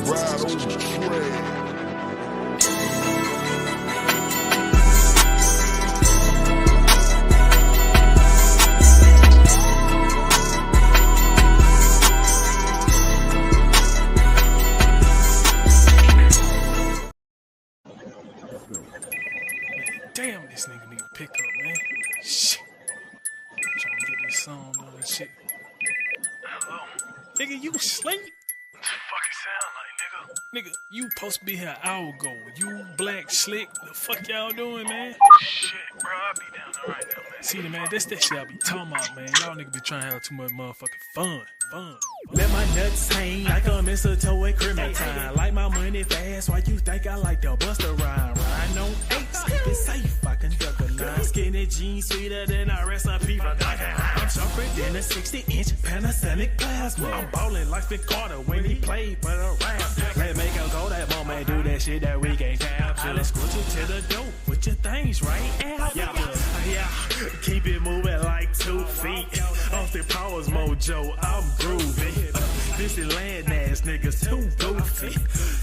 Ride on the track. Damn, this nigga need to pick up, man. Shit. I'm trying to get this song done and shit. Hello? Nigga, you asleep? What the fuck it sound like, nigga? Nigga, you supposed to be here an hour ago. You black slick. The fuck y'all doing, man? Shit, bro, I be down there right now, man. See, man, that's that shit I be talking about, man. Y'all niggas be trying to have too much motherfucking fun. Let my nuts hang like a mistletoe at Christmas time. Like my money fast, why you think I like to bust a rhyme? Ride on eights, keep it safe, I conduct a nine. Skinny jeans sweeter than a recipe for knocking. I'm sharper than a 60-inch Panasonic plasma. I'm ballin' like Vic Carter when he played for the Rams. Let's make him go that moment, do that shit that we can't capture. Let's go to the dope, put your things right out. Yeah, keep it moving like 2 feet. Austin Powers mojo, I'm groovy. Disneyland ass niggas too goofy.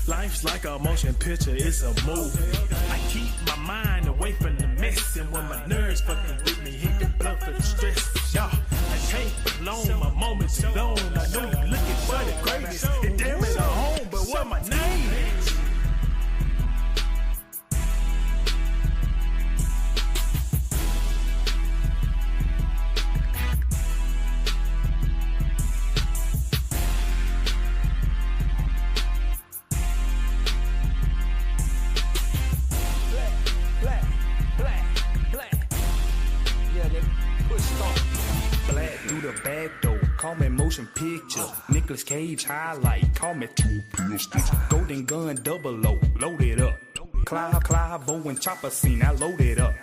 Life's like a motion picture, it's a movie. I keep my mind away from the mess, and when my nerves fucking with me, hit the blood for the stress. Y'all, I can't belong, my moments alone. I know you looking for the greatest, and damn it, I'm home, but what my name is? Back door, call me motion picture. Nicolas Cage highlight, call me 2 pistols. Golden gun double O, load it up. Clive, Bow and chopper scene, I load it up.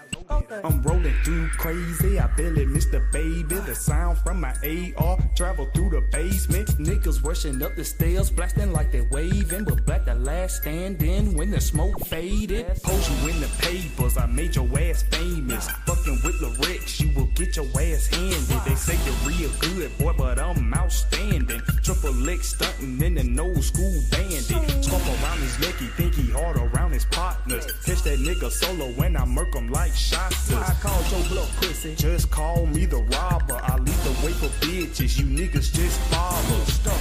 I'm rolling through crazy, I barely miss the baby. The sound from my AR travel through the basement. Niggas rushing up the stairs, blasting like they waving. But black the last standing when the smoke faded. Post you in the papers, I made your ass famous. Fucking with lyrics, you will get your ass handed. They say you're real good, boy, but I'm outstanding. Triple X stunting in the old school bandit. Scope around his neck, he think he hard around his partners. Pitch that nigga solo when I murk him like shots. I called your bluff pussy. Just call me the robber. I lead the way for bitches. You niggas just follow. Stop.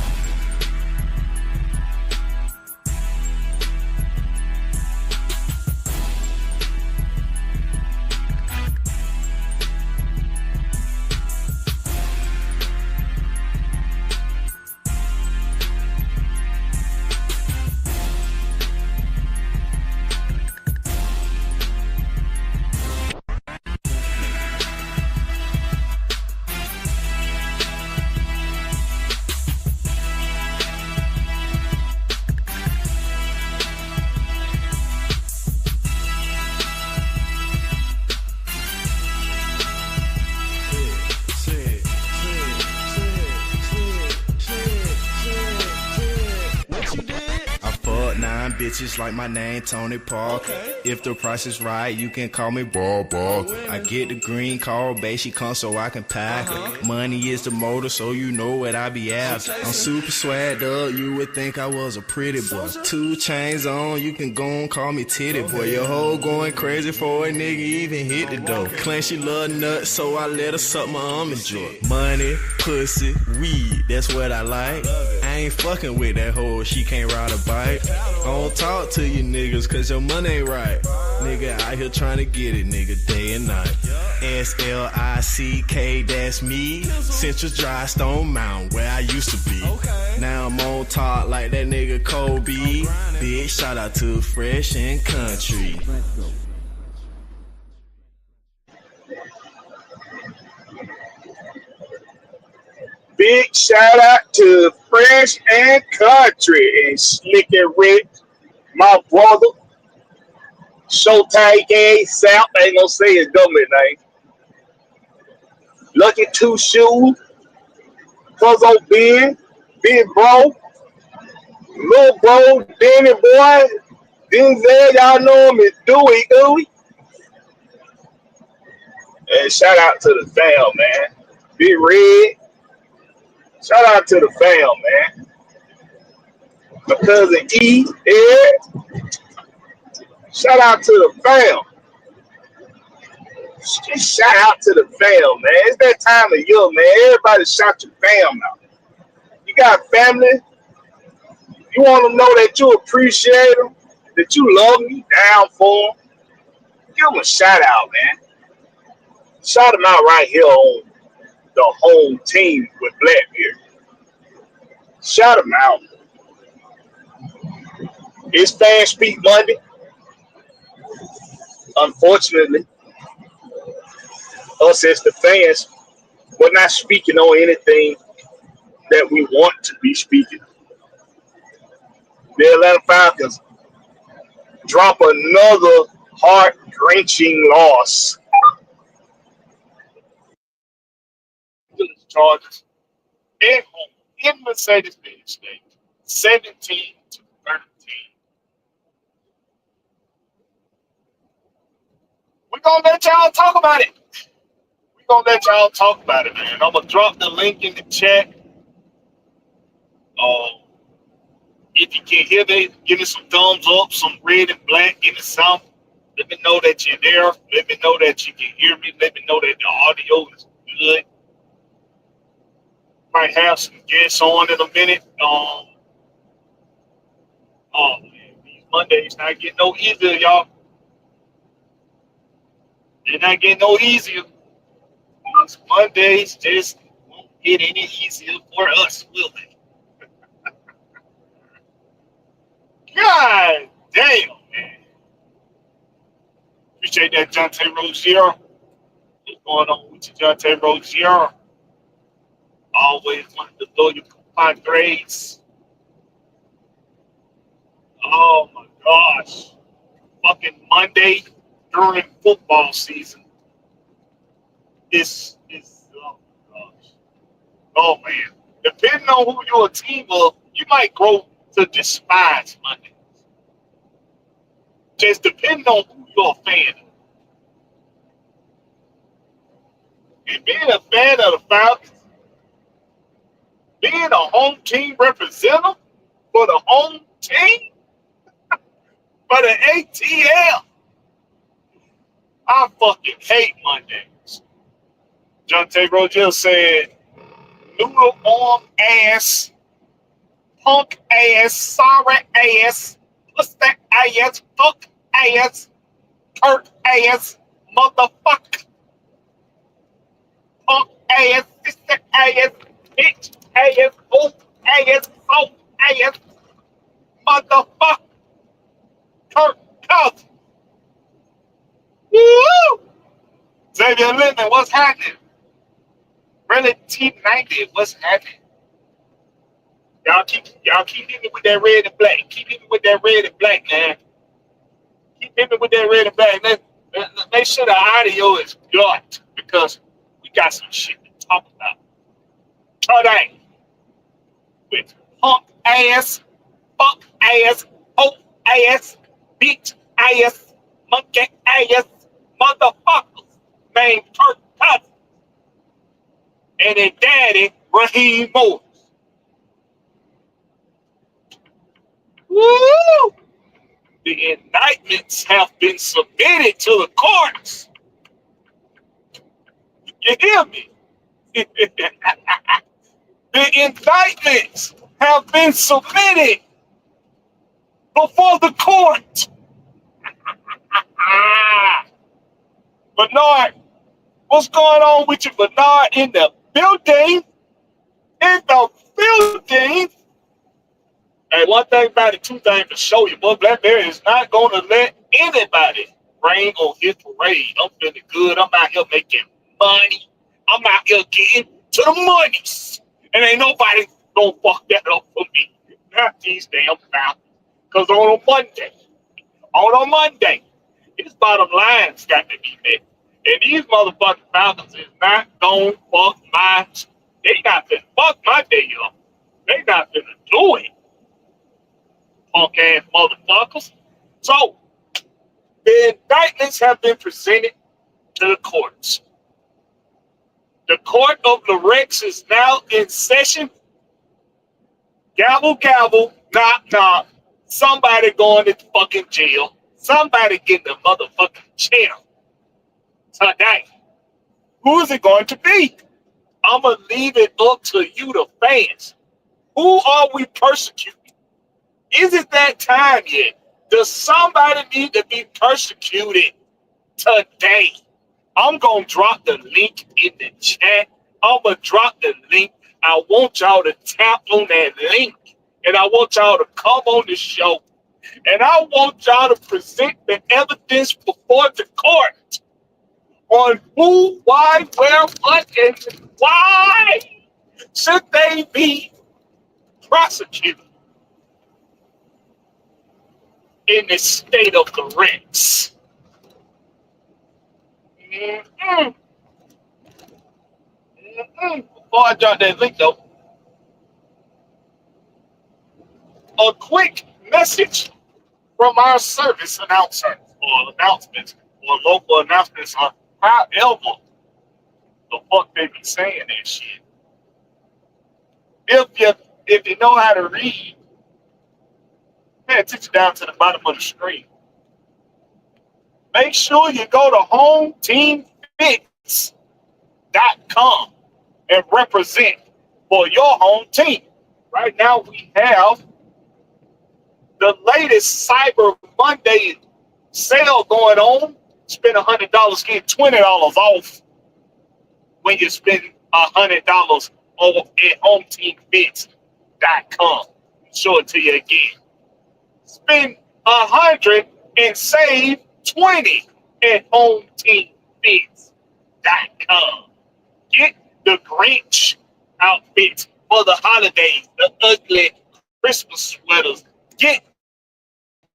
Bitches like my name Tony Park. Okay. If the price is right, you can call me Bob. I get the green car, babe, she comes so I can pack her. Money is the motor, so you know what I be after. I'm super swagged up, you would think I was a pretty boy. 2 chains on, you can go and call me titty boy. Your hoe going crazy for a nigga even hit the door. Claim she love nuts, so I let her suck my almond joy. Money, pussy, weed, that's what I like. I ain't fucking with that hoe, she can't ride a bike. Don't talk to you niggas, cause your money ain't right. Nigga out here trying to get it, nigga, day and night. SLICK, that's me. Central Drive, Stone Mountain, where I used to be. Now I'm on top like that nigga Kobe. Big shout out to Fresh and Country. Big shout out to Fresh and Country and Slick and Rick, my brother. Showtime Gang South, I ain't gonna say his government name. Lucky Two Shoes, Cuzzo Ben, Big Bro, Lil Bro, Danny Boy, Denzel, y'all know him as Dewey Ooey. And shout out to the fam, man. Big Red. Shout out to the fam, man. My cousin E, Ed. Shout out to the fam. Just shout out to the fam, man. It's that time of year, man. Everybody shout your fam out. You got family. You want to know that you appreciate them, that you love them, you down for them. Give them a shout out, man. Shout them out right here on the home team with Blakberry. Shout them out. It's Fan Speak Monday. Unfortunately, us as the fans, we're not speaking on anything that we want to be speaking. The Atlanta Falcons drop another heart-wrenching loss. Chargers at home in Mercedes-Benz State, 17-13. We're gonna let y'all talk about it. We're gonna let y'all talk about it, man. I'm gonna drop the link in the chat. If you can hear me, give me some thumbs up, some red and black, give me some. Let me know that you're there. Let me know that you can hear me. Let me know that the audio is good. Might have some guests on in a minute. Man, these Mondays not getting no easier, y'all. They're not getting no easier. These Mondays just won't get any easier for us, will they? God damn, man. Appreciate that, Jonte Rozier. What's going on with you, Jonte Rozier? Always wanted to throw you my grades. Oh my gosh. Fucking Monday during football season. This is, oh my gosh. Oh man. Depending on who you're a team of, you might grow to despise Monday. Just depending on who you're a fan of. And being a fan of the Falcons, being a home team representative for the home team, for the ATL, I fucking hate Mondays. Jonte Rozier said, noodle arm ass, punk ass, sorry ass, pussy ass, fuck ass, Kirk ass, motherfucker, punk ass, sister ass, bitch ass, oaf ass, oaf ass, motherfucker, Kirk Cousins. Woo! Xavier Lemon, what's happening? Really, Team 90, what's happening? Y'all keep hitting me with that red and black. Keep hitting me with that red and black, man. Keep hitting me with that red and black. Make sure the audio is good because we got some shit to talk about. Today, with punk ass, fuck ass, oaf ass, bitch ass, monkey ass, motherfuckers named Kirk Cousins and his daddy, Raheem Morris. Woo! The indictments have been submitted to the courts. You hear me? The indictments have been submitted before the court. Bernard, what's going on with you, Bernard? In the building. In the building. Hey, one thing about it, two things to show you, boy, Blakberry is not going to let anybody rain on his parade. I'm feeling good. I'm out here making money. I'm out here getting to the monies. And ain't nobody going to fuck that up for me. Not these damn Falcons. Because on a Monday, his bottom line's got to be met. And these motherfucking Falcons is not going to fuck they not finna fuck my day up. They not finna do it. Punk ass motherfuckers. So, the indictments have been presented to the courts. The court of the Rex is now in session. Gavel, gavel, Knock, knock. Somebody going to fucking jail. Somebody getting the motherfucking chair today. Who is it going to be? I'm going to leave it up to you, the fans. Who are we persecuting? Is it that time yet? Does somebody need to be persecuted today? I'm going to drop the link in the chat. I'm going to drop the link. I want y'all to tap on that link. And I want y'all to come on the show. And I want y'all to present the evidence before the court on who, why, where, what, and why should they be prosecuted in the state of the Rex. Before I drop that link, though, a quick message from our service announcers or announcements or local announcements on however the fuck they be saying that shit. If you know how to read, pay attention down to the bottom of the screen. Make sure you go to hometeamfix.com and represent for your home team. Right now we have the latest Cyber Monday sale going on. Spend $100, get $20 off when you spend $100 over at hometeamfix.com. Show it to you again. Spend $100 and save $20 at hometeamfix.com. Get the Grinch outfit for the holidays, the ugly Christmas sweaters. Get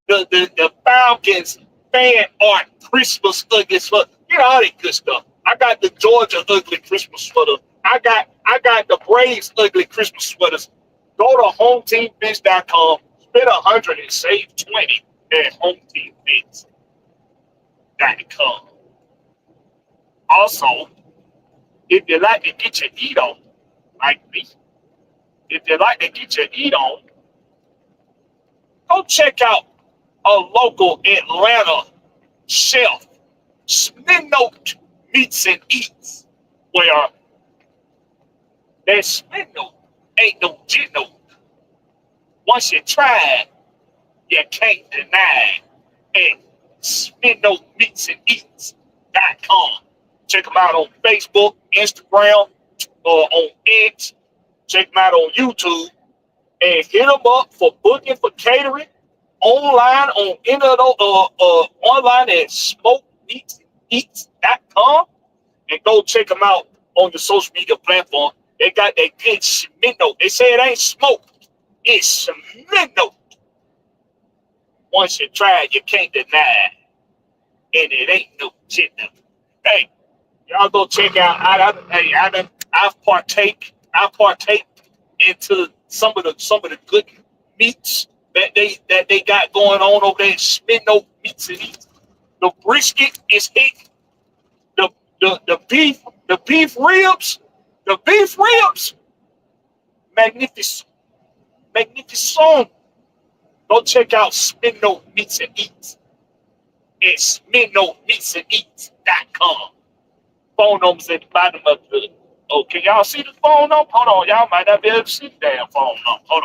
the Falcons fan art Christmas ugly sweater. Get all that good stuff. I got the Georgia ugly Christmas sweater. I got the Braves ugly Christmas sweaters. Go to hometeamfix.com, spend $100 and save $20 at hometeamfix.com. Also, if you like to get your eat on, like me, go check out a local Atlanta chef, Sminote Meats and Eats, where that Sminote ain't no gino. Once you try it, you can't deny it. At Sminote Meats and Eats.com. Check them out on Facebook, Instagram, or on X. Check them out on YouTube. And hit them up for booking for catering online on online at smokemeatseats.com, and go check them out on your social media platform. They got that good Sminote. They say it ain't smoke, it's Sminote. Once you try it, you can't deny it, and it ain't no gino. Hey, y'all go check out. I've partake into some of the good meats that they got going on over there at Sminote Meats and Eats. The brisket is hit. The beef ribs, magnificent. Go check out Sminote Meats and Eats at SminoteMeatsandEats.com. Phone numbers at the bottom of the. Oh, can y'all see the phone number? Hold on, y'all might not be able to see the damn phone number. Hold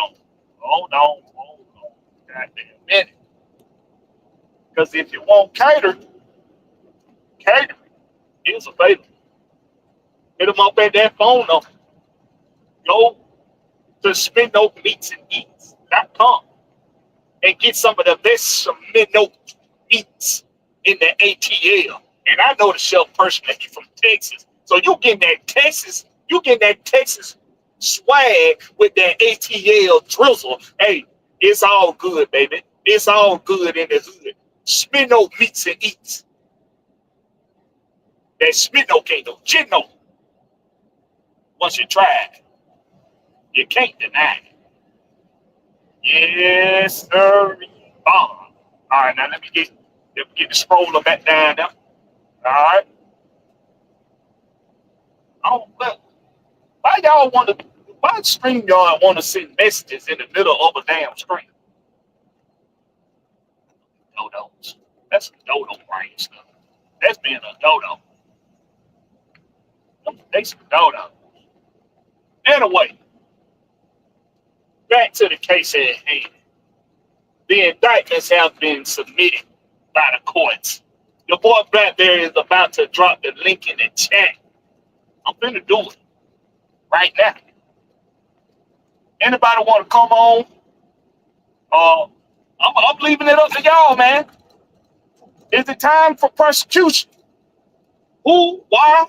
on. Goddamn minute. Because if you want catering is available. Hit them up at that phone number. Go to SminoteMeatsandEats.com and get some of the best Sminote meats in the ATL. And I know the chef personally from Texas. So you getting that Texas swag with that ATL drizzle. Hey, it's all good, baby. It's all good in the hood. Sminote Meats and Eats. That Sminote ain't no gino. Once you try it, you can't deny it. Yes, sir. All right, now let me get the scroller back down there. All right. Oh, well, why y'all want to Why StreamYard want to send messages in the middle of a damn screen? Dodos. That's some dodo brain stuff. That's being a dodo. They some dodo. Anyway, back to the case at hand. The indictments have been submitted by the courts. Your boy Blakberry is about to drop the link in the chat. I'm finna do it right now. Anybody want to come on? I'm leaving it up to y'all, man. Is it time for persecution? Who, why,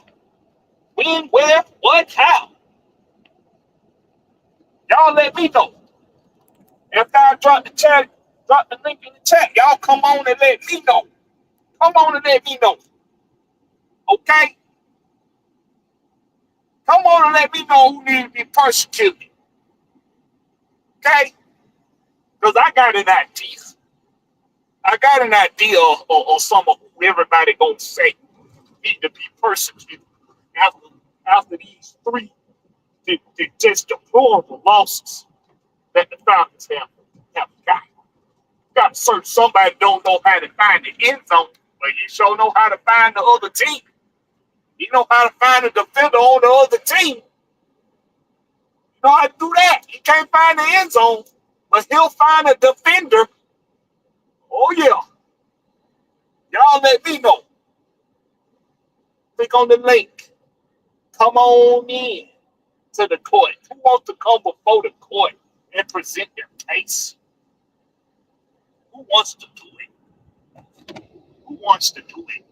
when, where, what, how? Y'all let me know. After I drop the link in the chat, y'all come on and let me know. Come on and let me know. Okay? Come on and let me know who needs to be persecuted. Okay? Because I got an idea. I got an idea of some of who everybody gonna say need to be persecuted after these three just deplorable losses that the Falcons have got. Got to search somebody don't know how to find the end zone, but you sure know how to find the other team. You know how to find a defender on the other team. You know how to do that. He can't find the end zone, but he'll find a defender. Oh yeah. Y'all let me know. Click on the link. Come on in to the court. Who wants to come before the court and present their case? Who wants to do it? Who wants to do it?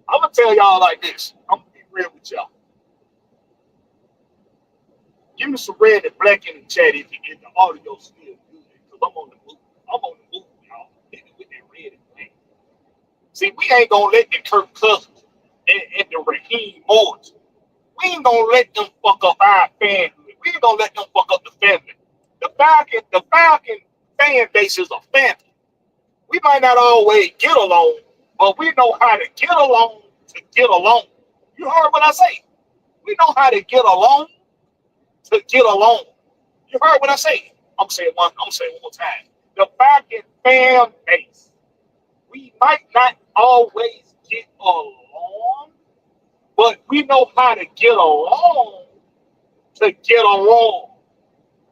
I'm going to tell y'all like this. I'm going to be real with y'all. Give me some red and black in the chat if the audio still good. Because I'm on the move. I'm on the move, y'all. Hit me with that red and black. See, we ain't going to let the Kirk Cousins and the Raheem Moores. We ain't going to let them fuck up our family. We ain't going to let them fuck up the family. The Falcon fan base is a family. We might not always get along, but we know how to get along to get along. You heard what I say? We know how to get along to get along. You heard what I say? I'm saying one more time. The Falcon fan base. We might not always get along, but we know how to get along to get along.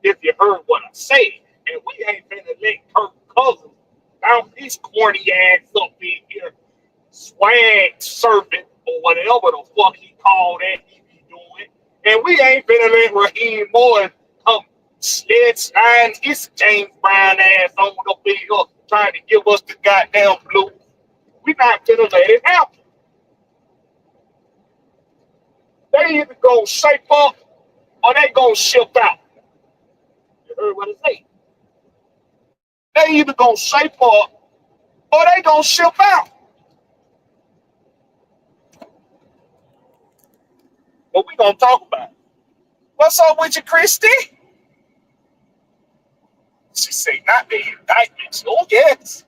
If you heard what I said, and we ain't finna let Kirk Cousins bounce his corny ass up in here, swag surfing or whatever the fuck he called that he be doing, and we ain't finna let Raheem Moore come slide his James Brown ass on up in here trying to give us the goddamn blue. We not finna let it happen. They either gonna shape up or they gonna ship out. You heard what I say? They either gonna shape up or they gonna ship out. But we gonna talk about it. What's up with you, Christy? She say not the indictments. Oh yes.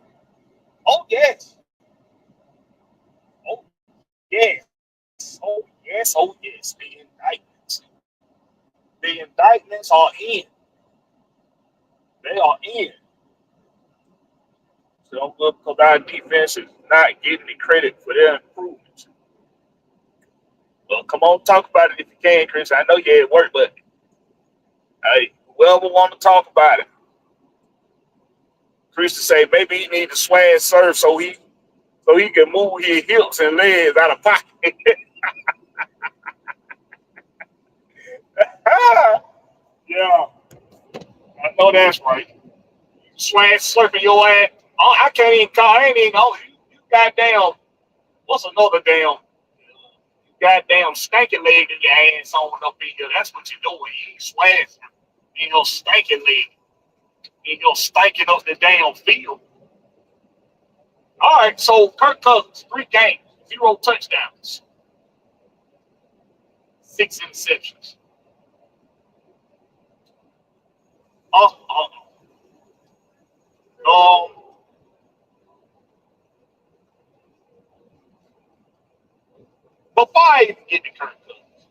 Oh yes. Oh yes. Oh yes. Oh yes. The indictments. The indictments are in. They are in. So good because our defense is not getting the credit for their improvements. Well, come on, talk about it if you can, Chris. I know you're at work, but hey, whoever want to talk about it. Chris to say maybe he need to swag serve so he can move his hips and legs out of pocket. Yeah, I know that's right. Swag slurping your ass. Oh, I can't even call. I ain't even know you goddamn. What's another damn? Goddamn stanky leg in your ass on up in here. That's what you're doing. You ain't swag in your stanky leg. And you're stinking up the damn field. All right, so Kirk Cousins, 3 games, 0 touchdowns, 6 interceptions. Um, before I even get to Kirk Cousins,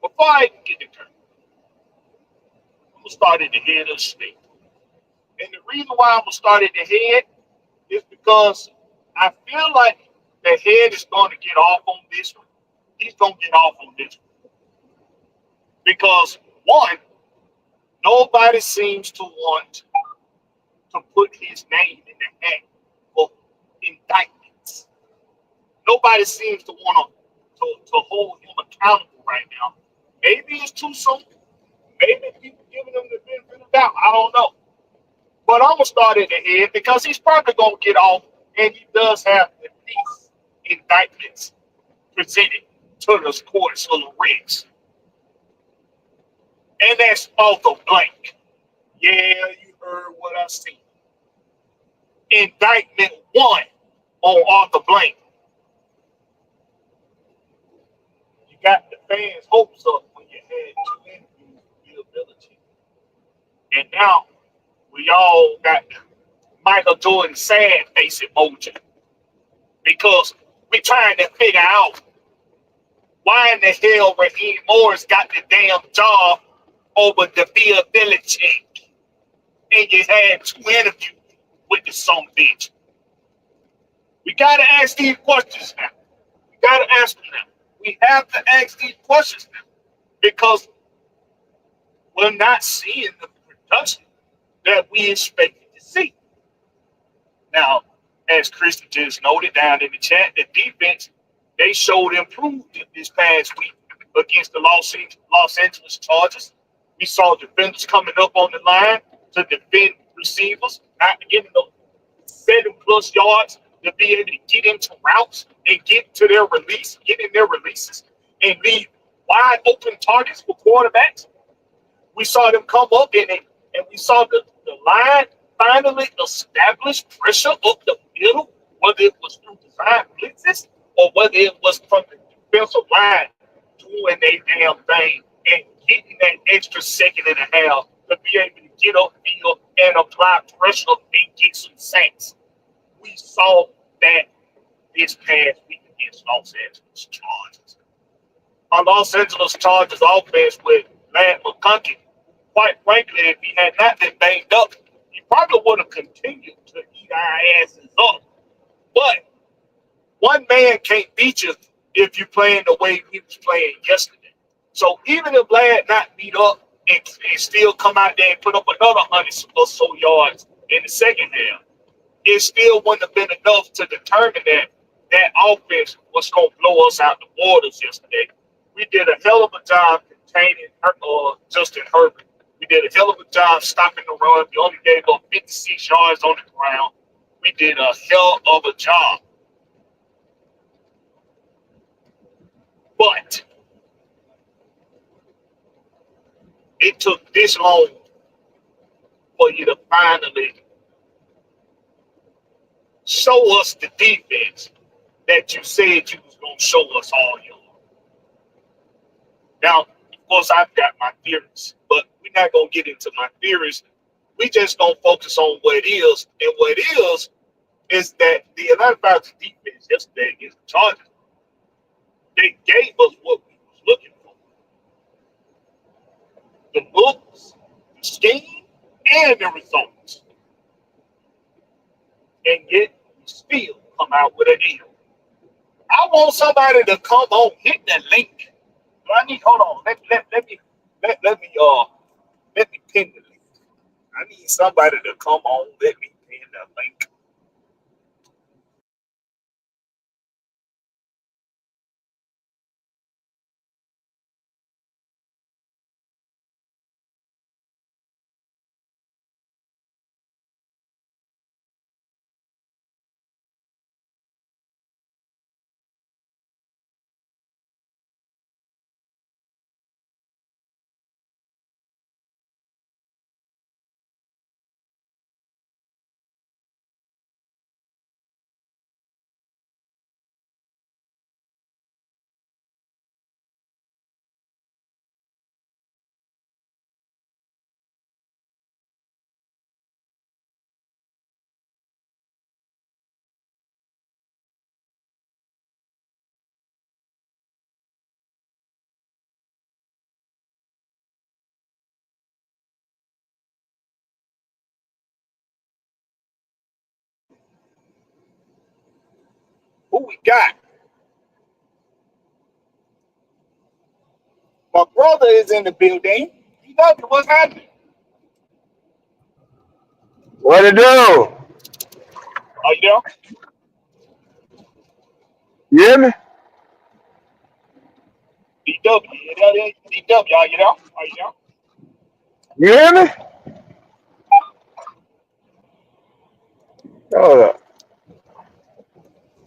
Before I even get to Kirk, I'm gonna start at the head of the state. And the reason why I'm gonna start at the head is because I feel like the head is going to get off on this one. He's gonna get off on this one because one, nobody seems to want to put his name in the hat of indictments. Nobody seems to want to hold him accountable right now. Maybe it's too soon. Maybe people giving him the benefit of the doubt. I don't know. But I'm gonna start at the head because he's probably gonna get off, and he does have at least indictments presented to the courts of the Rigs. And that's Arthur Blank. Yeah, you heard what I said. Indictment one on Arthur Blank. You got the fans' hopes up when you had two interviews with Bill Belichick. And now we all got Michael Jordan sad face emoji because we're trying to figure out why in the hell Raheem Morris got the damn job over the Bill Belichick. And you had two interviews with the son bitch. We got to ask these questions now. We got to ask them now. We have to ask these questions now because we're not seeing the production that we expected to see. Now, as Christian just noted down in the chat, the defense, they showed improvement this past week against the Los Angeles Chargers. We saw defenders coming up on the line to defend receivers, not getting them 7+ yards to be able to get into routes and get to their release, get in their releases and leave wide open targets for quarterbacks. We saw them come up in it, and we saw the line finally establish pressure up the middle, whether it was through design blitzes or whether it was from the defensive line doing their damn thing and getting that extra second and a half to be able to get upfield and apply pressure and get some sacks. We saw that this past week against Los Angeles Chargers. Our Los Angeles Chargers offense with Matt McConkey, quite frankly, if he had not been banged up, he probably would have continued to eat our asses up. But one man can't beat you if you're playing the way he was playing yesterday. So even if Lad not beat up and still come out there and put up another 100 or so yards in the second half, it still wouldn't have been enough to determine that offense was going to blow us out the waters yesterday. We did a hell of a job containing Justin Herbert. We did a hell of a job stopping the run. We only gave up 56 yards on the ground. We did a hell of a job. But it took this long for you to finally show us the defense that you said you was going to show us all year long. Now, of course, I've got my theories, but we're not going to get into my theories. We just going to focus on what it is. And what it is that the Atlanta Falcons defense yesterday against the Chargers, they gave us what we was looking for. The looks, the scheme, and the results. And yet, we still come out with an L. I want somebody to come on, hit that link. Hold on. Let me pin the link. I need somebody to come on. Let me pin the link. Who we got? My brother is in the building. He knows what's happening. What it do? Are you there? You hear me? DW, you there? DW, are you there? Are you there? You hear me? Hold up.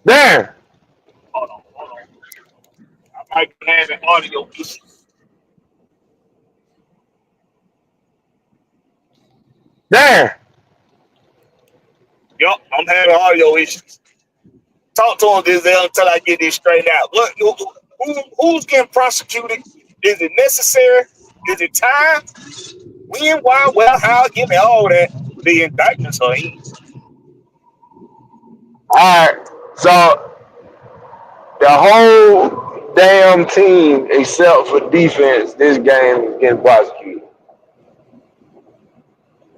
There. Hold on. I might be having audio issues. There. Yup, I'm having audio issues. Talk to him, Giselle, until I get this straightened out. Look, who's getting prosecuted? Is it necessary? Is it time? When, why, well, how? Give me all that. The indictments are in. Alright. So the whole damn team, except for defense, this game is getting prosecuted.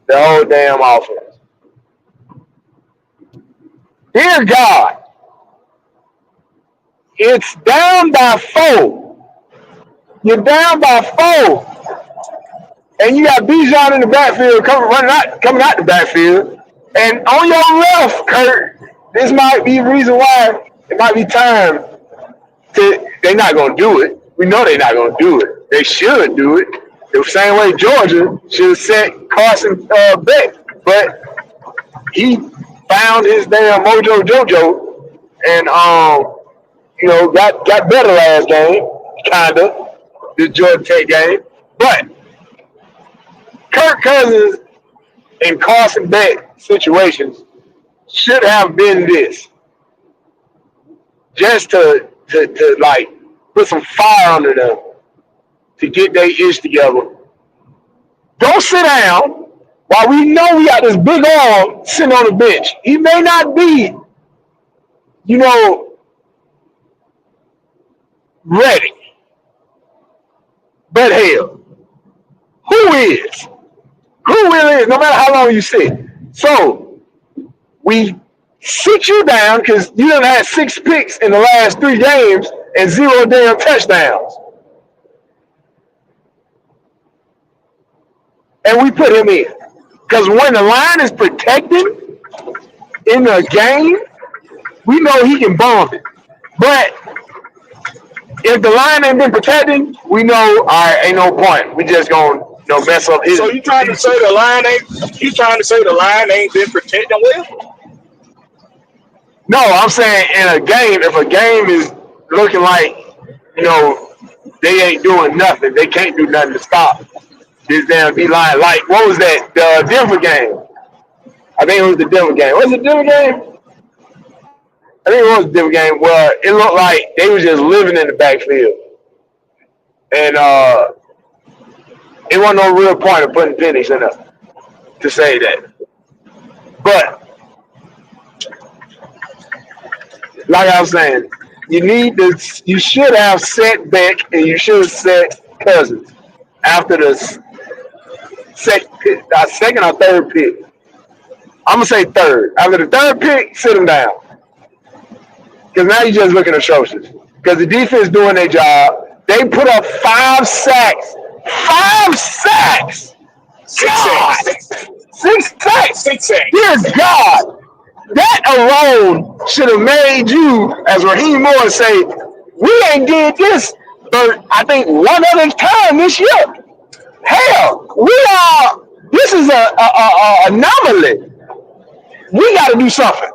The whole damn offense. Dear God, it's down by 4. You're down by 4. And you got Bijan in the backfield coming out the backfield. And on your left, Kirk, this might be the reason why it might be time they're not going to do it. We know they're not going to do it. They should do it. The same way Georgia should have set Carson Beck. But he found his damn mojo jojo and, got better last game, kind of, the Georgia Tech game. But Kirk Cousins and Carson Beck situations should have been this. Just to like put some fire under them to get their ish together. Don't sit down while we know we got this big arm sitting on the bench. He may not be, ready. But hell, who is? Who really is, no matter how long you sit. So we sit you down because you done had 6 picks in the last 3 games and 0 damn touchdowns. And we put him in. Because when the line is protected in the game, we know he can bomb it. But if the line ain't been protected, we know, all right, ain't no point. We just gonna mess up his. So you trying to say the line ain't been protected well? No, I'm saying in a game, if a game is looking like, they ain't doing nothing, they can't do nothing to stop this damn D-line. Like, what was that? The Denver game. I think it was the Denver game. Was it the Denver game? I think it was the Denver game where it looked like they was just living in the backfield. And it wasn't no real point of putting pennies in there to say that. But like I was saying, you should have set Beck and you should have set Cousins after the second or third pick. I'm going to say third. After the third pick, sit them down. Because now you're just looking atrocious. Because the defense doing their job. They put up 5 sacks. 5 sacks! 6 sacks. 6 sacks! 6 sacks. Dear God! That alone should have made you, as Raheem Moore say, we ain't did this for, I think, one other time this year. Hell, this is a anomaly. We got to do something.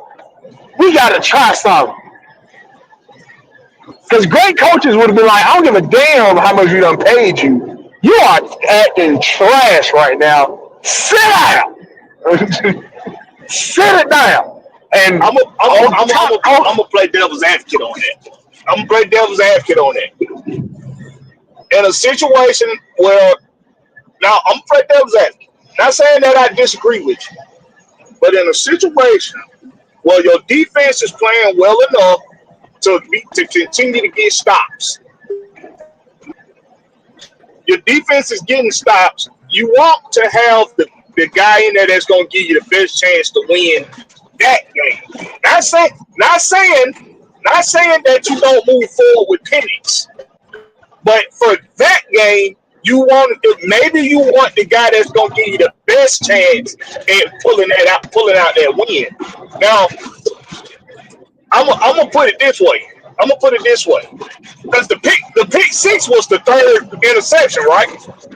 We got to try something. Because great coaches would have been like, I don't give a damn how much we done paid you. You are acting trash right now. Sit down. Sit it down. And I'm gonna play devil's advocate on that. In a situation where, now I'm gonna play devil's advocate. Not saying that I disagree with you, but in a situation where your defense is playing well enough to continue to get stops, your defense is getting stops. You want to have the guy in there that's gonna give you the best chance to win that game. Not saying Not saying that you don't move forward with Penix, but for that game, you want maybe you want the guy that's gonna give you the best chance at pulling out that win. Now, I'm gonna put it this way. Because the pick six was the third interception, right?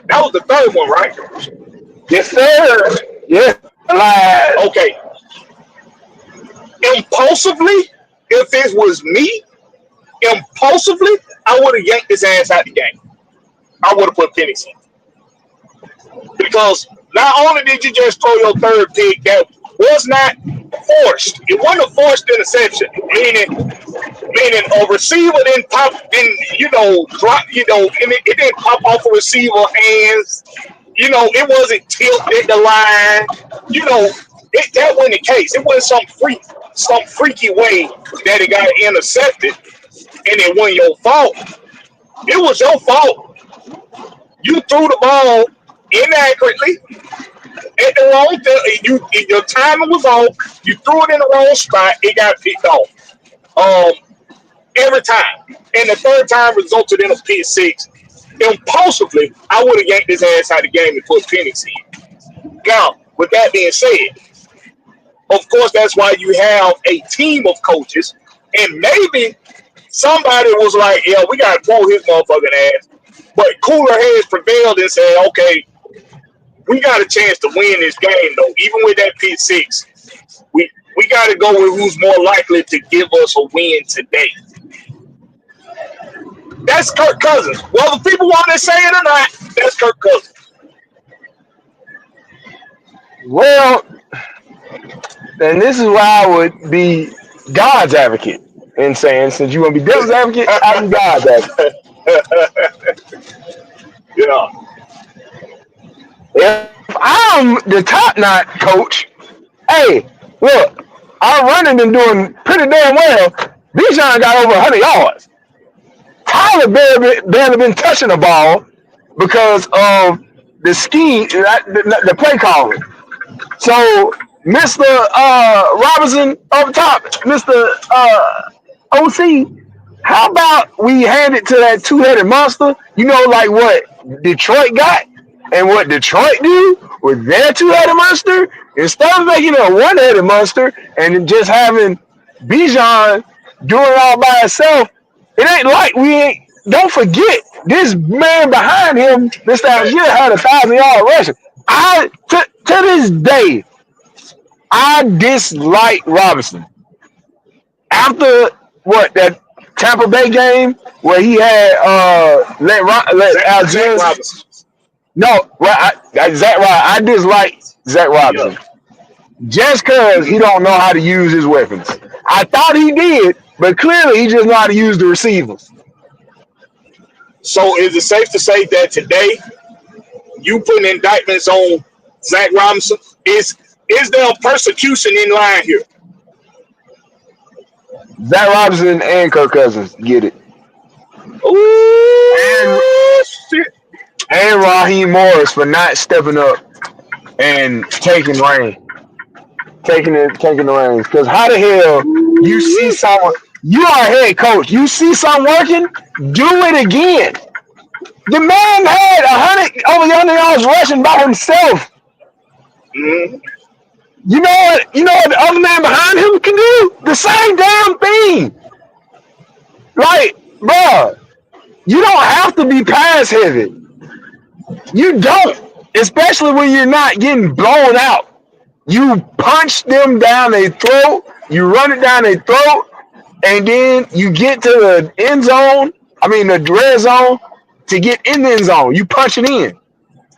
That was the third one, right? Yes, sir. Yes. Okay. Impulsively, if it was me, I would have yanked his ass out the game. I would have put Penix in. Because not only did you just throw your third pick that was not forced, it wasn't a forced interception, meaning a receiver didn't pop, drop, and it didn't pop off a receiver hands. It wasn't tilted the line. That wasn't the case. It wasn't some freaky way that it got intercepted, and it wasn't your fault. It was your fault. You threw the ball inaccurately at the wrong. Your timing was off. You threw it in the wrong spot. It got picked off. Every time, and the third time resulted in a pick six. Impulsively, I would have yanked his ass out of the game and put Penix in. Now, with that being said, of course, that's why you have a team of coaches, and maybe somebody was like, "Yeah, we got to pull his motherfucking ass." But cooler heads prevailed and said, "Okay, we got a chance to win this game, though. Even with that pick six, we got to go with who's more likely to give us a win today." That's Kirk Cousins. Whether people want to say it or not, that's Kirk Cousins. Well, then this is why I would be God's advocate and saying, since you want to be devil's advocate, I'm God's advocate. Yeah. If I'm the top knot coach, hey, look, I'm running and doing pretty damn well. Bijan got over 100 yards. Tyler barely been touching the ball because of the scheme, the play calling. So, Mr. Robinson up top, Mr. OC, how about we hand it to that two-headed monster? Like what Detroit got and what Detroit do with their two-headed monster? Instead of making it a one-headed monster and just having Bijan doing it all by himself, it ain't like don't forget, this man behind him this last year had 1,000-yard rushing. To this day, I dislike Robinson. After that Tampa Bay game where he had let Algiers. Robinson. No, Zach Robinson. I dislike Zach Robinson. Yeah. Just because he don't know how to use his weapons. I thought he did, but clearly he just know how to use the receivers. So is it safe to say that today you putting indictments on Zach Robinson? Is there a persecution in line here? Zach Robinson and Kirk Cousins get it. Ooh, shit. And Raheem Morris for not stepping up and taking the reins. Because how the hell you see someone, you are a head coach, you see something working, do it again. The man had over 100 yards rushing by himself. Mm-hmm. You know what the other man behind him can do? The same damn thing. Like, bro, you don't have to be pass heavy. You don't, especially when you're not getting blown out. You punch them down their throat, you run it down their throat, and then you get to the the red zone to get in the end zone. You punch it in.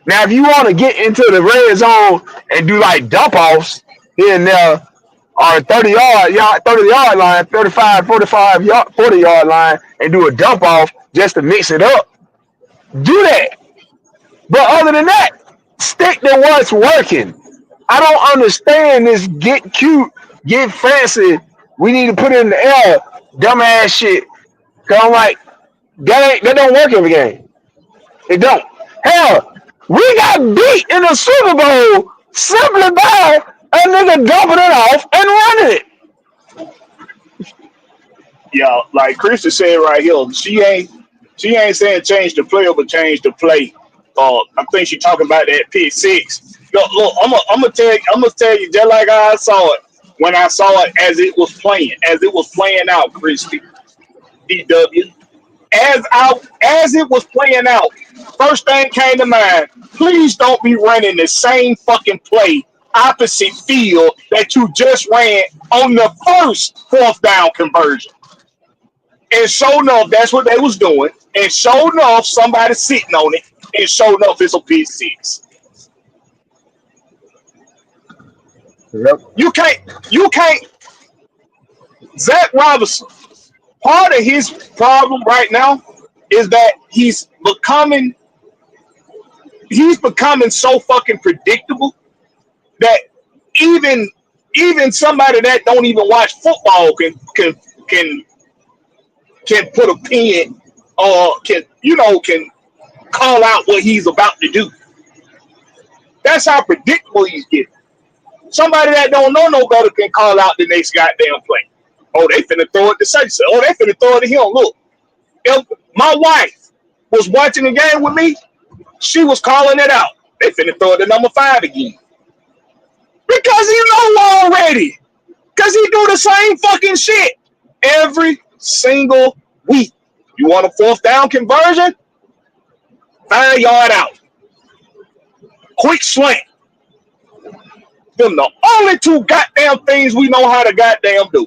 Now, if you want to get into the red zone and do like dump offs here and there, or 30-yard line, 35, 45, 40-yard line, and do a dump off just to mix it up, do that. But other than that, stick to what's working. I don't understand this get cute, get fancy, we need to put it in the air, dumbass shit. Cause I'm like, that don't work every game. It don't. Hell, we got beat in the Super Bowl simply by a nigga dumping it off and running it. Yeah, like Krista said right here, she ain't saying change the player, but change the play. I think she talking about that pick six. Look, I'm gonna tell you just like I saw it when I saw it as it was playing out, Christy. DW. As it was playing out, first thing came to mind, please don't be running the same fucking play opposite field that you just ran on the first fourth down conversion. And sure enough, that's what they was doing. And sure enough, somebody sitting on it. And sure enough, it's a pick six. Yep. You can't. Zach Robinson, part of his problem right now is that he's becoming so fucking predictable that even somebody that don't even watch football can put a pin or can call out what he's about to do. That's how predictable he's getting. Somebody that don't know no better can call out the next goddamn play. Oh, they finna throw it to such. Oh, they finna throw it to him. Look, if my wife was watching the game with me, she was calling it out. They finna throw it to number 5 again. Because he know already. Because he do the same fucking shit every single week. You want a fourth down conversion? 5-yard out. Quick slant. Them the only two goddamn things we know how to goddamn do.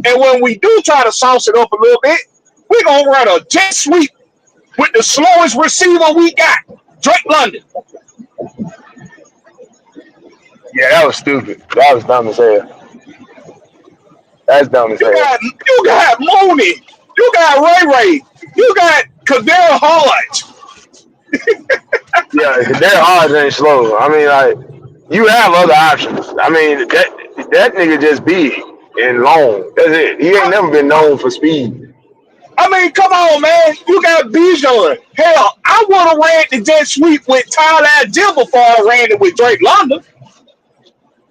And when we do try to sauce it up a little bit, we're going to run a jet sweep with the slowest receiver we got, Drake London. Yeah, that was stupid. That was dumb as hell. That's dumb as hell. You got Mooney. You got Ray Ray. You got Kadell Hodge. Yeah, their odds ain't slow. I mean, like, you have other options. I mean, that nigga just big and long. That's it. He ain't never been known for speed. I mean, come on, man. You got Bijan. Hell, I would have ran the jet sweep with Tyler Algier before I ran it with Drake London.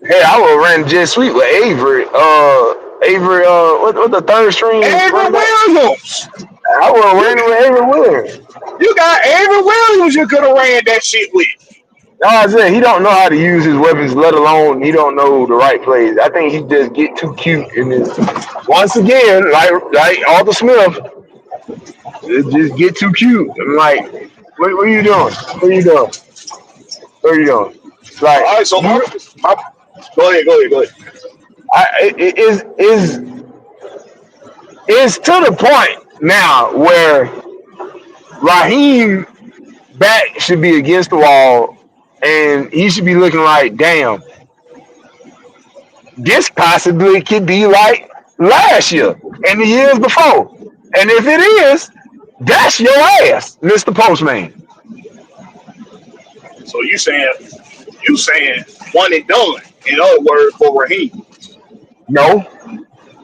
Hey, I would have ran the jet sweep with Avery. What the third string? Avery Williams. I would have ran it with Avery Williams. You got Avery Williams you could have ran that shit with. No, I said he don't know how to use his weapons, let alone he don't know the right plays. I think he just get too cute and then once again, like Arthur Smith, just get too cute. I'm like, what are you doing? What are you doing? What are you doing? Like, all right, so go ahead. It's to the point now where Raheem back should be against the wall. And he should be looking like, damn, this possibly could be like last year and the years before. And if it is, that's your ass, Mr. Postman. So you saying one and done, in other words, for Raheem. No.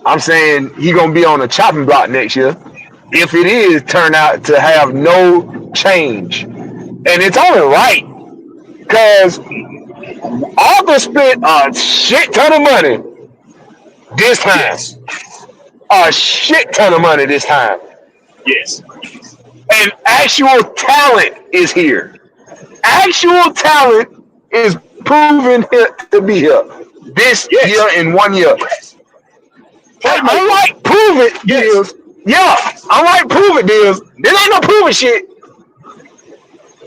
I'm saying he gonna be on a chopping block next year. If it is turn out to have no change. And it's only right. Because Arthur spent a shit ton of money this time. Yes. A shit ton of money this time. Yes. And actual talent is here. Actual talent is proven to be here this year in 1 year. Yes. Unlike prove it deals. Yeah, unlike prove it deals. There ain't no proving shit.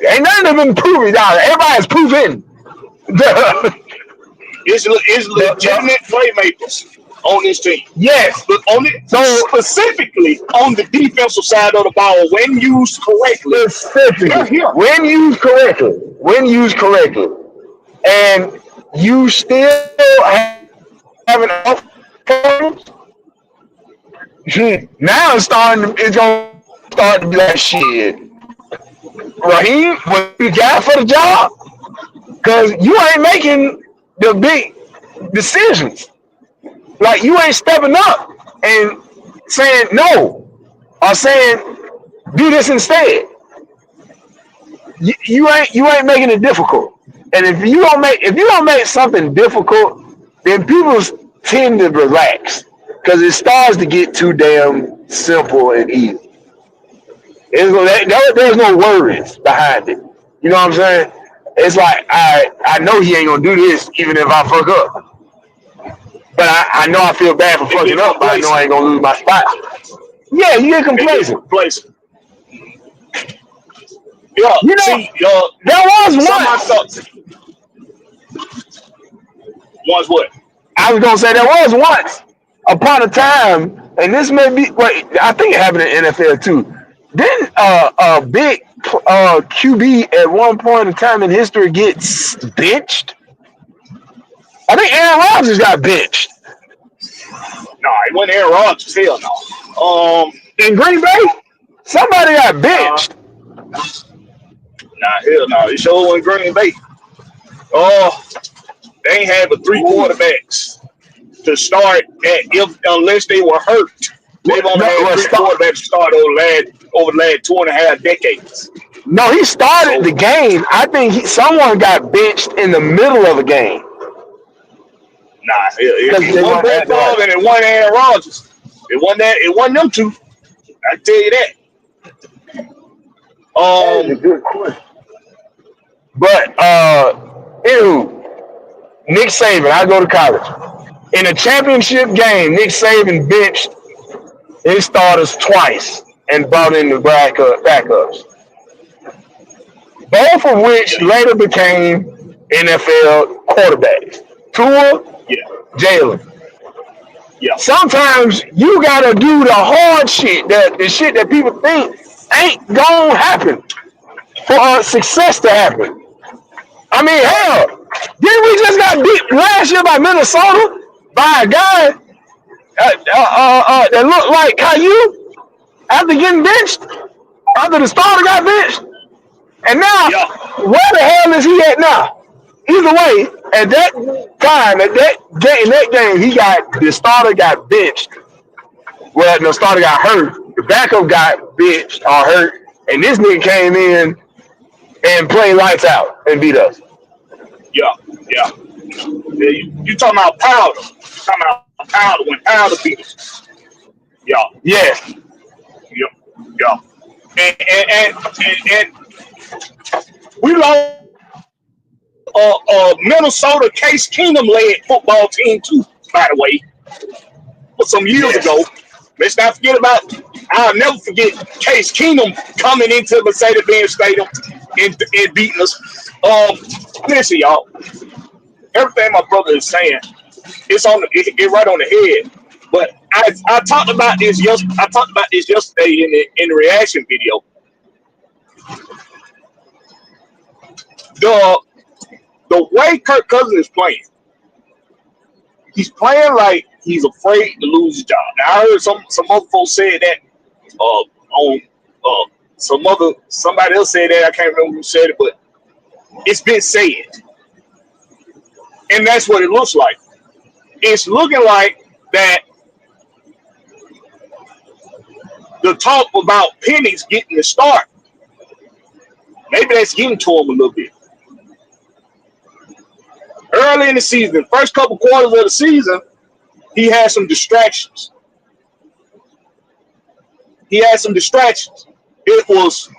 Ain't none of them proving out. Everybody's proven. It's legitimate playmakers on this team. Yes. But specifically on the defensive side of the ball, when used correctly. Specifically. When used correctly. And you still have an offense. Now it's going to start to be like shit. Raheem was the guy for the job because you ain't making the big decisions. Like you ain't stepping up and saying no or saying do this instead. You ain't making it difficult. And if you don't make something difficult, then people tend to relax. because it starts to get too damn simple and easy. There's no worries behind it. You know what I'm saying? It's like I know he ain't gonna do this even if I fuck up. But I know I feel bad for fucking up, but I know I ain't gonna lose my spot. Yeah, you get complacent. Yeah, You know, see, there was some of my once. thoughts. Once what? I was gonna say there was once upon a time, and this may be. Wait, I think it happened in NFL too. Didn't a big QB at one point in time in history get benched? I think Aaron Rodgers got benched. No, it wasn't Aaron Rodgers. Hell no. In Green Bay, somebody got benched. Hell no. It sure wasn't Green Bay. They ain't had but 3 quarterbacks to start unless they were hurt. They've only had 3 quarterbacks to start over the last 2.5 decades. No, he started the game. I think someone got benched in the middle of a game. Nah, it wasn't Brett Favre and it wasn't Aaron Rodgers. It wasn't them two. I can tell you that. That's a good question. But anywho, Nick Saban, I go to college. In a championship game, Nick Saban benched his starters twice and brought in the backups. Both of which later became NFL quarterbacks. Tua, Jalen. Yeah. Sometimes you gotta do the hard shit, the shit that people think ain't gonna happen for success to happen. I mean, hell, didn't we just got beat last year by Minnesota by a guy that looked like Caillou after getting benched, after the starter got benched? And now, where the hell is he at now? Either way, at that time, in that game, the starter got benched. Well, the starter got hurt. The backup got benched or hurt, and this nigga came in and played lights out and beat us. Yeah. You talking about Powder? You talking about Powder when Powder beat us? Yeah. Yes. Yeah. And we lost Minnesota Case Keenum led football team too, by the way, some years ago. Let's not forget about. I'll never forget Case Keenum coming into Mercedes-Benz Stadium and beating us. Listen, y'all. Everything my brother is saying, it's right on the head. But I talked about this yesterday in the reaction video. The way Kirk Cousins is playing, he's playing like he's afraid to lose his job. Now I heard some other folks say that on somebody else said that. I can't remember who said it, but it's been said, and that's what it looks like. It's looking like that. The talk about Penix getting the start, maybe that's getting to him a little bit. Early in the season, first couple quarters of the season, he had some distractions. It was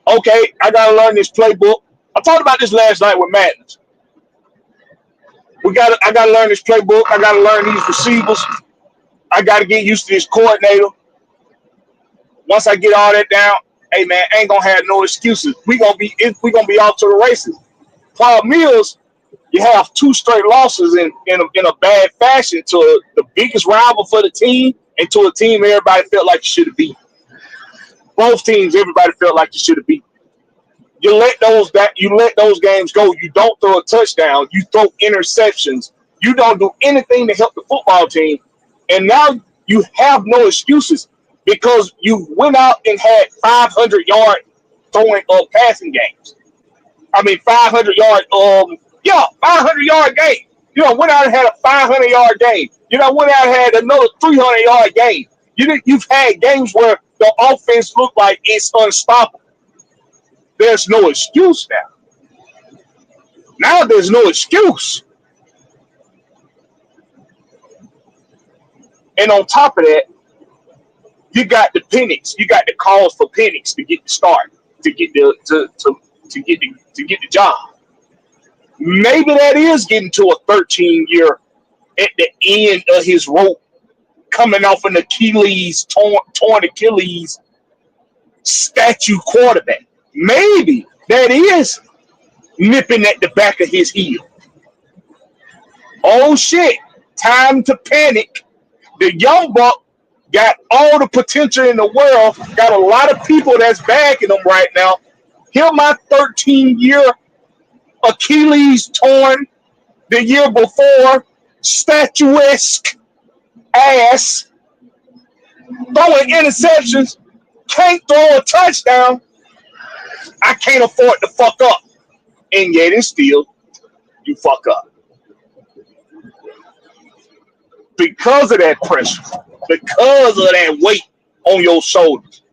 okay, I gotta learn this playbook. I talked about this last night with Madness. I gotta learn this playbook. I gotta learn these receivers. I gotta get used to this coordinator. Once I get all that down, hey man, ain't gonna have no excuses. We gonna be off to the races. Problem is, you have 2 straight losses in a bad fashion to the biggest rival for the team and to a team everybody felt like you should have beat. Both teams, everybody felt like you should have beat. You let those games go. You don't throw a touchdown. You throw interceptions. You don't do anything to help the football team. And now you have no excuses because you went out and had 500-yard throwing passing games. I mean, 500-yard 500-yard game. You know, went out and had a 500-yard game. You know, went out and had another 300-yard game. You've had games where the offense looked like it's unstoppable. There's no excuse now. Now there's no excuse. And on top of that, you got the Penix. You got the calls for Penix to get the start, to get the job. Maybe that is getting to a 13-year at the end of his rope, coming off an Achilles, torn Achilles statue quarterback. Maybe that is nipping at the back of his heel. Oh shit, time to panic. The young buck got all the potential in the world, got a lot of people that's backing him right now. Here my 13-year Achilles torn the year before, statuesque ass, throwing interceptions, can't throw a touchdown. I can't afford to fuck up. And yet and still, you fuck up. Because of that pressure, because of that weight on your shoulders.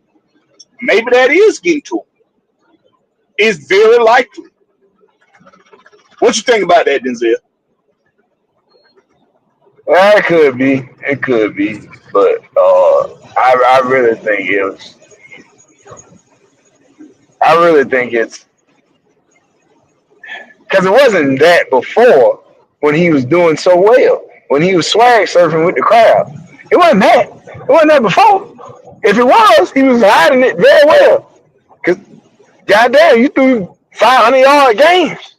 Maybe that is getting to him. It's very likely. What you think about that, Denzel? Well, it could be. It could be. But I really think it was. I really think it's because it wasn't that before when he was doing so well, when he was swag surfing with the crowd. It wasn't that. It wasn't that before. If it was, he was hiding it very well. Because, goddamn, you threw 500-yard games.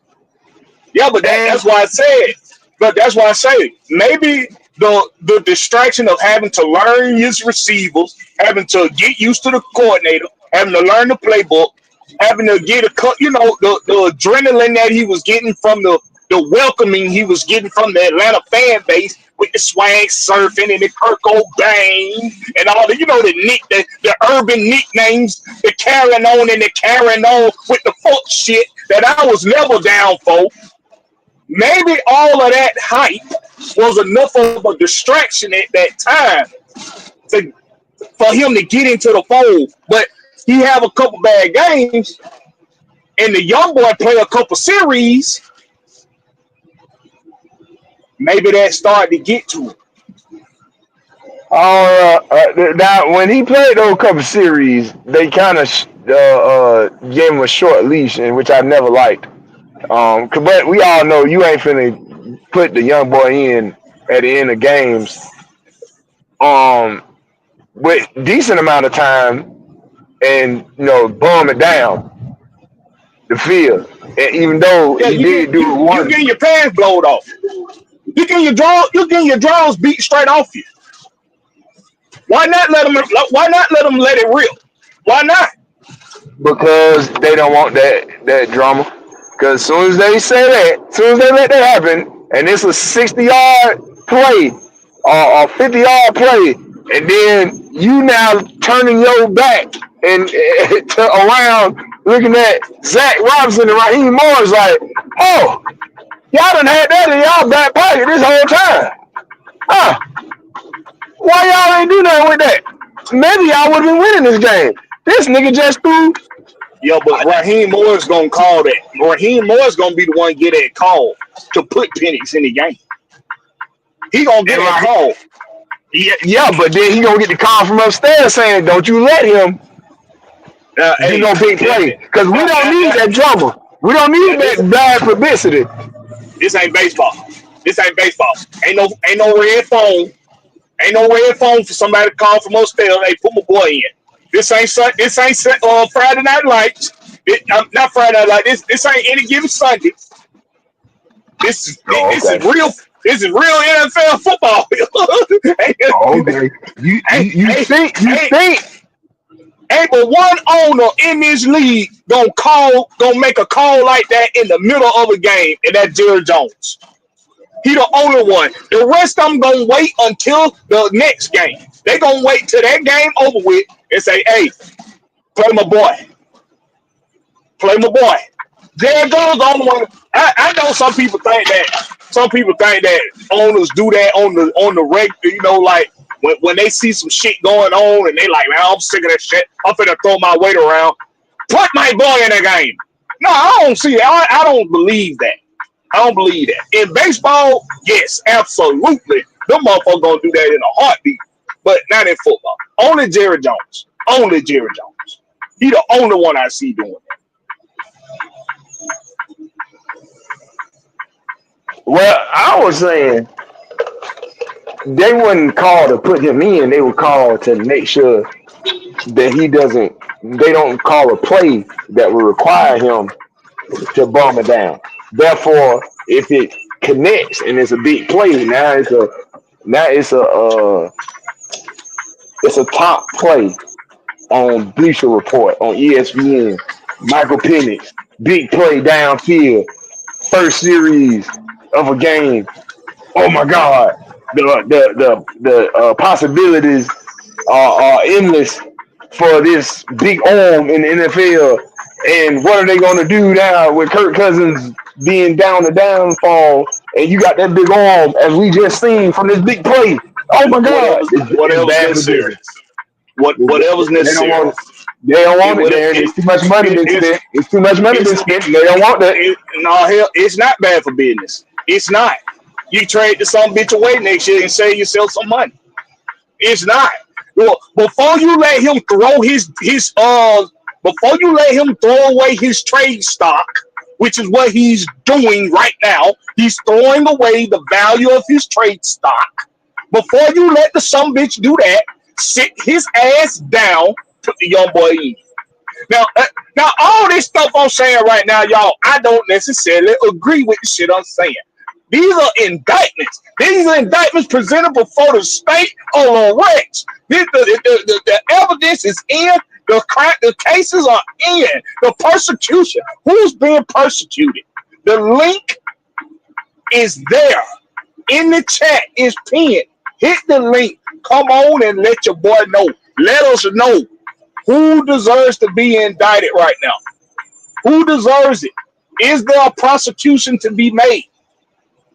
Yeah, but that's why I said. But that's why I say maybe the distraction of having to learn his receivers, having to get used to the coordinator, having to learn the playbook, having to get the adrenaline that he was getting from the welcoming he was getting from the Atlanta fan base with the swag surfing and the Kirk O'Bane and all the urban nicknames, the carrying on and the carrying on with the folk shit that I was never down for. Maybe all of that hype was enough of a distraction at that time for him to get into the fold. But he have a couple bad games, and the young boy play a couple series. Maybe that started to get to him. Now, when he played those couple series, they kind of gave him a short leash, in which I never liked. But we all know you ain't finna put the young boy in at the end of games with decent amount of time and bomb it down the field. And even though he did do it once, you getting your pants blowed off. You getting your draws beat straight off you. Why not let him let it rip? Why not? Because they don't want that drama. Because as soon as they say that, as soon as they let that happen, and it's a 60-yard play or 50-yard play, and then you now turning your back and around looking at Zach Robinson and Raheem Morris like, oh, y'all done had that in y'all back pocket this whole time. Huh? Why y'all ain't do nothing with that? Maybe y'all would have been winning this game. This nigga just threw. Yeah, but Raheem Morris gonna call that. Raheem Morris gonna be the one to get that call to put Penix in the game. He gonna get that call. Yeah, but then he gonna get the call from upstairs saying, "Don't you let him." He no big play because we don't need that drama. We don't need that bad publicity. This ain't baseball. Ain't no red phone. Ain't no red phone for somebody to call from upstairs. Hey, put my boy in. This ain't Friday Night Lights. Not Friday Night Lights. This ain't any given Sunday. This is real. This is real NFL football. Okay. You think? Ain't but one owner in this league gonna make a call like that in the middle of a game, and that's Jerry Jones. He the only one. The rest of them gonna wait until the next game. They gonna wait till that game over with and say, "Hey, play my boy. Play my boy." Jerry Jones the only one. I know some people think that owners do that on the regular. Like when they see some shit going on and they like, man, I'm sick of that shit. I'm finna throw my weight around. Put my boy in the game. No, I don't see that. I don't believe that. I don't believe that. In baseball, yes, absolutely. Them motherfuckers gonna do that in a heartbeat, but not in football. Only Jerry Jones. Only Jerry Jones. He the only one I see doing that. Well, I was saying they wouldn't call to put him in. They would call to make sure that he doesn't. They don't call a play that would require him to bomb it down. Therefore, if it connects and it's a big play, it's a top play on Bleacher Report on ESPN. Michael Penix, big play downfield, first series of a game. Oh my God, the possibilities are endless for this big arm in the NFL. And what are they going to do now with Kirk Cousins being down the downfall? And you got that big arm, as we just seen from this big play. Oh my God! Whatever's necessary. Whatever's necessary. They don't want it there. It's too much money been spent. It's too much money been spent. They don't want that. No, hell, it's not bad for business. It's not. You trade to some bitch away next year and save yourself some money. It's not. Well, before you let him throw before you let him throw away his trade stock, which is what he's doing right now, he's throwing away the value of his trade stock. Before you let the some bitch do that, sit his ass down, put the young boy in. Now all this stuff I'm saying right now, y'all, I don't necessarily agree with the shit I'm saying. These are indictments. These are indictments presented before the state on arrest. The evidence is in. The cases are in. The persecution. Who's being persecuted? The link is there. In the chat is pinned. Hit the link. Come on and let your boy know. Let us know who deserves to be indicted right now. Who deserves it? Is there a prosecution to be made?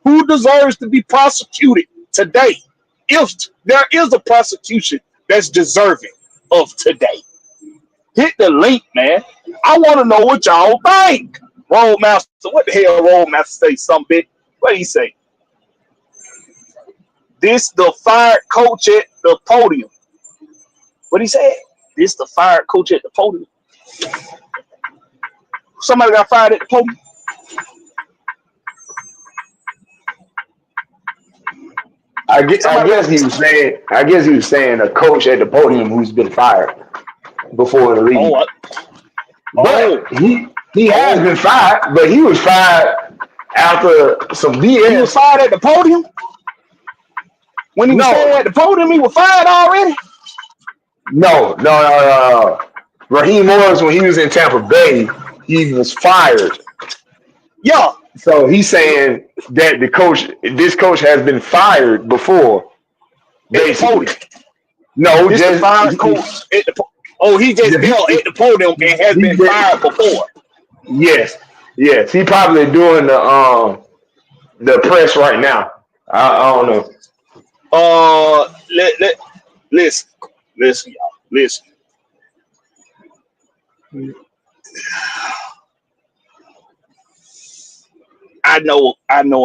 Who deserves to be prosecuted today? If there is a prosecution that's deserving of today, hit the link, man. I want to know what y'all think. Roadmaster, what the hell Roadmaster say something big? What did he say? This the fired coach at the podium. What he said? This the fired coach at the podium. Somebody got fired at the podium. I guess he was saying a coach at the podium who's been fired before the league. But he has been fired, but he was fired after some BS. He was fired at the podium? When he was at the podium, he was fired already? No. Raheem Morris, when he was in Tampa Bay, he was fired. Yeah. So he's saying that this coach has been fired before. Basically. No, this just fired coach. He just held at the podium and has been fired before. Yes. He probably doing the press right now. I don't know. Listen, y'all. Listen. I know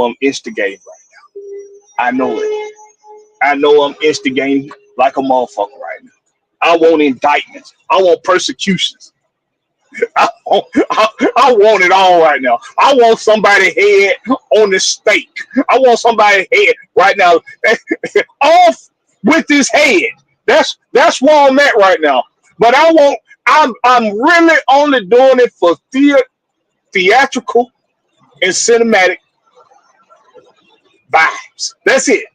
I'm instigating right now. I know it. I know I'm instigating like a motherfucker right now. I want indictments. I want persecutions. I want it all right now. I want somebody's head on the stake. I want somebody's head right now. Off with his head. That's where I'm at right now. But I'm really only doing it for theatrical and cinematic vibes. That's it.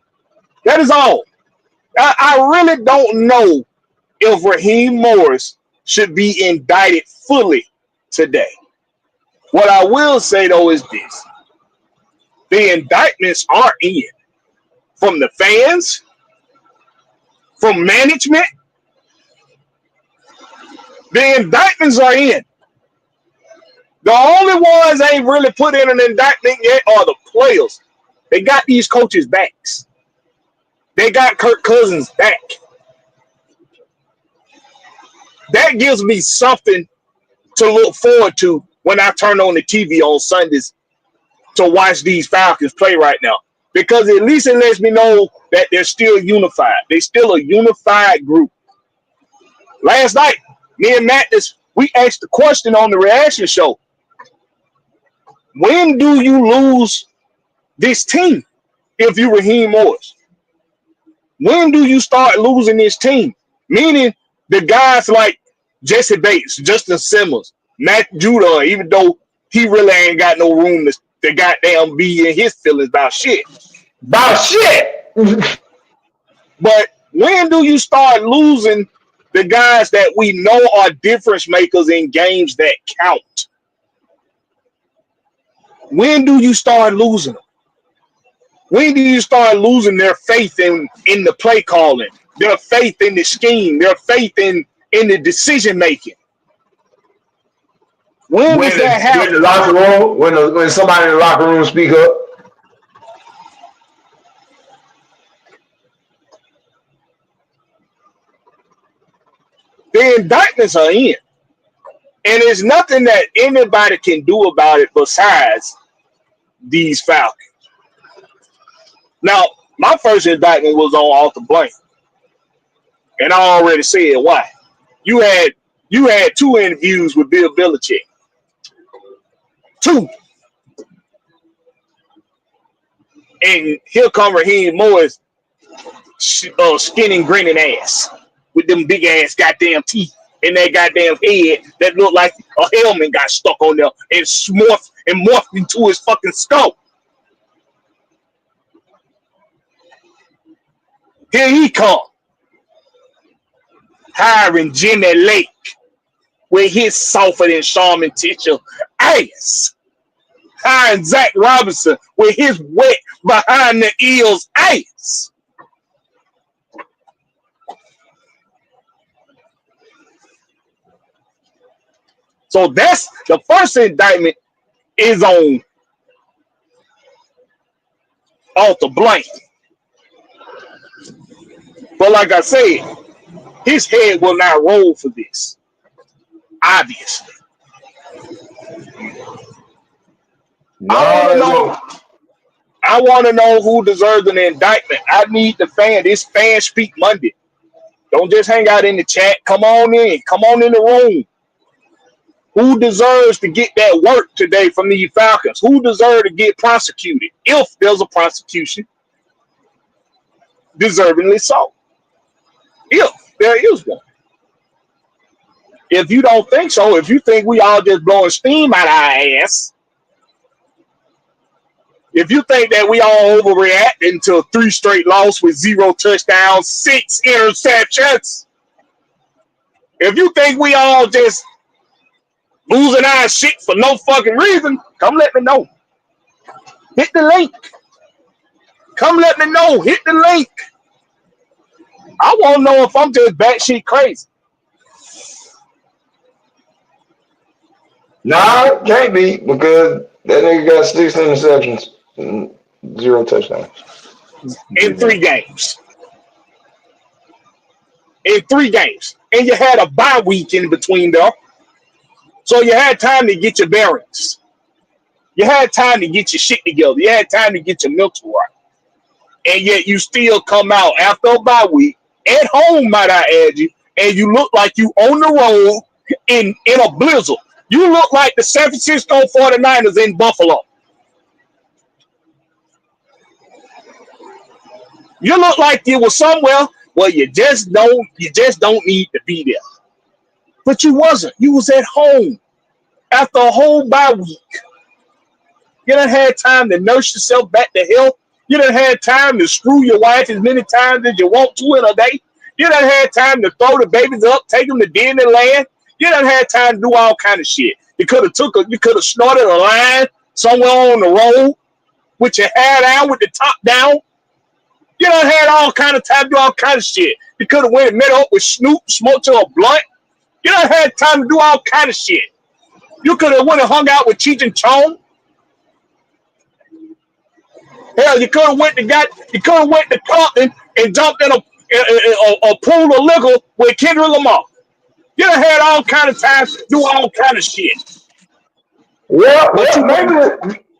That is all. I really don't know if Raheem Morris should be indicted fully today. What I will say, though, is this. The indictments are in. From the fans, from management. The indictments are in. The only ones ain't really put in an indictment yet are the players. They got these coaches' backs. They got Kirk Cousins' back. That gives me something to look forward to when I turn on the TV on Sundays to watch these Falcons play right now. because at least it lets me know that they're still unified. They're still a unified group. Last night, me and Matt, we asked the question on the reaction show. When do you lose this team if you Raheem Morris? When do you start losing this team? Meaning the guys like Jesse Bates, Justin Simmons, Matt Judah, even though he really ain't got no room to goddamn be in his feelings about shit. About shit! But when do you start losing the guys that we know are difference makers in games that count? When do you start losing them? When do you start losing their faith in the play calling, their faith in the scheme, their faith in the decision making? When does that happen? In the locker room, when somebody in the locker room speak up. The indictments are in. And there's nothing that anybody can do about it besides these Falcons. Now, my first indictment was on Arthur Blank. And I already said why. You had 2 interviews with Bill Belichick. 2. And here come Raheem Morris, skinning, grinning ass with them big ass goddamn teeth in that goddamn head that looked like a helmet got stuck on there and morphed into his fucking skull. Here he come, hiring Jimmy Lake with his softer than Sharman teacher ass. Hiring Zach Robinson with his wet behind the ears ass. So that's the first indictment is on Arthur Blank. But like I said, his head will not roll for this. Obviously. I want to know who deserves an indictment. I need this fan speak Monday. Don't just hang out in the chat. Come on in. Come on in the room. Who deserves to get that work today from the Falcons? Who deserves to get prosecuted? If there's a prosecution, deservingly so. If there is one. If you don't think so, if you think we all just blowing steam out our ass, if you think that we all overreacting to 3 straight losses with 0 touchdowns, 6 interceptions, if you think we all just losing our shit for no fucking reason, come let me know. Hit the link. Come let me know. Hit the link. I want to know if I'm just batshit crazy. Nah, it can't be because that nigga got 6 interceptions and 0 touchdowns. In 3 games. In 3 games. And you had a bye week in between there. So you had time to get your bearings. You had time to get your shit together. You had time to get your mental right. And yet you still come out after a bye week at home, might I add you, and you look like you on the road in a blizzard. You look like the San Francisco 49ers in Buffalo. You look like you were somewhere where you just don't need to be there. But you wasn't. You was at home after a whole bye week. You done had time to nurse yourself back to health. You done had time to screw your wife as many times as you want to in a day. You done had time to throw the babies up, take them to Disneyland. You done had time to do all kind of shit. You could have snorted a line somewhere on the road with your hair down, with the top down. You done had all kind of time to do all kind of shit. You could have went and met up with Snoop, smoked you a blunt. You done had time to do all kind of shit. You could have went and hung out with Cheech and Chong. Hell, you could have went to Compton and jumped in a pool of liquor with Kendrick Lamar. You done had all kind of time to do all kind of shit. Well,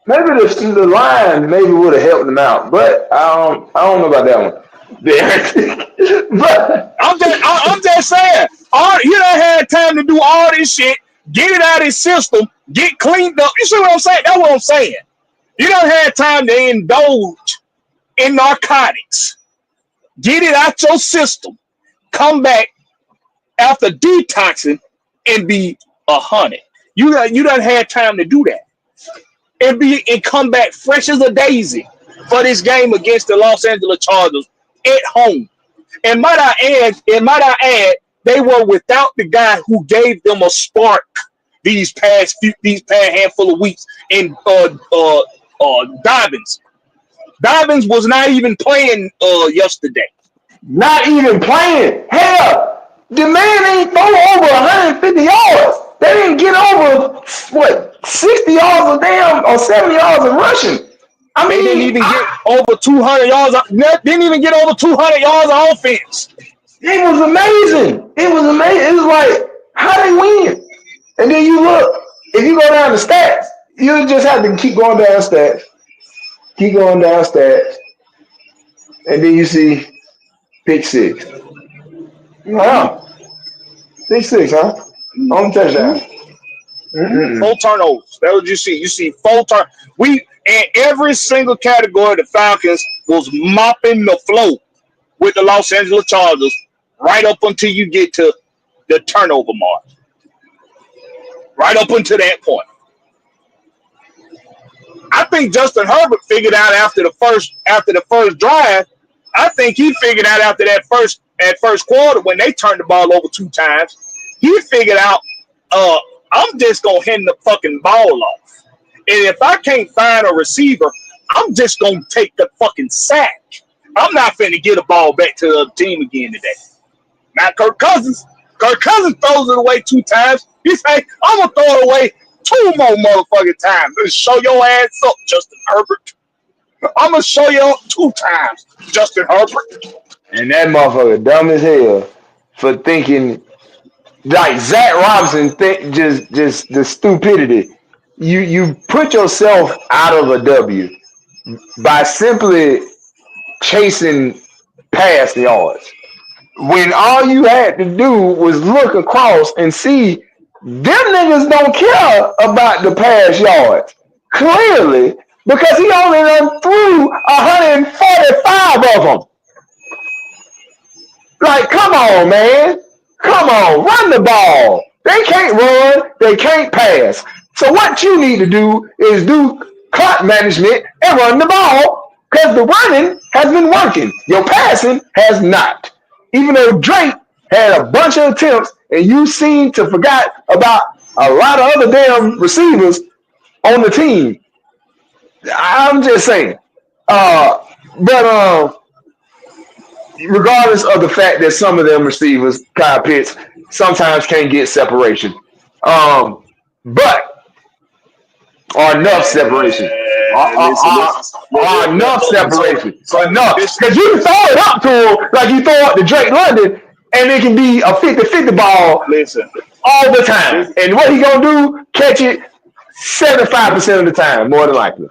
Maybe the line maybe would have helped them out, but I don't know about that one. But I'm just saying, you done had time to do all this shit, get it out of his system, get cleaned up. You see what I'm saying? That's what I'm saying. You done had time to indulge in narcotics, get it out your system, come back after detoxing and be 100. You done had time to do that. And come back fresh as a daisy for this game against the Los Angeles Chargers at home. And might I add, they were without the guy who gave them a spark these past handful of weeks in Dobbins. Dobbins was not even playing yesterday. Not even playing. Hell, the man ain't throw over 150 yards. They didn't get over 60 yards of damn or 70 yards of rushing. I mean, they didn't even get over 200 yards. Didn't even get over 200 yards of offense. It was amazing. It was like, how they win? And then you look, if you go down the stats, you just have to keep going down stats. Keep going down stats. And then you see pick six. Wow. Pick six, huh? On touchdown. Mm-mm. 4 turnovers. That's what you see. You see 4 turnovers. We in every single category, the Falcons was mopping the floor with the Los Angeles Chargers right up until you get to the turnover mark. Right up until that point. I think Justin Herbert figured out after the first drive. I think he figured out after that first quarter when they turned the ball over 2 times. He figured out, I'm just gonna hand the fucking ball off. And if I can't find a receiver, I'm just gonna take the fucking sack. I'm not finna get a ball back to the team again today. Not Kirk Cousins. Kirk Cousins throws it away 2 times. He's like, I'm gonna throw it away 2 more motherfucking times. Let's show your ass up, Justin Herbert. I'm gonna show you up 2 times, Justin Herbert. And that motherfucker dumb as hell for thinking like Zach Robinson just the stupidity. You put yourself out of a W by simply chasing past yards. When all you had to do was look across and see them niggas don't care about the pass yards. Clearly, because he only run through 145 of them. Like, come on, man. Come on, run the ball. They can't run, they can't pass. So what you need to do is do clock management and run the ball because the running has been working. Your passing has not. Even though Drake had a bunch of attempts and you seem to forgot about a lot of other damn receivers on the team. I'm just saying. But regardless of the fact that some of them receivers, Kyle Pitts, sometimes can't get separation. But or enough separation. Enough separation. Enough. Because you can throw it up to him like you throw up to Drake London, and it can be a 50-50 ball all the time. And what he gonna do? Catch it 75% of the time, more than likely.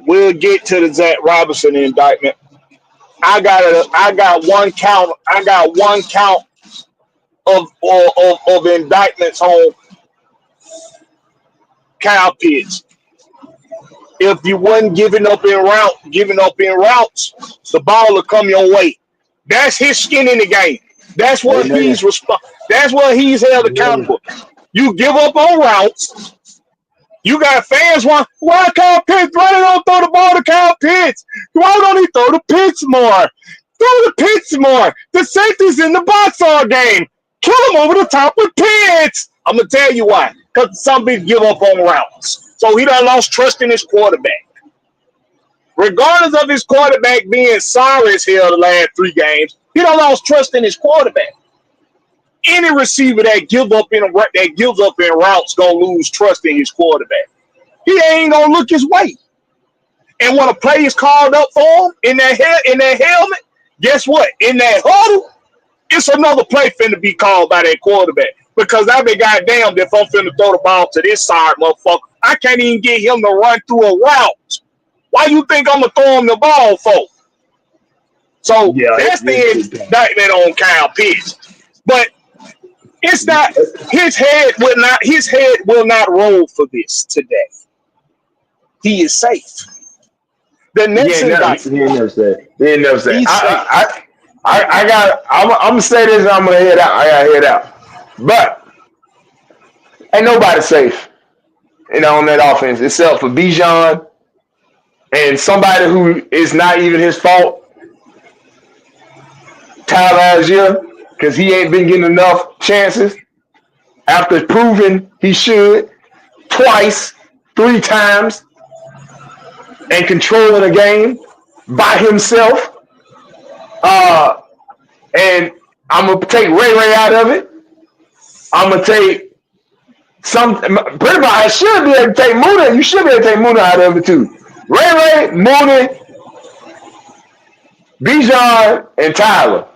We'll get to the Zach Robinson indictment. I got one count of indictments on Kyle Pitts. If you wasn't giving up in routes, the ball will come your way. That's his skin in the game. That's what that's what he's held accountable. You give up on routes. You got fans why Kyle Pitts? Why they don't throw the ball to Kyle Pitts? Why don't he throw the Pitts more? Throw the Pitts more. The safety's in the box all game. Kill him over the top with Pitts. I'm gonna tell you why. Because some people give up on routes. So he done lost trust in his quarterback. Regardless of his quarterback being sorry as hell the last 3 games, he done lost trust in his quarterback. Any receiver that gives up in routes gonna lose trust in his quarterback. He ain't gonna look his way. And when a play is called up for him in that helmet, guess what? In that huddle, it's another play finna be called by that quarterback. Because I be goddamn if I'm finna throw the ball to this side, motherfucker. I can't even get him to run through a route. Why you think I'm gonna throw him the ball for? So that's the indictment on Kyle Pitts. But it's not his head will not roll for this today. He is safe. The next indictment. He ain't never said. I'm gonna say this and I'm gonna head out. I gotta head out. But ain't nobody safe, on that offense except for Bijan and somebody who is not even his fault, Tyler Algier, because he ain't been getting enough chances after proving he should twice, 3 times, and controlling a game by himself. And I'm gonna take Ray out of it. I'm gonna take pretty much. I should be able to take Mooney. You should be able to take Mooney out of it too. Ray, Mooney, Bijan, and Tyler.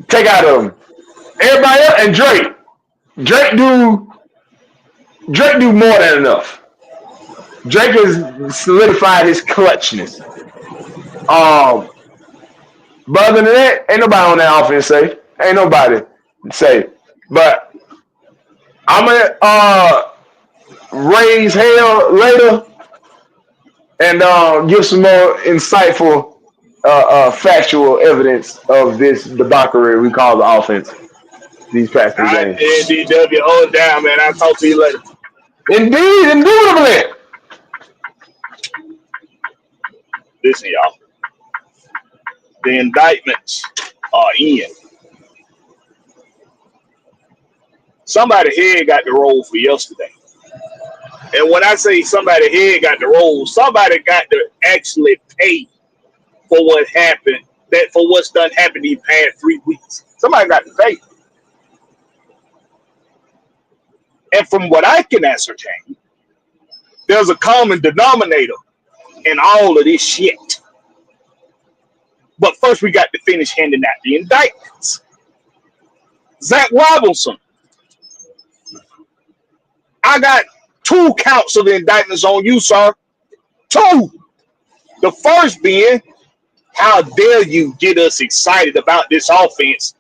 Take out of them. Everybody else and Drake. Drake do more than enough. Drake has solidified his clutchness. But other than that, ain't nobody on that offense safe. Ain't nobody safe. But I'm gonna raise hell later and give some more insightful, factual evidence of this debauchery we call the offense. These past 2 games. NDW, hold down, man. I'll talk to you later. Indeed, indubitably. Listen, y'all. The indictments are in. Somebody here got the roll for yesterday. And when I say somebody here got the roll, somebody got to actually pay for what happened, for what's done happened these past 3 weeks. Somebody got to pay. And from what I can ascertain, there's a common denominator in all of this shit. But first, we got to finish handing out the indictments. Zach Robinson. I got 2 counts of the indictments on you, sir. 2. The first being, how dare you get us excited about this offense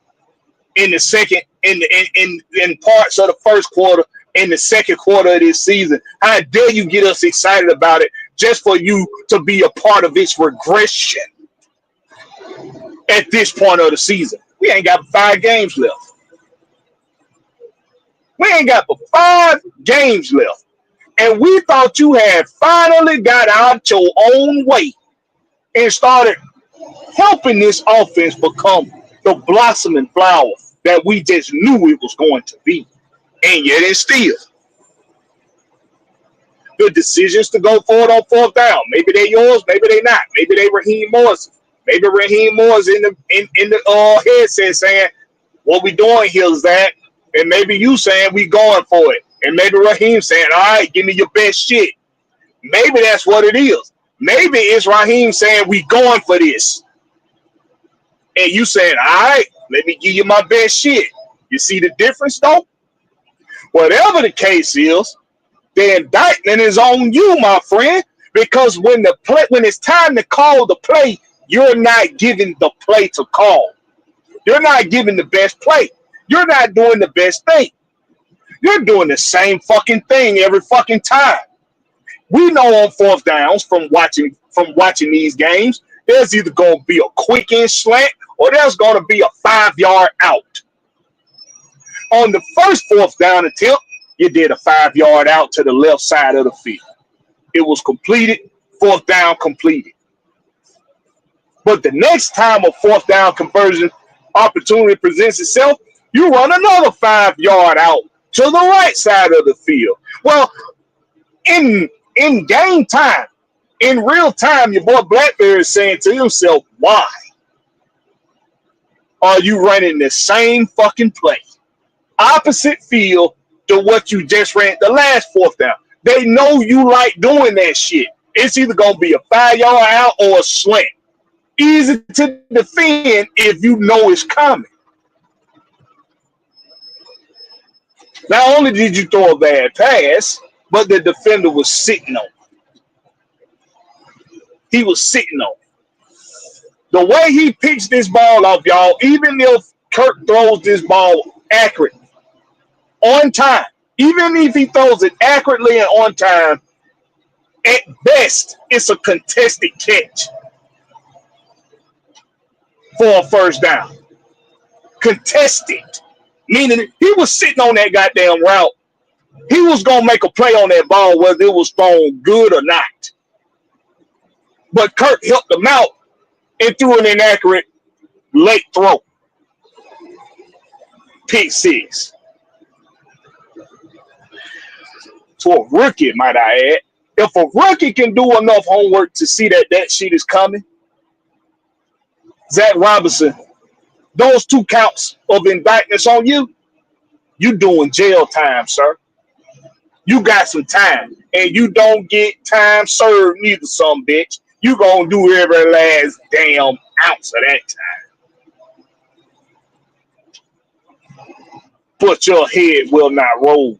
in the second, in parts of the first quarter, in the second quarter of this season? How dare you get us excited about it just for you to be a part of its regression at this point of the season? We ain't got 5 games left. We ain't got but 5 games left. And we thought you had finally got out your own way and started helping this offense become the blossoming flower that we just knew it was going to be. And yet and still, the decisions to go forward on 4th down, maybe they're yours, maybe they're not. Maybe they Raheem Morris. Maybe Raheem Morris in the headset saying, what we doing here is that, and maybe you saying we going for it. And maybe Raheem saying, all right, give me your best shit. Maybe that's what it is. Maybe it's Raheem saying we going for this. And you saying, all right, let me give you my best shit. You see the difference, though? Whatever the case is, the indictment is on you, my friend, because when it's time to call the play, you're not giving the play to call. You're not giving the best play. You're not doing the best thing. You're doing the same fucking thing every fucking time. We know on 4th downs from watching these games, there's either going to be a quick in slant or there's going to be a 5-yard out. On the first 4th down attempt, you did a 5-yard out to the left side of the field. It was completed, 4th down completed. But the next time a 4th down conversion opportunity presents itself, you run another 5-yard out to the right side of the field. Well, in game time, in real time, your boy Blakberry is saying to himself, why are you running the same fucking play? Opposite field to what you just ran the last 4th down. They know you like doing that shit. It's either going to be a 5-yard out or a slant. Easy to defend if you know it's coming. Not only did you throw a bad pass, but the defender was sitting on it. He was sitting on it. The way he picks this ball up, y'all, even if Kirk throws this ball accurate, on time, even if he throws it accurately and on time, at best, it's a contested catch for a first down. Contested. Meaning he was sitting on that goddamn route. He was going to make a play on that ball whether it was thrown good or not. But Kirk helped him out and threw an inaccurate late throw. Pick six. To a rookie, might I add. If a rookie can do enough homework to see that that shit is coming, Zach Robinson, those 2 counts of indictments on you, you doing jail time, sir. You got some time, and you don't get time served neither, some bitch. You gonna do every last damn ounce of that time. But your head will not roll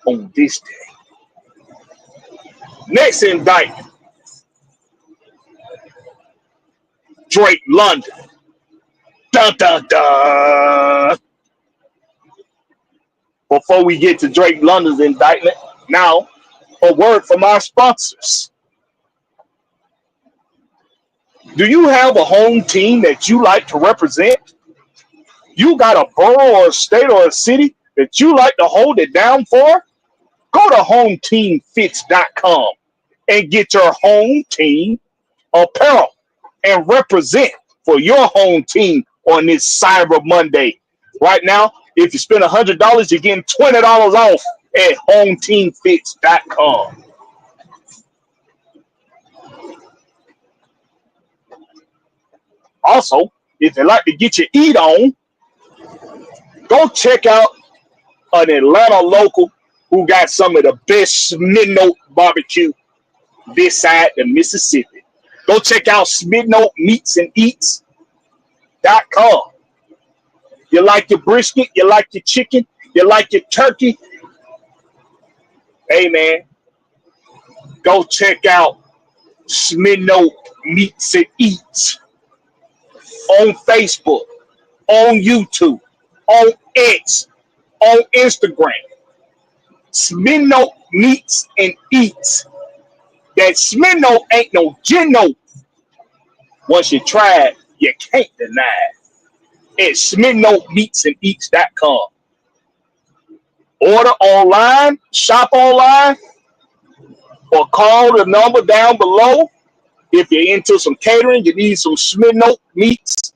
on this day. Next indictment, Drake London. Dun, dun, dun. Before we get to Drake London's indictment, now a word from our sponsors. Do you have a home team that you like to represent? You got a borough or a state or a city that you like to hold it down for? Go to hometeamfits.com and get your home team apparel and represent for your home team on this Cyber Monday. Right now, if you spend $100, you're getting $20 off at hometeamfits.com. Also, if you like to get your eat on, go check out an Atlanta local who got some of the best Midnote barbecue this side of Mississippi. Go check out Midnote Meats and Eats.com. You like your brisket, you like your chicken, you like your turkey. Hey, man, go check out Midnote Meats and Eats on Facebook, on YouTube, on X, on Instagram. Midnote Meats and Eats. That Midnote ain't no gin-note. Once you try it, you can't deny it. It's MidnoteMeatsandEats.com. Order online, shop online, or call the number down below. If you're into some catering, you need some Midnote Meats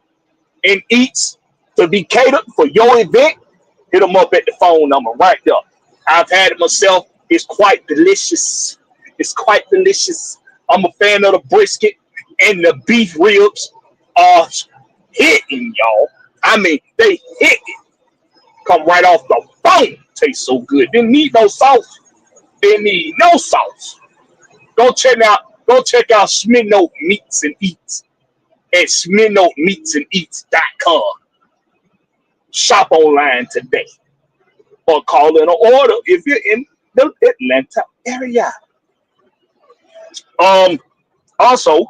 and Eats to be catered for your event, hit them up at the phone number right there. I've had it myself. It's quite delicious. It's quite delicious. I'm a fan of the brisket, and the beef ribs are hitting, y'all. I mean, they hit it. Come right off the bone. Tastes so good. Didn't need no sauce. Didn't need no sauce. Go check out Midnote Meats and Eats at MidnoteMeatsandEats.com. Shop online today, or call in an order if you're in the Atlanta area. Also,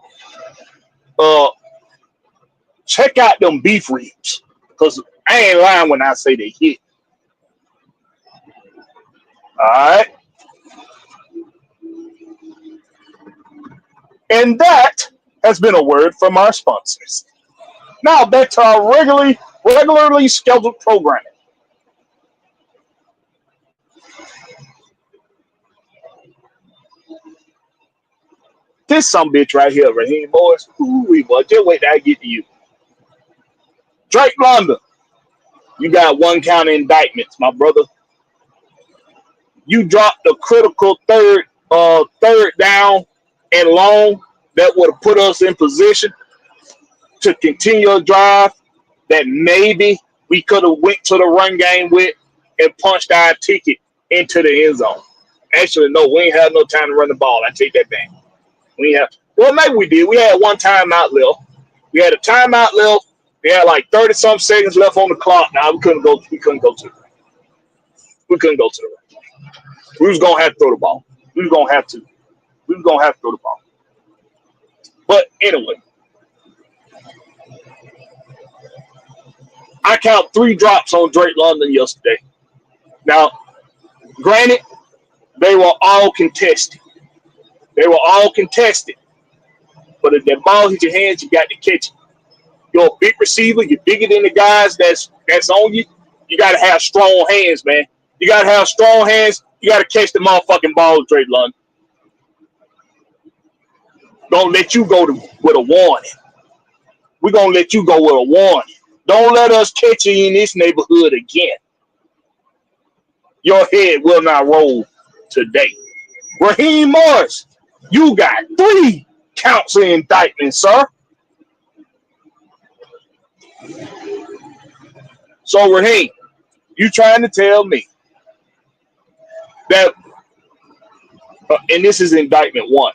check out them beef ribs, because I ain't lying when I say they hit. All right. And that has been a word from our sponsors. Now back to our regularly scheduled programming. This sumbitch right here, Raheem, boys. Ooh, boy, just wait till I get to you. Drake London, you got 1 count of indictments, my brother. You dropped the critical third down and long that would have put us in position to continue a drive that maybe we could have went to the run game with and punched our ticket into the end zone. Actually, no, we ain't had no time to run the ball. I take that back. Well, maybe we did. We had 1 timeout left. We had a timeout left. We had like 30-some seconds left on the clock. Now we couldn't go to it. We couldn't go to the red zone. We was gonna have to throw the ball. We was gonna have to throw the ball. But anyway, I count 3 drops on Drake London yesterday. Now, granted, they were all contested. But if that ball hits your hands, you got to catch it. You're a big receiver. You're bigger than the guys that's on you. You got to have strong hands, man. You got to have strong hands. You got to catch the motherfucking ball, Drake London. Don't let you go with a warning. We're going to let you go with a warning. Don't let us catch you in this neighborhood again. Your head will not roll today. Raheem Morris, you got 3 counts of indictment, sir. So, Raheem, you trying to tell me that, and this is indictment 1,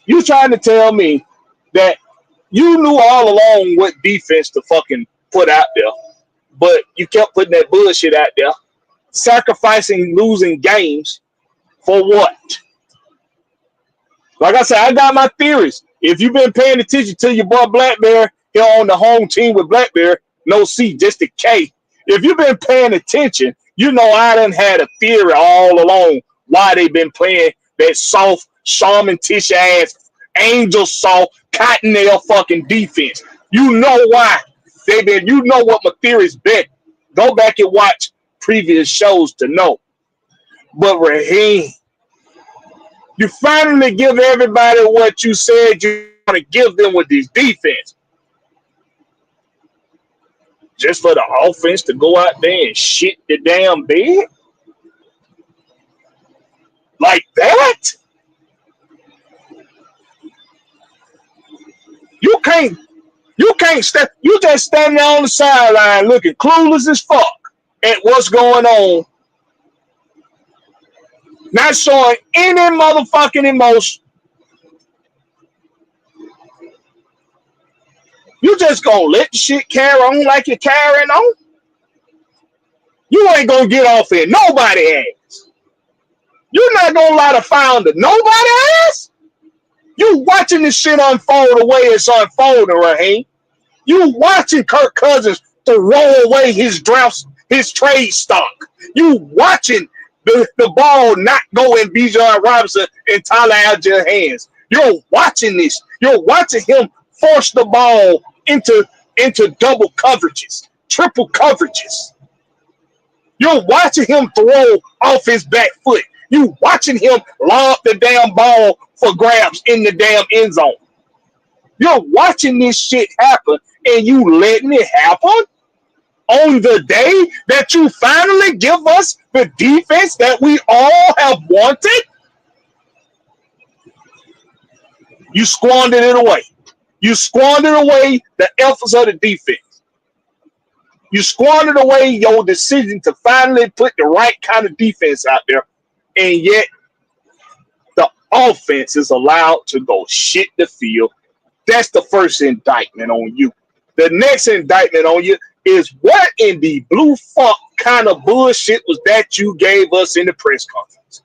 you trying to tell me that you knew all along what defense to fucking put out there, but you kept putting that bullshit out there, sacrificing losing games for what? Like I said, I got my theories. If you've been paying attention to your boy Blakberry here on the home team with Blakberry, no C, just a K. If you've been paying attention, you know I done had a theory all along why they been playing that soft, shaman tissue ass, angel soft, cottonelle fucking defense. You know why they been. You know what my theory's been. Go back and watch previous shows to know. But Raheem, you finally give everybody what you said you want to give them with this defense. Just for the offense to go out there and shit the damn bed? Like that? You can't step. You just standing there on the sideline looking clueless as fuck at what's going on. Not showing any motherfucking emotion. You just gonna let the shit carry on like you're carrying on? You ain't gonna get off in nobody ass. You're not gonna light a fire under nobody ass? You watching this shit unfold the way it's unfolding, Raheem. You watching Kirk Cousins to roll away his drafts, his trade stock. You watching the ball not go in Bijan Robinson and Tyler Algier hands. You're watching this. You're watching him force the ball into double coverages, triple coverages. You're watching him throw off his back foot. You watching him lob the damn ball for grabs in the damn end zone. You're watching this shit happen and you letting it happen on the day that you finally give us the defense that we all have wanted? You squandered it away. You squandered away the efforts of the defense. You squandered away your decision to finally put the right kind of defense out there, and yet the offense is allowed to go shit the field. That's the first indictment on you. The next indictment on you is what in the blue fuck kind of bullshit was that you gave us in the press conference?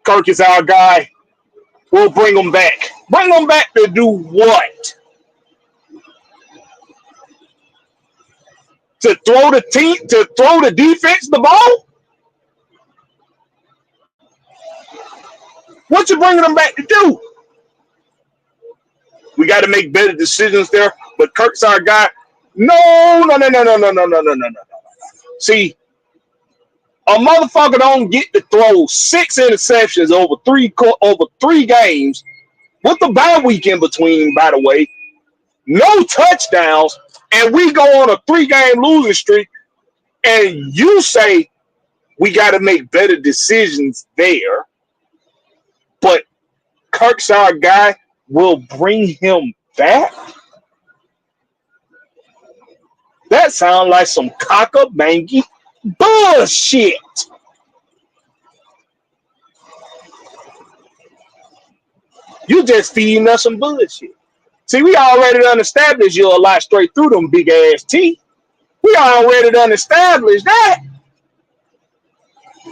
Kirk is our guy. We'll bring him back. Bring him back to do what? To throw the defense the ball? What you bringing them back to do? We got to make better decisions there, but Kirk's our guy. No. See, a motherfucker don't get to throw 6 interceptions over three games with the bye week in between, by the way. No touchdowns, and we go on a 3-game losing streak, and you say we got to make better decisions there, but Kirk's our guy. Will bring him back? That sounds like some cockabangy bullshit. You just feeding us some bullshit. See, we already done established you're a lot straight through them big ass teeth. We already done established that.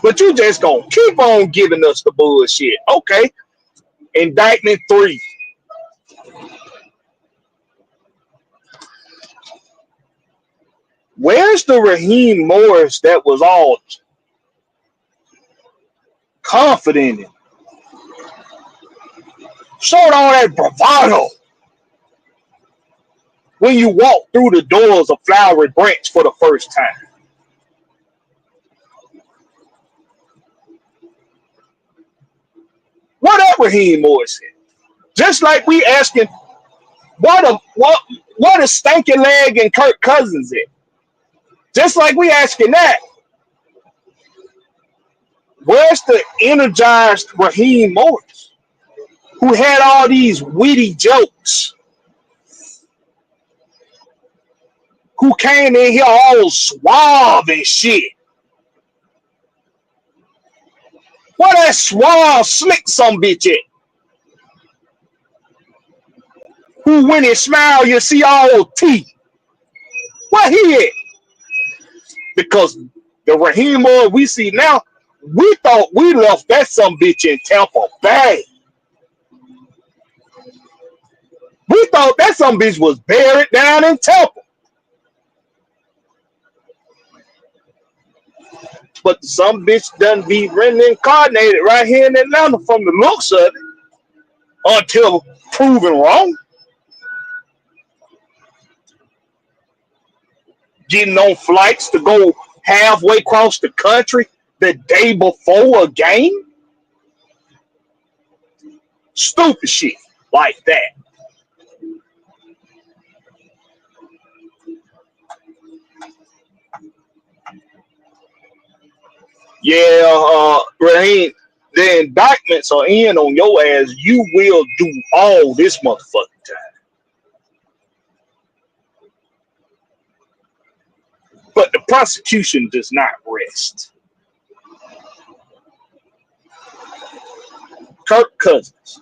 But you just gonna keep on giving us the bullshit. Okay. Indictment 3. Where's the Raheem Morris that was all confident in? Showed all that bravado when you walk through the doors of Flowery Branch for the first time. What that Raheem Morris said? Just like we asking, what a stanky leg and Kirk Cousins at? Just like we asking that. Where's the energized Raheem Morris who had all these witty jokes? Who came in here all suave and shit? Where that suave slick some bitch at? Who when he smile you see all teeth? Where he at? Because the Raheem Morris we see now, we thought we left that some bitch in Tampa Bay. We thought that some bitch was buried down in Tampa. But some bitch done be reincarnated right here in Atlanta from the looks of it until proven wrong. Getting on flights to go halfway across the country the day before a game. Stupid shit like that. Yeah, Raheem, the indictments are in on your ass. You will do all this motherfucking time. But the prosecution does not rest. Kirk Cousins.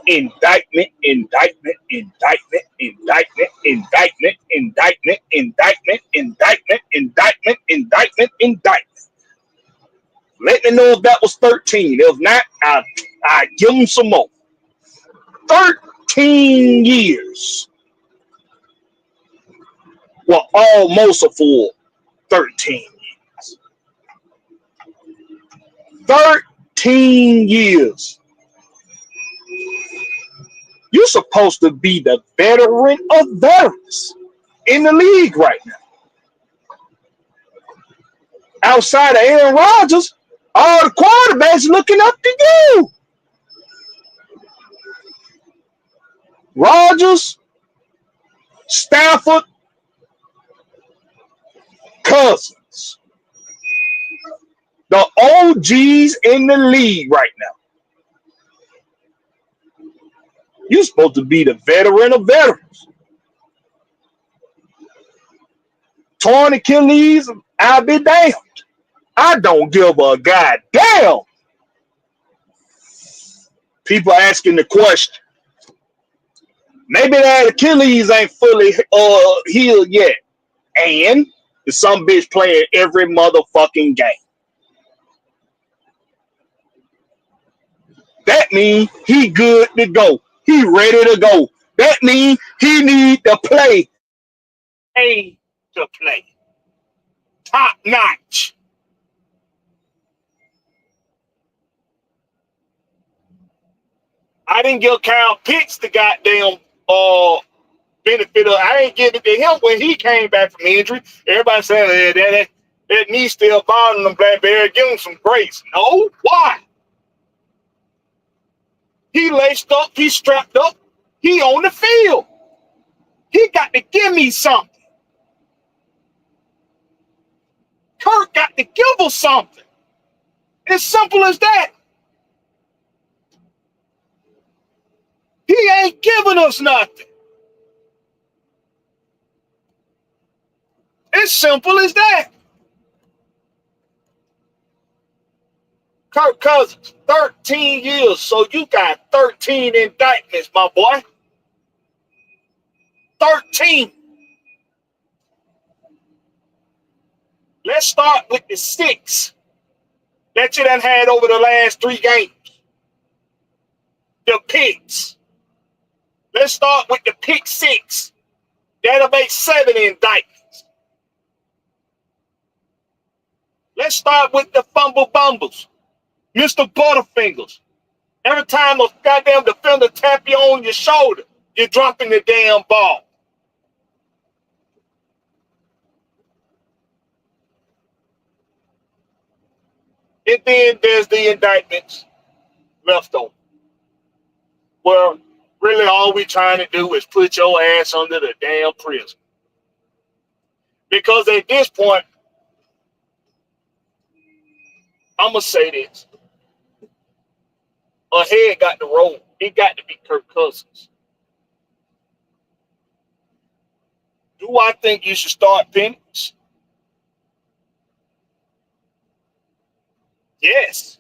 Indictment, indictment, indictment, indictment, indictment, indictment, indictment, indictment, indictment, indictment, indictment. Let me know if that was 13. If not, I give him some more. 13 years. Well, almost a full 13 years. 13 years. You're supposed to be the veteran of veterans in the league right now. Outside of Aaron Rodgers, all the quarterbacks looking up to you. Rodgers, Stafford, Cousins. The OGs in the league right now. You're supposed to be the veteran of veterans. Torn Achilles, I'll be damned. I don't give a goddamn. People asking the question. Maybe that Achilles ain't fully healed yet. And some bitch playing every motherfucking game. That means he good to go. He ready to go. That means he need to play. A to play. Top notch. I didn't give Kyle Pitts the goddamn benefit of. I didn't give it to him when he came back from injury. Everybody said that knee still bothering him, Blakberry. Give him some grace. No, why? He laced up, he strapped up, he on the field. He got to give me something. Kirk got to give us something. As simple as that. He ain't giving us nothing. As simple as that. Kirk Cousins, 13 years, so you got 13 indictments, my boy. 13. Let's start with the 6 that you done had over the last 3 games. The picks. Let's start with the pick 6. That'll make 7 indictments. Let's start with the fumble bumbles. Mr. Butterfingers. Every time a goddamn defender tap you on your shoulder, you're dropping the damn ball. And then there's the indictments left over. Well, really all we trying to do is put your ass under the damn prison. Because at this point, I'm going to say this. Ahead got the roll. It got to be Kirk Cousins. Do I think you should start Penix? Yes.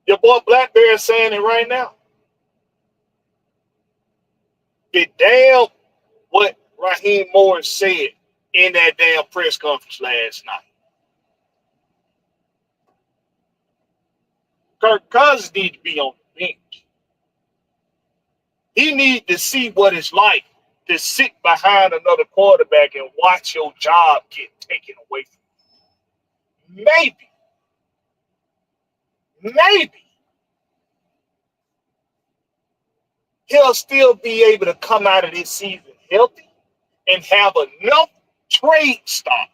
Your boy Blakberry is saying it right now. The damn what Raheem Morris said in that damn press conference last night. Kirk Cousins needs to be on the bench. He needs to see what it's like to sit behind another quarterback and watch your job get taken away from you. Maybe he'll still be able to come out of this season healthy and have enough trade stock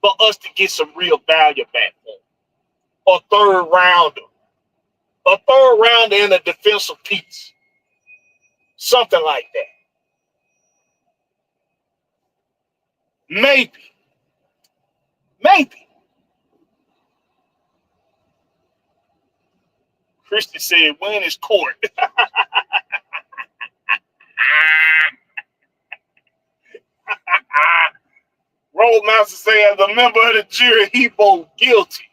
for us to get some real value back for him. A third rounder and a defensive piece. Something like that. Maybe. Christy said, when is court? Roadmaster said, as a member of the jury, he voted guilty.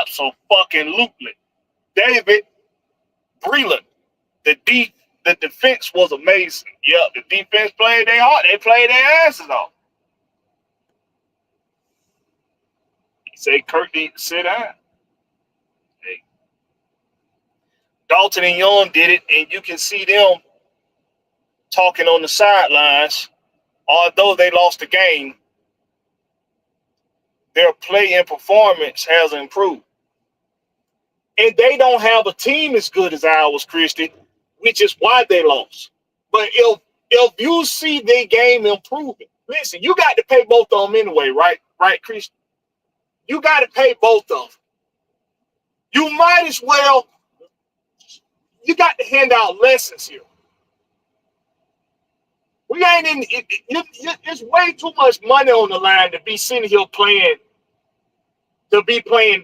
Absolutely. David Breland, the defense was amazing. Yeah, the defense played their heart. They played their asses off. He said Kirk needs to sit down. Hey. Dalton and Young did it, and you can see them talking on the sidelines. Although they lost the game, their play and performance has improved. And they don't have a team as good as ours, Christy, which is why they lost. But if you see their game improving, listen, you got to pay both of them anyway, right? Right, Christy? You got to pay both of them. You might as well, you got to hand out lessons here. We ain't in, it's way too much money on the line to be sitting here playing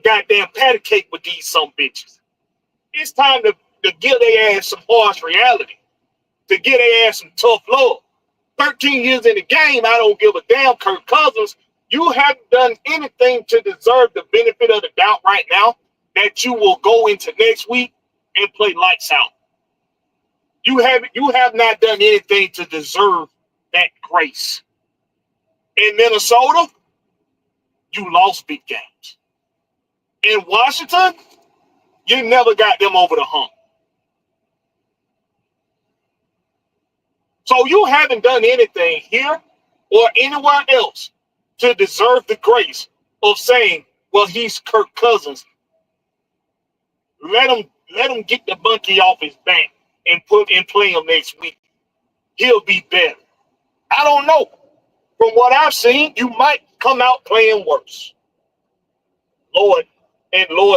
goddamn patty cake with these some bitches. It's time to give their ass some harsh reality, to give their ass some tough love. 13 years in the game, I don't give a damn, Kirk Cousins. You haven't done anything to deserve the benefit of the doubt right now that you will go into next week and play lights out. You have not done anything to deserve that grace. In Minnesota, you lost big games. In Washington, you never got them over the hump. So you haven't done anything here or anywhere else to deserve the grace of saying, well, he's Kirk Cousins. Let him get the monkey off his back and play him next week. He'll be better. I don't know. From what I've seen, you might come out playing worse. Lord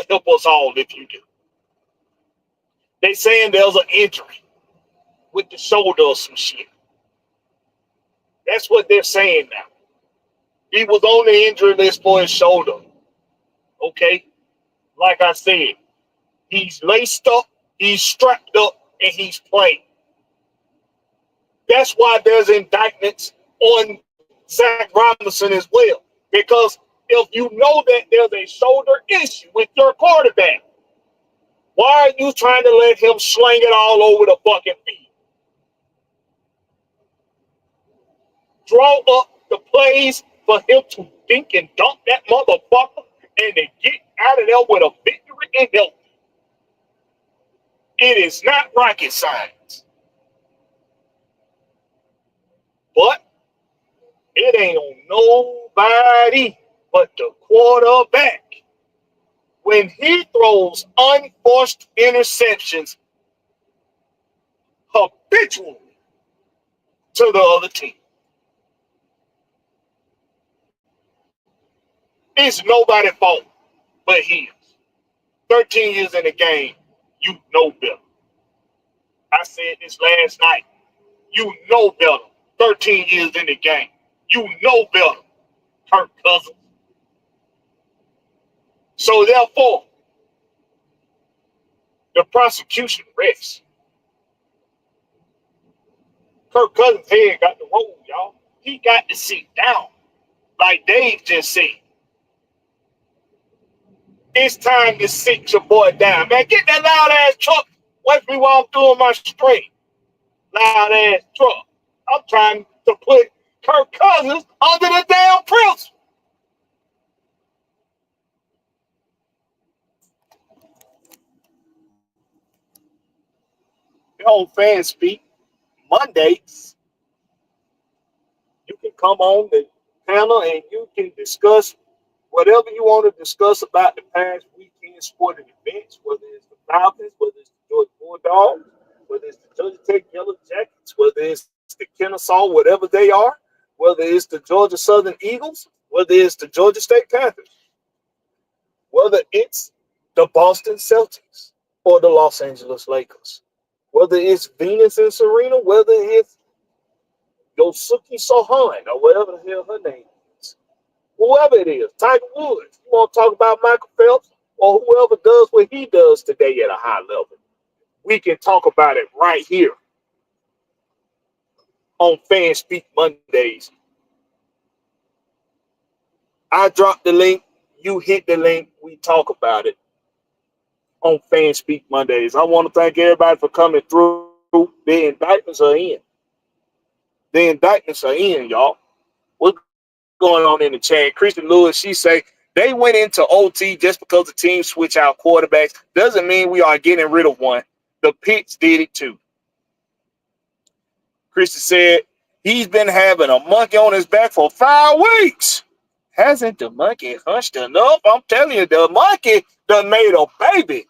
help us all if you do. They saying there's an injury with the shoulder or some shit. That's what they're saying now. He was on the injury list for his shoulder. Okay? Like I said, he's laced up, he's strapped up, and he's playing. That's why there's indictments on Zach Robinson as well. Because if you know that there's a shoulder issue with your quarterback, why are you trying to let him sling it all over the fucking field? Draw up the plays for him to dink and dunk that motherfucker and to get out of there with a victory in health. It is not rocket science. But it ain't on nobody but the quarterback. When he throws unforced interceptions habitually to the other team, it's nobody's fault but his. 13 years in the game, you know better. I said this last night. You know better. 13 years in the game. You know better, Kirk Cousins. So therefore, the prosecution rests. Kirk Cousins' head got to roll, y'all. He got to sit down. Like Dave just said. It's time to sit your boy down. Man, get that loud ass truck. Watch me while I'm doing my straight. Loud ass truck. I'm trying to put Kirk Cousins under the damn prison. On Fan Speak Mondays, you can come on the panel and you can discuss whatever you want to discuss about the past weekend sporting events, whether it's the Falcons, whether it's the Georgia Bulldogs, whether it's the Georgia Tech Yellow Jackets, whether it's the Kennesaw, whatever they are, whether it's the Georgia Southern Eagles, whether it's the Georgia State Panthers, whether it's the Boston Celtics or the Los Angeles Lakers, whether it's Venus and Serena, whether it's Yosuke Sohan or whatever the hell her name is. Whoever it is, Tiger Woods. You want to talk about Michael Phelps or whoever does what he does today at a high level. We can talk about it right here on Fan Speak Mondays. I drop the link. You hit the link. We talk about it on Fan Speak Mondays. I want to thank everybody for coming through. The indictments are in. The indictments are in, y'all. What's going on in the chat? Kristen Lewis, she say, they went into OT just because the team switch out quarterbacks. Doesn't mean we are getting rid of one. The Pits did it too. Kristen said, he's been having a monkey on his back for 5 weeks. Hasn't the monkey hunched enough? I'm telling you, the monkey done made a baby.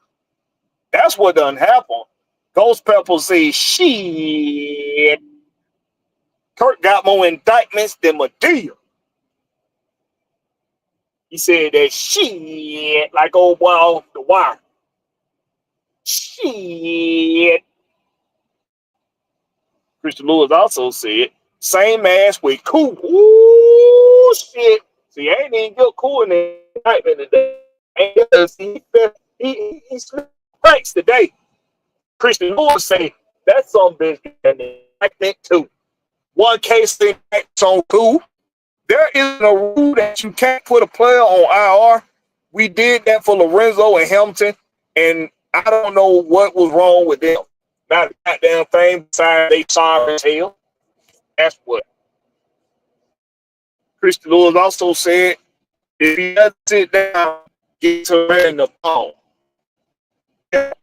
That's what done happened. Ghost Pepper says, shit. Kirk got more indictments than Medea. He said that shit like old boy off the wire. Shit. Christian Lewis also said, same ass with cool. Ooh, shit. See, I ain't even get cool in the indictment today. He slipped pranks today. Christian Lewis said, that's some bitch like that too. One case in on cool. There isn't a rule that you can't put a player on IR. We did that for Lorenzo and Hamilton, and I don't know what was wrong with them. Not a goddamn thing besides they sorry as hell. That's what. Christian Lewis also said, if he doesn't sit down, get to running the phone.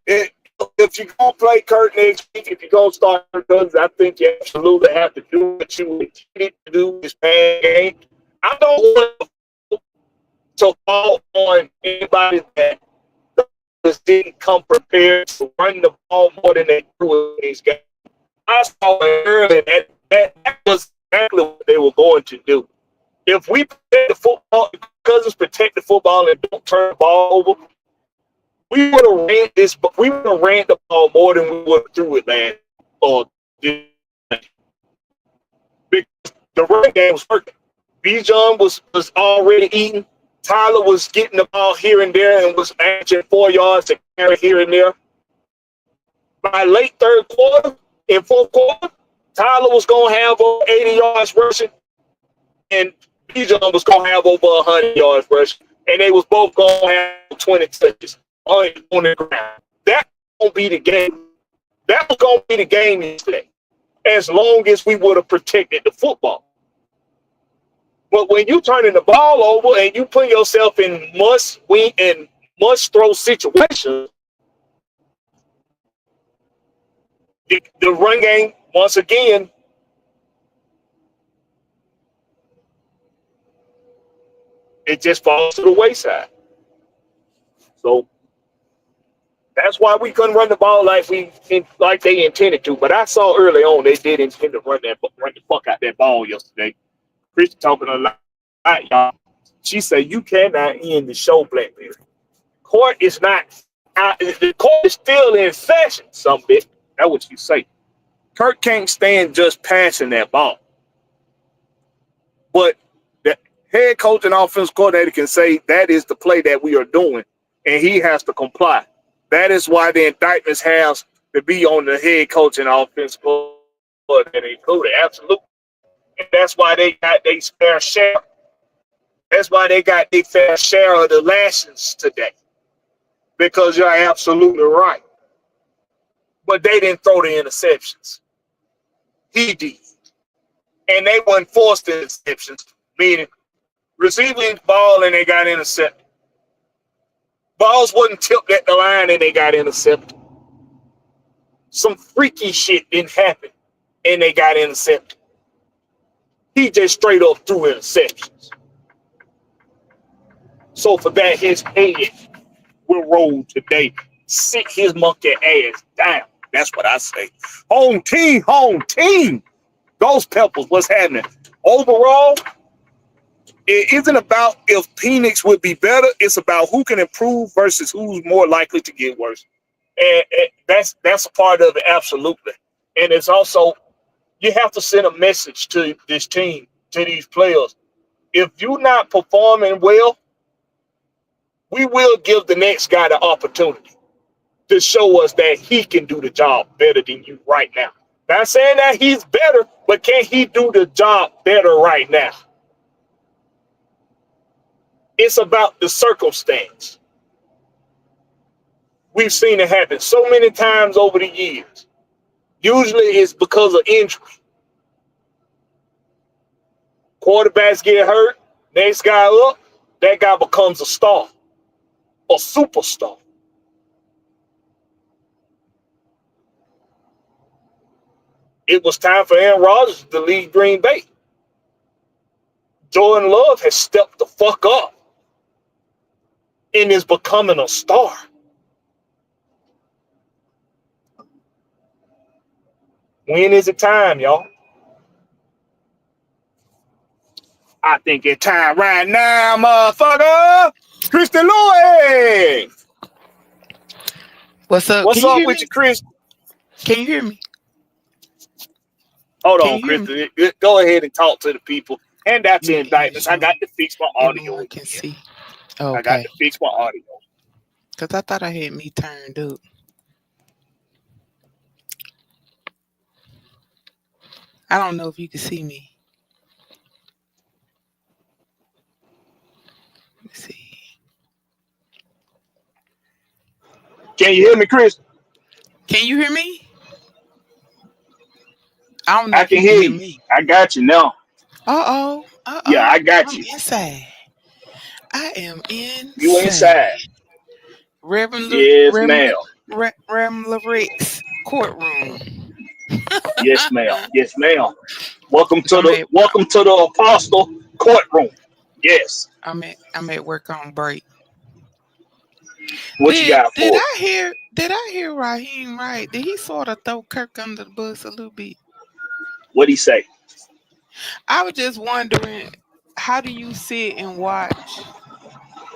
If you're going to play Kirk next week, if you're going to start Kirk Cousins, I think you absolutely have to do what you intended to do this past game. I don't want to fall on anybody that didn't come prepared to run the ball more than they threw in these games. I saw it earlier that was exactly what they were going to do. If we protect the football, if Cousins protect the football and don't turn the ball over, we would have ran this, but we would have ran the ball more than we would have threw it last. Because the run game was working. Bijan was already eating. Tyler was getting the ball here and there and was averaging 4 yards to carry here and there. By late third quarter, in fourth quarter, Tyler was going to have over 80 yards rushing, and Bijan was going to have over 100 yards rushing, and they was both going to have 20 touches on the ground. That was going to be the game. That was going to be the game yesterday, as long as we would have protected the football. But when you turning the ball over and you put yourself in must-win and must-throw situations, the run game, once again, it just falls to the wayside. So that's why we couldn't run the ball like they intended to. But I saw early on they did intend to run the fuck out that ball yesterday. Chris talking a lot, y'all. She said you cannot end the show, Blakberry. Court is not out. The court is still in session. Some bit. That's what you say. Kirk can't stand just passing that ball. But the head coach and offensive coordinator can say that is the play that we are doing, and he has to comply. That is why the indictments has to be on the head coach and offensive coordinator included. Absolutely. And that's why they got their fair share. That's why they got their fair share of the lashings today. Because you're absolutely right. But they didn't throw the interceptions. He did. And they weren't forced interceptions, meaning receiving the ball and they got intercepted. Balls wasn't tipped at the line and they got intercepted. Some freaky shit didn't happen and they got intercepted. He just straight up threw interceptions. So for that, his head will roll today. Sit his monkey ass down. That's what I say. Home team, home team. Those Peppers, what's happening? Overall, it isn't about if Phoenix would be better. It's about who can improve versus who's more likely to get worse. And that's a part of it, absolutely. And it's also, you have to send a message to this team, to these players. If you're not performing well, we will give the next guy the opportunity to show us that he can do the job better than you right now. Not saying that he's better, but can he do the job better right now? It's about the circumstance. We've seen it happen so many times over the years. Usually it's because of injury. Quarterbacks get hurt, next guy up, that guy becomes a star, a superstar. It was time for Aaron Rodgers to leave Green Bay. Jordan Love has stepped the fuck up and is becoming a star. When is it time, y'all? I think it's time right now, motherfucker. Kristen Lewis. What's up? What's up with you, Chris? Can you hear me? Hold on, Kristen. Go ahead and talk to the people. Hand out your indictments. I got to fix my audio. I can see. Okay. I got to fix my audio. Because I thought I had me turned up. I don't know if you can see me. Let's see. Can you hear me, Chris? Can you hear me? I don't know. I can hear you. Me. I got you now. Uh-oh. Yeah, I got you. Inside. I am inside. You inside. Reverend ma'am. Reverend Lorex's courtroom. Yes, ma'am. Yes, ma'am. Welcome to the Apostle courtroom. Yes. I'm at work on break. What you got for? Did I hear Raheem right? Did he sort of throw Kirk under the bus a little bit? What'd he say? I was just wondering, how do you sit and watch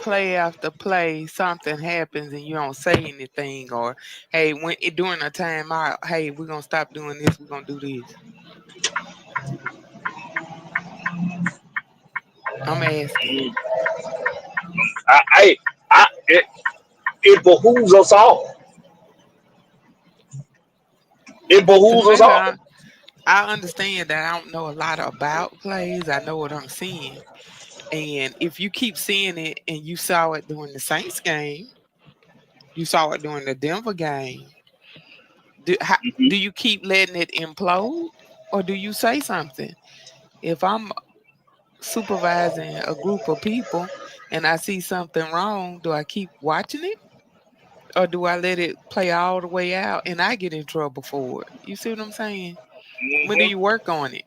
play after play, something happens and you don't say anything, or hey, when during a timeout, hey, we're gonna stop doing this, we're gonna do this. I'm asking. It behooves us all. It behooves us all. I understand that I don't know a lot about plays. I know what I'm seeing. And if you keep seeing it and you saw it during the Saints game, you saw it during the Denver game, do you keep letting it implode, or do you say something? If I'm supervising a group of people and I see something wrong, do I keep watching it? Or do I let it play all the way out and I get in trouble for it? You see what I'm saying? When do Mm-hmm. you work on it?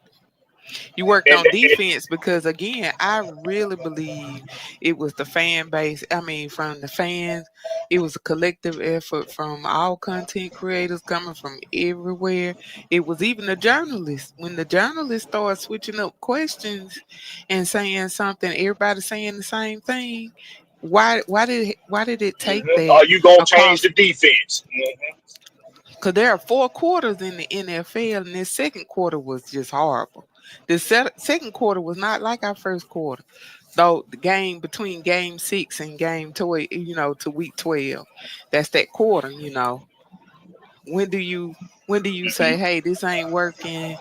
You worked And, on and defense because again, I really believe it was the fan base. I mean, from the fans, it was a collective effort from all content creators coming from everywhere. It was even the journalists. When the journalists started switching up questions and saying something, everybody saying the same thing. Why did it take that are you gonna change across? the defense? Mm-hmm. Because there are four quarters in the NFL, and this second quarter was just horrible. The second quarter was not like our first quarter, though. The game between game 6 and game 12, to week 12, that's that quarter. When do you say, hey, this ain't working?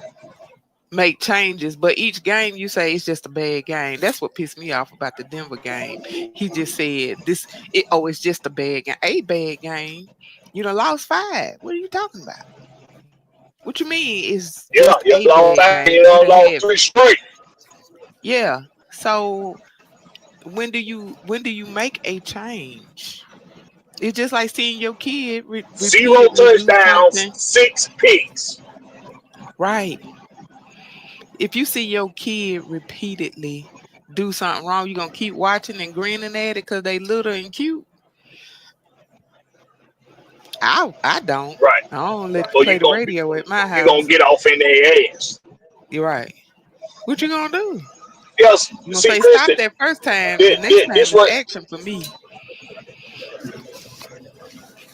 Make changes, but each game you say it's just a bad game. That's what pissed me off about the Denver game. He just said this. It's just a bad game. A bad game. You done lost 5. What are you talking about? What you mean is Yeah, just a lost bad five, game? You done lost had, 3 straight. yeah. So when do you make a change? It's just like seeing your kid 0 repeatedly do touchdowns, something. 6 picks. Right. If you see your kid repeatedly do something wrong, you're gonna keep watching and grinning at it because they little and cute. I don't. Right. I don't let Or play the radio at my you gonna house. get off in their ass. You're right. What you gonna do? Yes, You gonna see, say stop Kristen, that first time, the next this time is what, action for me.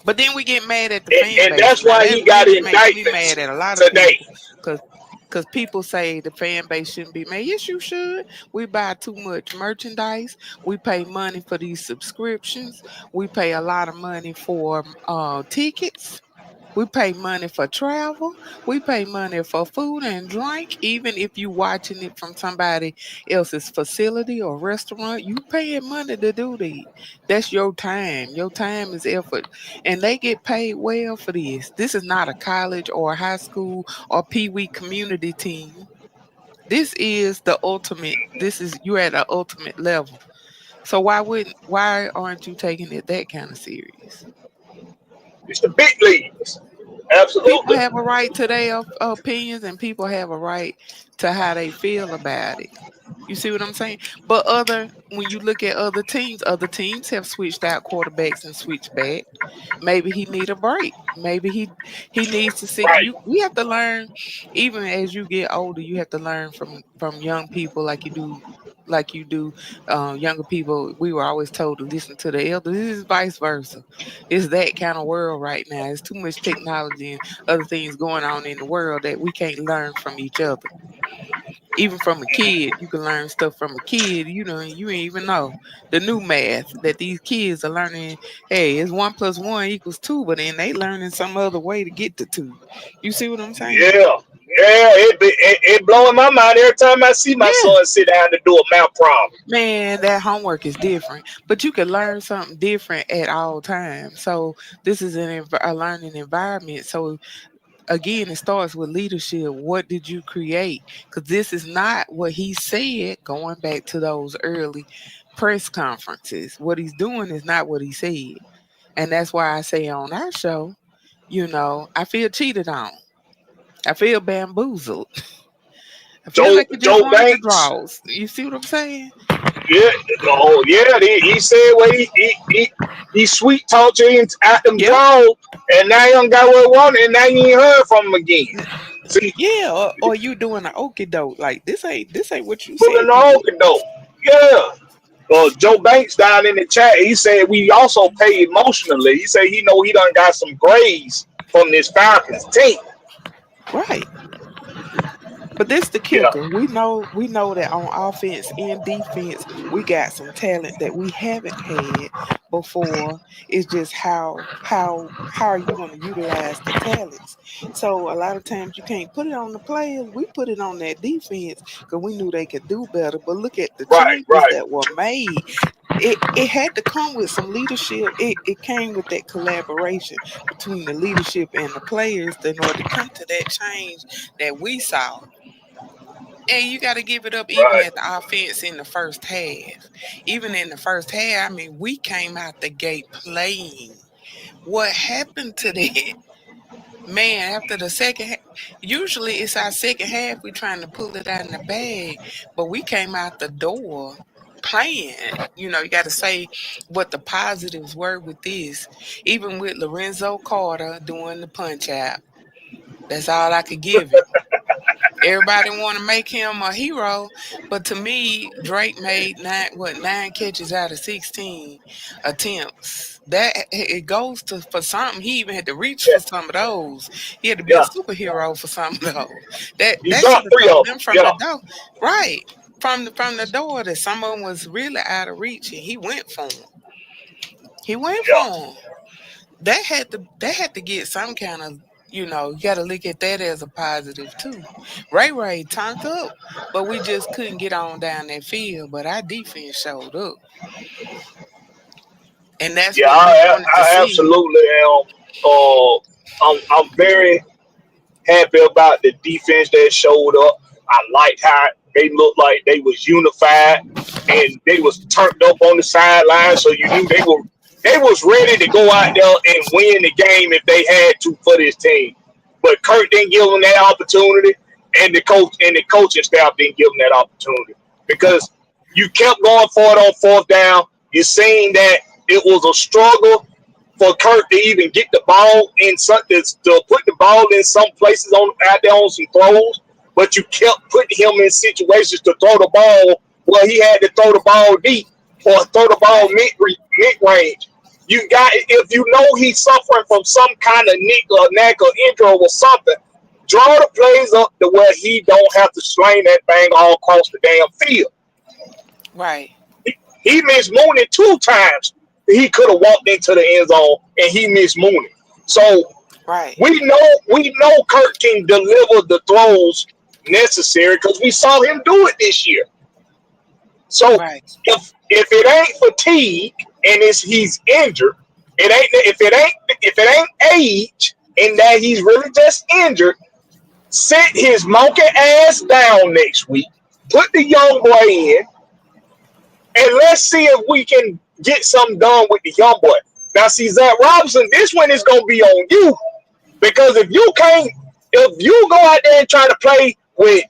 But then we get mad at the fan and base. that's Now why that he got really makes me indictments mad at a lot of today. people because people say the fan base shouldn't be mad. Yes, you should. We buy too much merchandise. We pay money for these subscriptions. We pay a lot of money for tickets. We pay money for travel. We pay money for food and drink. Even if you watching it from somebody else's facility or restaurant, you paying money to do that. That's your time. Your time is effort. And they get paid well for this. This is not a college or a high school or pee-wee community team. This is the ultimate. This is you're at an ultimate level. So why aren't you taking it that kind of serious? It's the big leagues. People Absolutely. have a right to their opinions and people have a right to how they feel about it. You see what I'm saying? But when you look at other teams have switched out quarterbacks and switched back. Maybe he need a break. Maybe he needs to see Right. you. We have to learn, even as you get older. You have to learn from young people like you do. Younger people. We were always told to listen to the elders. This is vice versa. It's that kind of world right now. There's too much technology and other things going on in the world that we can't learn from each other. Even from a kid, you can learn stuff from a kid. You ain't even know the new math that these kids are learning. Hey, it's 1+1 = 2, but then they learning some other way to get to 2. You see what I'm saying? Yeah. Yeah, it blowing my mind every time I see my Yeah, son sit down to do a math problem. man, that homework is different, but you can learn something different at all times. So this is a learning environment. So again, it starts with leadership. What did you create? Because this is not what he said. Going back to those early press conferences, what he's doing is not what he said, and that's why I say on our show, I feel cheated on. I feel bamboozled. I feel Joe like you just Joe wanted the Banks. draws. You see what I'm saying? Yeah. Oh yeah. He said what he sweet talked you out them Yep. draws, and now you don't got what he wanted, and now you ain't heard from him again. See, Yeah, or you doing an okie doke like this ain't what you said pulling the you do. open though. Yeah. Joe Banks down in the chat, he said we also pay emotionally. He said he know he done got some grades from this Falcons team. Right. But this the Yeah. kicker. We know that on offense and defense, we got some talent that we haven't had before. It's just how are you going to utilize the talents? So a lot of times you can't put it on the players. We put it on that defense because we knew they could do better. But look at the Right, changes right. that were made. It had to come with some leadership. It came with that collaboration between the leadership and the players in order to come to that change that we saw. And you got to give it up even Right. at the offense in the first half. Even in the first half, I mean, we came out the gate playing. What happened to that? Man, after the second half, usually it's our second half, we trying to pull it out in the bag, but we came out the door playing. You know, you got to say what the positives were with this. Even with Lorenzo Carter doing the punch out, that's all I could give him. Everybody want to make him a hero, but to me, Drake made nine catches out of 16 attempts. That it goes to for something. He even had to reach Yeah. for some of those. He had to be a Yeah. superhero for some of those. That He that should dropped have three told of them them. from Yeah. the door, right? From the door that someone was really out of reach, and he went for him. He went for Yeah. him. That had to get some kind of, you know, you got to look at that as a positive too. Ray turned up, but we just couldn't get on down that field. But our defense showed up, and that's Yeah. what we wanted to I see. absolutely am. I'm very happy about the defense that showed up. I liked how they looked like they was unified and they was turned up on the sideline, so you knew they was ready to go out there and win the game if they had to for this team. But Kirk didn't give them that opportunity, and the coaching staff didn't give them that opportunity because you kept going for it on fourth down. You're saying that it was a struggle for Kirk to even get the ball in some to put the ball in some places on out there on some throws, but you kept putting him in situations to throw the ball where he had to throw the ball deep or throw the ball Right, mid range. You got if you know he's suffering from some kind of nick or knack or injury or something, draw the plays up to where he don't have to sling that thing all across the damn field. right, He missed Mooney two times. He could have walked into the end zone and he missed Mooney. So right, we know Kirk can deliver the throws necessary because we saw him do it this year. So right, if it ain't fatigue and he's injured, if it ain't age and that he's really just injured, sit his monkey ass down next week, put the young boy in, and let's see if we can get something done with the young boy. Now, see, Zach Robinson, this one is going to be on you because if you go out there and try to play with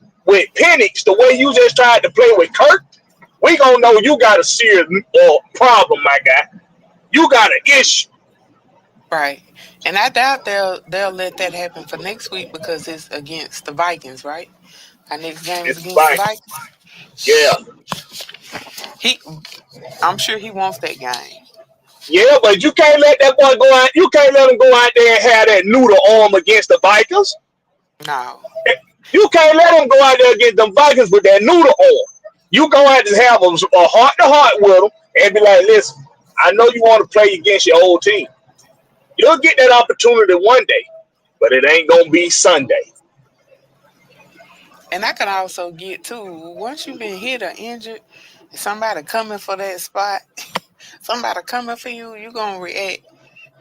Penix the way you just tried to play with Kirk, we gonna know you got a serious problem, my guy. You got an issue. right. And I doubt they'll let that happen for next week because it's against the Vikings, right? Our next game is It's against the like, Vikings. yeah, He, I'm sure he wants that game. yeah, but you can't let that boy go out. You can't let him go out there and have that noodle arm against the Vikings. No, You can't let him go out there against them Vikings with that noodle arm. You go out and have a heart to heart with them and be like, listen, I know you want to play against your old team. You'll get that opportunity one day, but it ain't gonna be Sunday. and I can also get too. Once you've been hit or injured, somebody coming for that spot, somebody coming for you, you gonna react.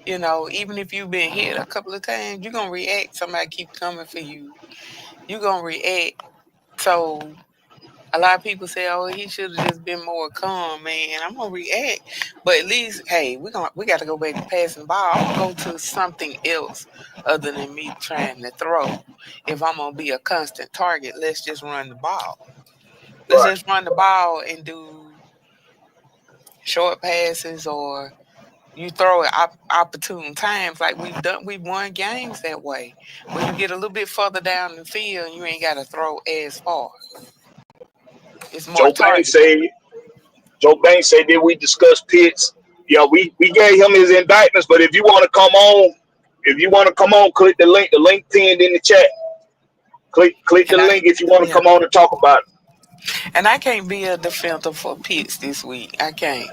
You know, even if you've been hit a couple of times, you're gonna react. Somebody keep coming for you, you gonna react. So a lot of people say, "Oh, he should have just been more calm, man." I'm gonna react, but at least, hey, we got to go back to passing the ball. I'm gonna go to something else other than me trying to throw. If I'm gonna be a constant target, let's just run the ball. Let's Right. just run the ball and do short passes or you throw it opportune times like we've done. We've won games that way. When you get a little bit further down the field, you ain't got to throw as far. It's more Joe Banks targeted. said. Joe Banks said, "Did we discuss Pitts? Yeah, we gave him his indictments. But if you want to come on, click the link. The link pinned in the chat. Click the And I, link if you want to yeah. come on and talk about it. And I can't be a defender for Pitts this week. I can't.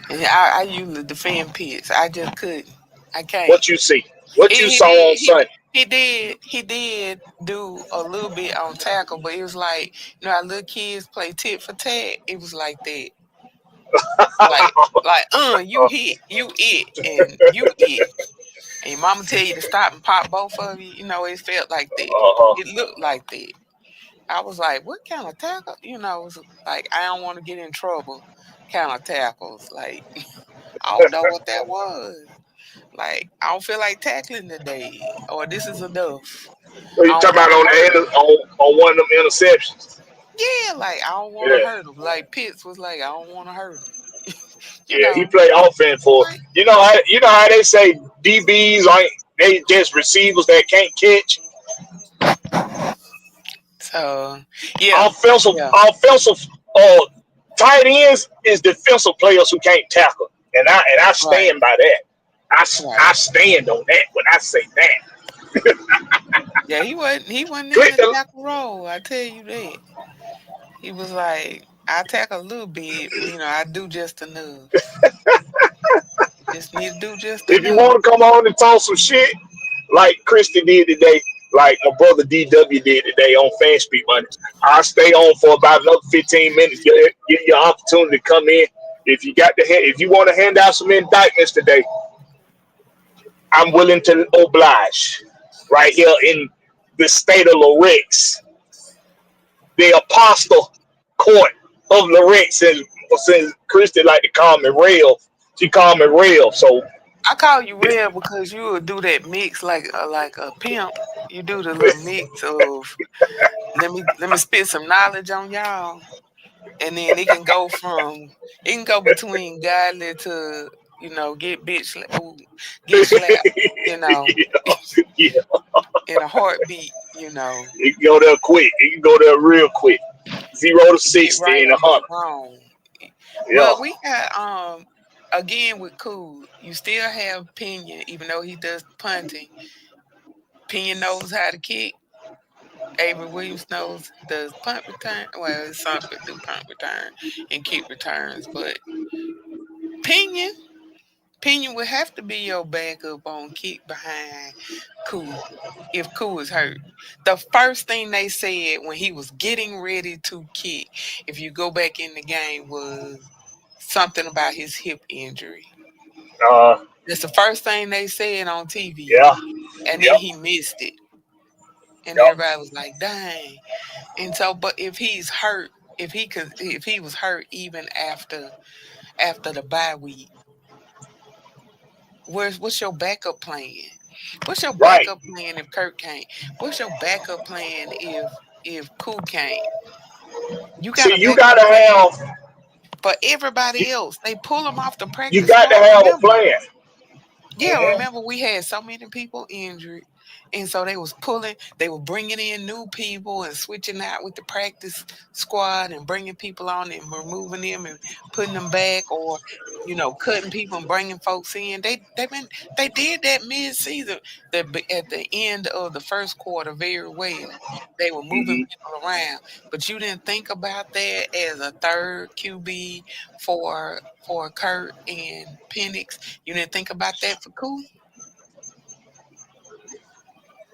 And I usually defend Pitts. I just couldn't. I can't. What you see, what you He saw on did. Sunday. He did do a little bit on tackle, but it was like, you know, our little kids play tit for tat. It was like that. You hit, you it, and you it. And your mama tell you to stop and pop both of you. You know, it felt like that. Uh-huh. It looked like that. I was like, what kind of tackle? You know, it was like I don't want to get in trouble kind of tackles. Like I don't know what that was. Like I don't feel like tackling today, or this is enough. What I you don't talking about want to on hurt him. on one of them interceptions? Yeah, like I don't want to Yeah, hurt him. Like Pitts was like, I don't want to hurt him. You yeah. He know, played offense for like you know how they say DBs ain't they just receivers that can't catch. so. Yeah, Offensive yeah, offensive uh tight ends is defensive players who can't tackle, and I right, stand by that. right. I stand on that when I say that. Yeah, he wasn't in Click the the tackle role. I tell you that. He was like, I tackle a little bit. You know, I do just enough. Just need to do just if you enough. want to come on and talk some shit like Christy did today, like my brother DW did today on Fan Speak Money, I'll stay on for about another 15 minutes. Give you an opportunity to come in. If you want to hand out some indictments today, I'm willing to oblige. Right here in the state of Lorex, the apostle court of Lorex, since Christy like to call me Rail, she called me Rail. So I call you Red because you would do that mix like a pimp. You do the little mix of let me spit some knowledge on y'all, and then it can go between godly to get slapped, you know, yeah, in a heartbeat, you know, you can go there quick. You can go there real quick. 0 to get 60 right in a or get 100. wrong. Yeah, But we got again with Cool, you still have Pinion, even though he does punting. Pinion knows how to kick. Avery Williams knows does punt return. Well, some do punt return and kick returns, but Pinion Pinion would have to be your backup on kick behind Cool if Cool is hurt. The first thing they said when he was getting ready to kick, if you go back in the game, was something about his hip injury. uh, That's the first thing they said on TV. yeah, And then yep, he missed it. And yep. everybody was like, dang. And so, but if he's hurt, if he was hurt even after the bye week, what's your backup plan? What's your Right. backup plan if Kirk can't? What's your backup plan if Cool can't? You got See, a you backup gotta plan have for everybody else. They pull them off the you practice got to squad. have a Remember? plan. Yeah, Hmm. remember we had so many people injured, and so they were bringing in new people and switching out with the practice squad and bringing people on and removing them and putting them back, or cutting people and bringing folks in. They did that mid-season. At the end of the first quarter, very well. They were moving people around, but you didn't think about that as a third QB for Kurt and Penix. You didn't think about that for Cool?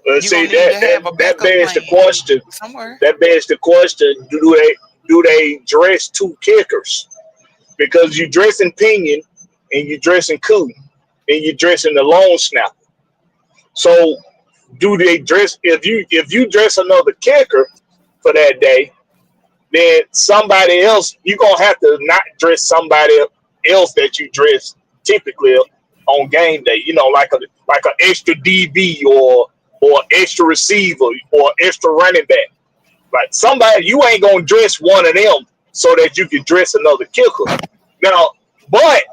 But You're see gonna need to have a that backup begs the plan question. somewhere. That begs the question: do they dress two kickers? Because you dressing Pinion and you dressing Coon and you dressing the long snapper. So do they dress if you dress another kicker for that day, then somebody else you're gonna have to not dress somebody else that you dress typically on game day. You know, like an extra DB or extra receiver or extra running back. Like somebody you ain't gonna dress one of them so that you can dress another kicker. Now, but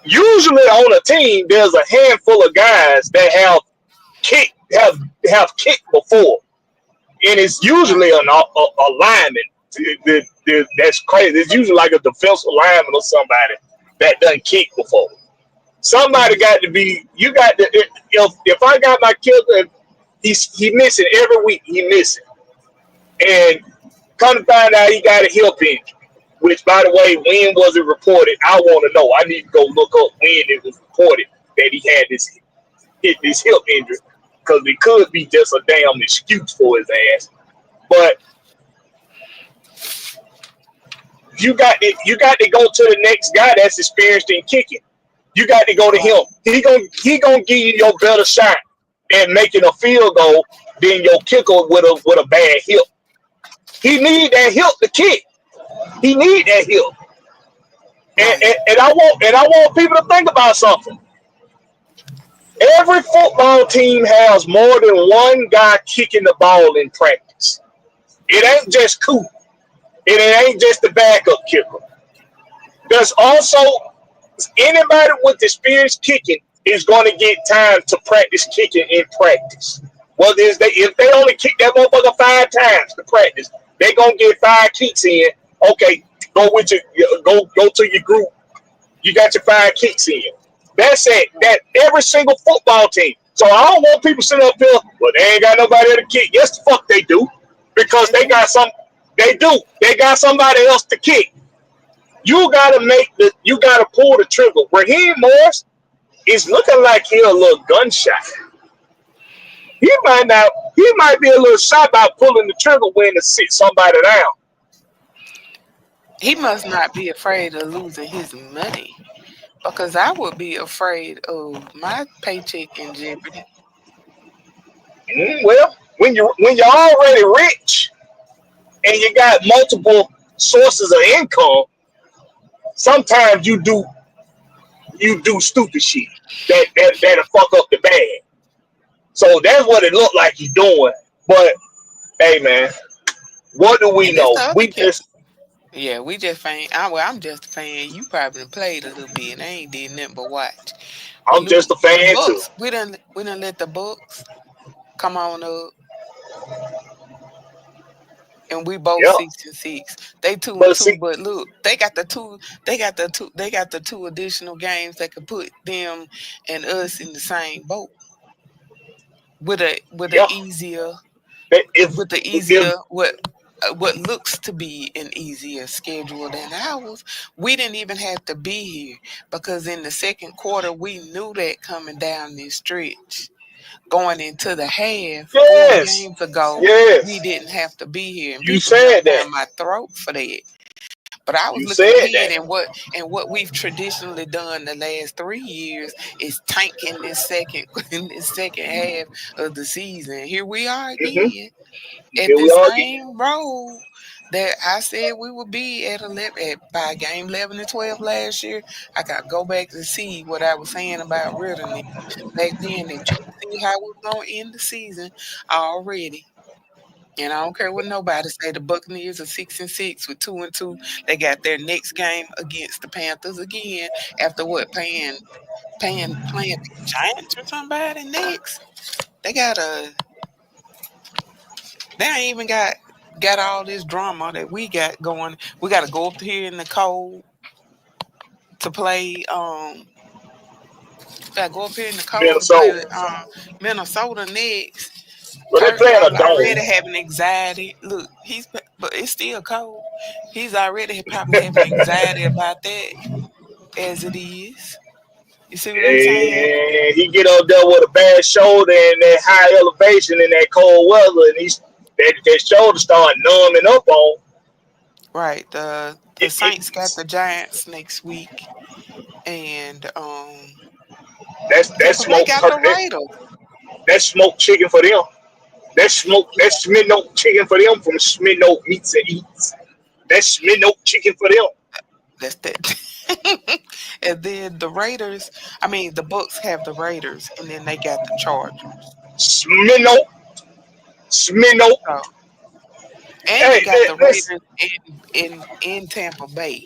usually on a team, there's a handful of guys that have kicked before, and it's Right. usually a lineman. That's crazy. It's usually like a defensive lineman or somebody that done kicked before. Somebody Mhm. got to be. You got to. If I got my kicker, he missing every week. He missing, and come to find out he got a hip injury. Which, by the way, when was it reported? I want to know. I need to go look up when it was reported that he had this hip injury, because it could be just a damn excuse for his ass. But you got to go to the next guy that's experienced in kicking. You got to go to him. Right. He gonna give you your better shot at making a field goal than your kicker with a bad hip. He need that help to kick. He need that help. And I want people to think about something. Every football team has more than one guy kicking the ball in practice. It ain't just Coop. And it ain't just the backup kicker. There's also anybody with experience kicking is going to get time to practice kicking in practice. Well, if they only kick that motherfucker 5 times to practice, they're gonna get 5 kicks in. Okay, go to your group. You got your 5 kicks in. That's it. That every single football team. So I don't want people sitting up here, well, they ain't got nobody to kick. Yes, the fuck they do. Because they got they do. They got somebody else to kick. You gotta pull the trigger. Raheem Morris is looking like he a little gun shy. He might be a little shy about pulling the trigger when to sit somebody down. He must not be afraid of losing his money, because I would be afraid of my paycheck in jeopardy. Well, when you're already rich and you got multiple sources of income, sometimes you do stupid shit that'll fuck up the bag. So that's what it looked like he's doing. But hey, man, what do we know? We just fan. I'm just a fan. You probably played a little bit. I ain't did nothing but watch. I'm just a fan too. We done let the Bucks come on up, and we both 6-6. They 2-2, but look, they got the two additional games that could put them and us in the same boat with what looks to be an easier schedule than ours. We didn't even have to be here, because in the second quarter we knew that coming down this stretch. Going into the half 4 games ago, we didn't have to be here. And you said that down my throat for that. But I was looking ahead, and what we've traditionally done the last 3 years is tanking this second half of the season. Here we are again at the same road that I said we would be at by game 11 and 12 last year. I got to go back to see what I was saying about Riddle back then, and you see how we're going to end the season already. And I don't care what nobody say. The Buccaneers are 6-6 with 2-2. They got their next game against the Panthers again after playing the Giants or somebody next. They ain't even got all this drama that we got going. We got to go up here in the cold to play. Got to go up here in the cold to play Minnesota next. But they're playing a dome. Already having anxiety. Look, but it's still cold. He's already probably having anxiety about that as it is. You see what I'm saying? He get up there with a bad shoulder and that high elevation in that cold weather, and that shoulder start numbing up on. Right. The Saints got the Giants next week, and that's smoke. That's smoked chicken for them. That's Smith-Oak chicken for them from Smith-Oak Meats and Eats. That's Smith-Oak chicken for them. That's that. And then the Bucks have the Raiders, and then they got the Chargers. Smith-Oak. Oh. And you got the Raiders in Tampa Bay.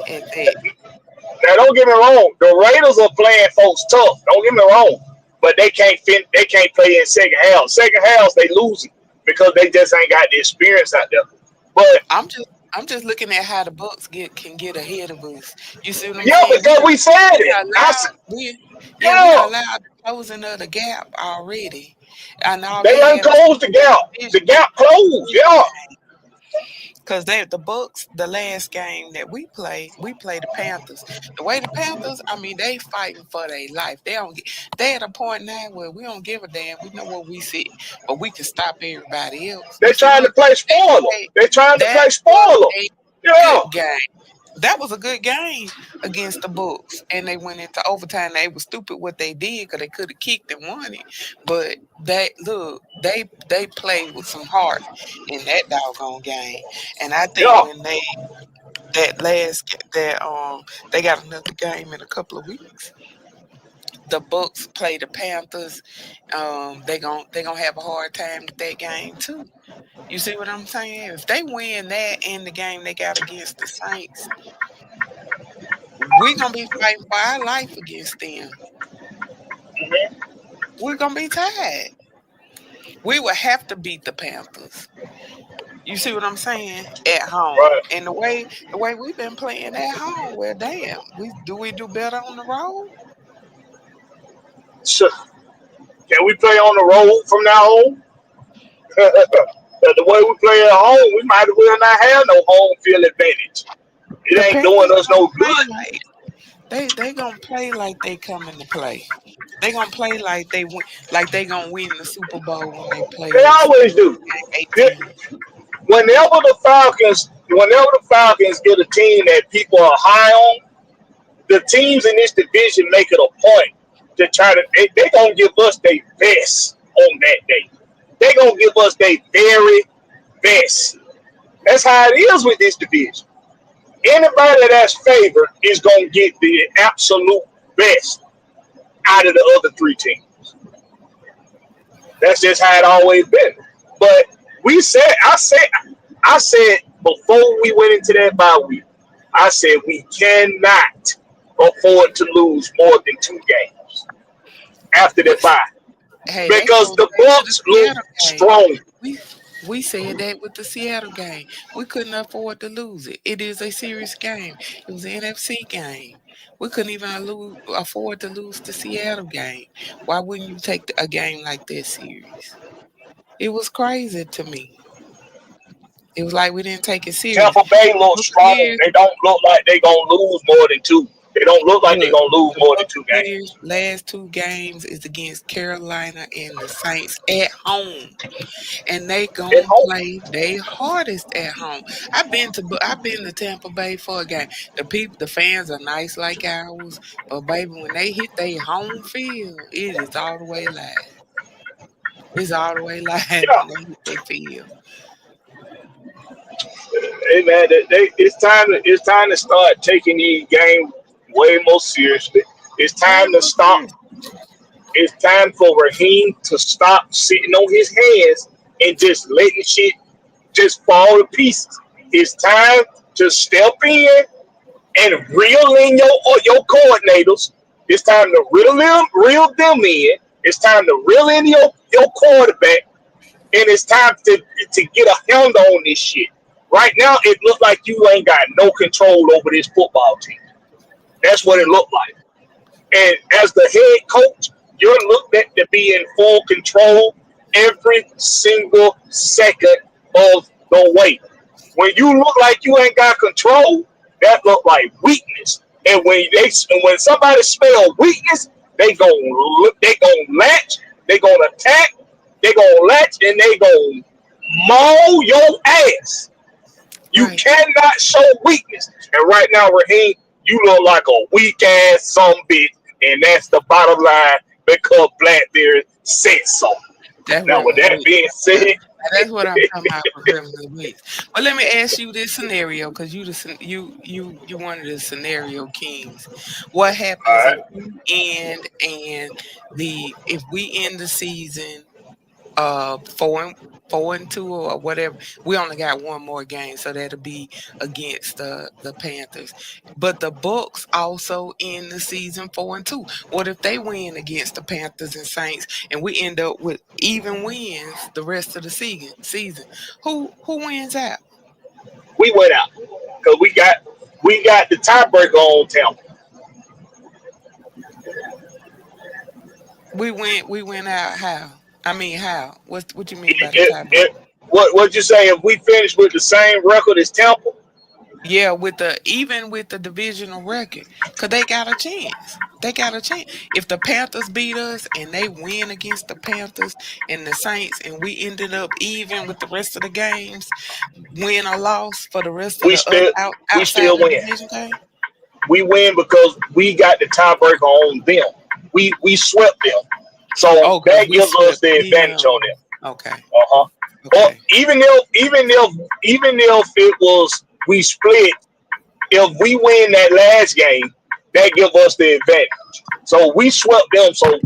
Now, don't get me wrong. The Raiders are playing folks tough. Don't get me wrong. But they can't play in second half. Second half, they losing because they just ain't got the experience out there. But I'm just looking at how the Bucks can get ahead of us. You see what I'm saying? Yeah, because we said it. We allowed the closing of the gap already. And they unclosed the gap. The gap closed. Yeah. Because the Bucks, the last game that we played the Panthers. The way the Panthers, they fighting for their life. They at a point now where we don't give a damn. We know where we sit, but we can stop everybody else. They're trying to play spoiler. Yeah. Game. That was a good game against the Bucks, and they went into overtime. They was stupid what they did because they could have kicked and won it. But they played with some heart in that doggone game. And I think Yeah, when they got another game in a couple of weeks. The Bucks play the Panthers. They gonna have a hard time with that game too. You see what I'm saying? If they win that and the game they got against the Saints, we're gonna be fighting for our life against them. We're gonna be tired. We will have to beat the Panthers. You see what I'm saying? At home. right. And the way we've been playing at home, well damn, we do better on the road? So, can we play on the road from now on? The way we play at home, we might as well not have no home field advantage. It The ain't doing Panthers us gonna no play good. like they gonna play like they coming to play. They gonna play like they gonna win the Super Bowl when they play They us always do. game They- 18. Whenever the Falcons get a team that people are high on, the teams in this division make it a point to try to. They gonna give us their best on that day. They gonna give us their very best. That's how it is with this division. Anybody that's favored is gonna get the absolute best out of the other three teams. That's just how it always been. But I said before we went into that bye week, I said we cannot afford to lose more than 2 games after the bye Hey, that because goes the back to the Bucks look Seattle game. strong. We said that with the Seattle game. We couldn't afford to lose it. It is a serious game. It was an NFC game. We couldn't even afford to lose the Seattle game. Why wouldn't you take a game like that serious? It was crazy to me. It was like we didn't take it serious. Tampa Bay looks strong. Buccaneers, They don't look like they gonna lose more than two. They don't look like they look, gonna lose the more than 2 games. Buccaneers last 2 games is against Carolina and the Saints at home. And they At gonna home. play their hardest at home. I've been to Tampa Bay for a game. The fans are nice like ours, but baby, when they hit their home field, it is all the way live. It's all the way live Yeah. when they hit their field. Hey man, it's time to start taking these games way more seriously. It's Way time to more stop. serious. It's time for Raheem to stop sitting on his hands and just letting shit just fall to pieces. It's time to step in and reel in your coordinators. It's time to reel them in. It's time to reel in your quarterback, and it's time to get a handle on this shit. Right now, it looks like you ain't got no control over this football team. That's what it looked like. And as the head coach, you're looked at to be in full control every single second of the way. When you look like you ain't got control, that look like weakness. And when somebody smell weakness, they gonna latch, they gonna attack, they gonna latch, and they gonna maul your ass. You Right. cannot show weakness. And right now, Raheem, you look like a weak ass some bitch, and that's the bottom line because Blakberry said so. That's Now, what with that being said, that's what I'm talking about for criminal weeks. But let me ask you this scenario, because you one of the scenario kings. What all happens right, if we end the season 4-2 or whatever? We only got one more game, so that'll be against the Panthers. But the Bucks also end the season 4-2. What if they win against the Panthers and Saints, and we end up with even wins the rest of the season? Who wins out? we went out because we got the tiebreaker on Tampa. We went out how? I mean how? What you mean by the It, tiebreaker? it, what you say? If we finish with the same record as Tampa, Yeah, even with the divisional record, cause they got a chance. They got a chance. If the Panthers beat us and they win against the Panthers and the Saints, and we ended up even with the rest of the games, win or loss for the rest of We the other still we outside still the win. division game. We win because we got the tiebreaker on them. We swept them, so Oh, cause that we gives us swept the advantage on them. them. Okay, Uh-huh. Or okay, even if it was we split, if we win that last game, that give us the advantage. So we swept them. So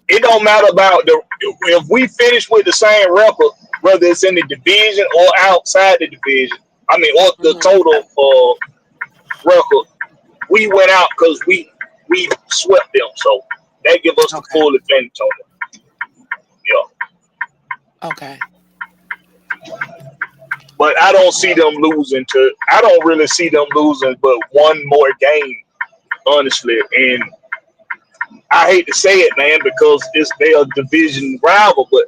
it don't matter about the if we finish with the same record, whether it's in the division or outside the division. I mean, or the hmm total record, we went out because we swept them. So that give us the okay, full advantage on them. Yeah. okay. But I don't see them losing to. I don't really see them losing, but one more game, honestly. And I hate to say it, man, because it's their division rival. But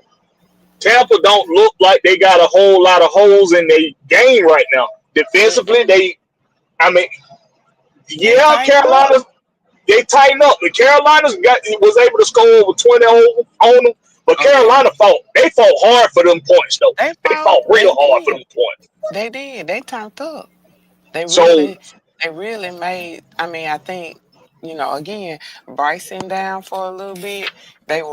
Tampa don't look like they got a whole lot of holes in their game right now. Defensively, Mm-mm. I mean, They yeah, tighten up. Carolina, they tighten up. The Carolinas was able to score over 20 on them, but Oh yeah, Carolina fought hard for them points though. they They fought. fought real They hard for them did. points. They did. They turned up. They So really, they really made. I mean, I think again, Bryson down for a little bit.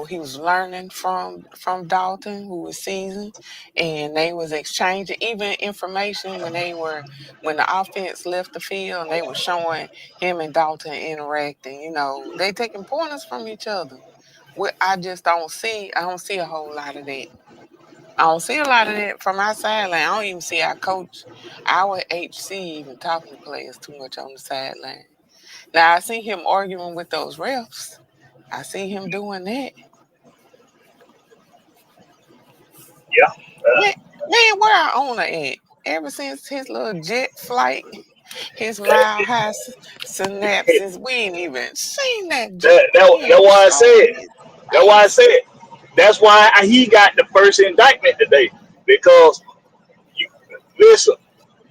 He was learning from Dalton, who was seasoned, and they was exchanging even information when the offense left the field, and they were showing him and Dalton interacting. They taking pointers from each other. What I just don't see a whole lot of that. I don't see a lot of that from our sideline. I don't even see our HC even talking to players too much on the sideline. Now I see him arguing with those refs. I see him doing that. yeah, Man, man, where our owner at? Ever since his little jet flight, his mile high synapses, we ain't even seen that that, joker. that, He that's ain't why I showing said. his That's why I face. said. That's why he got the first indictment today because you listen.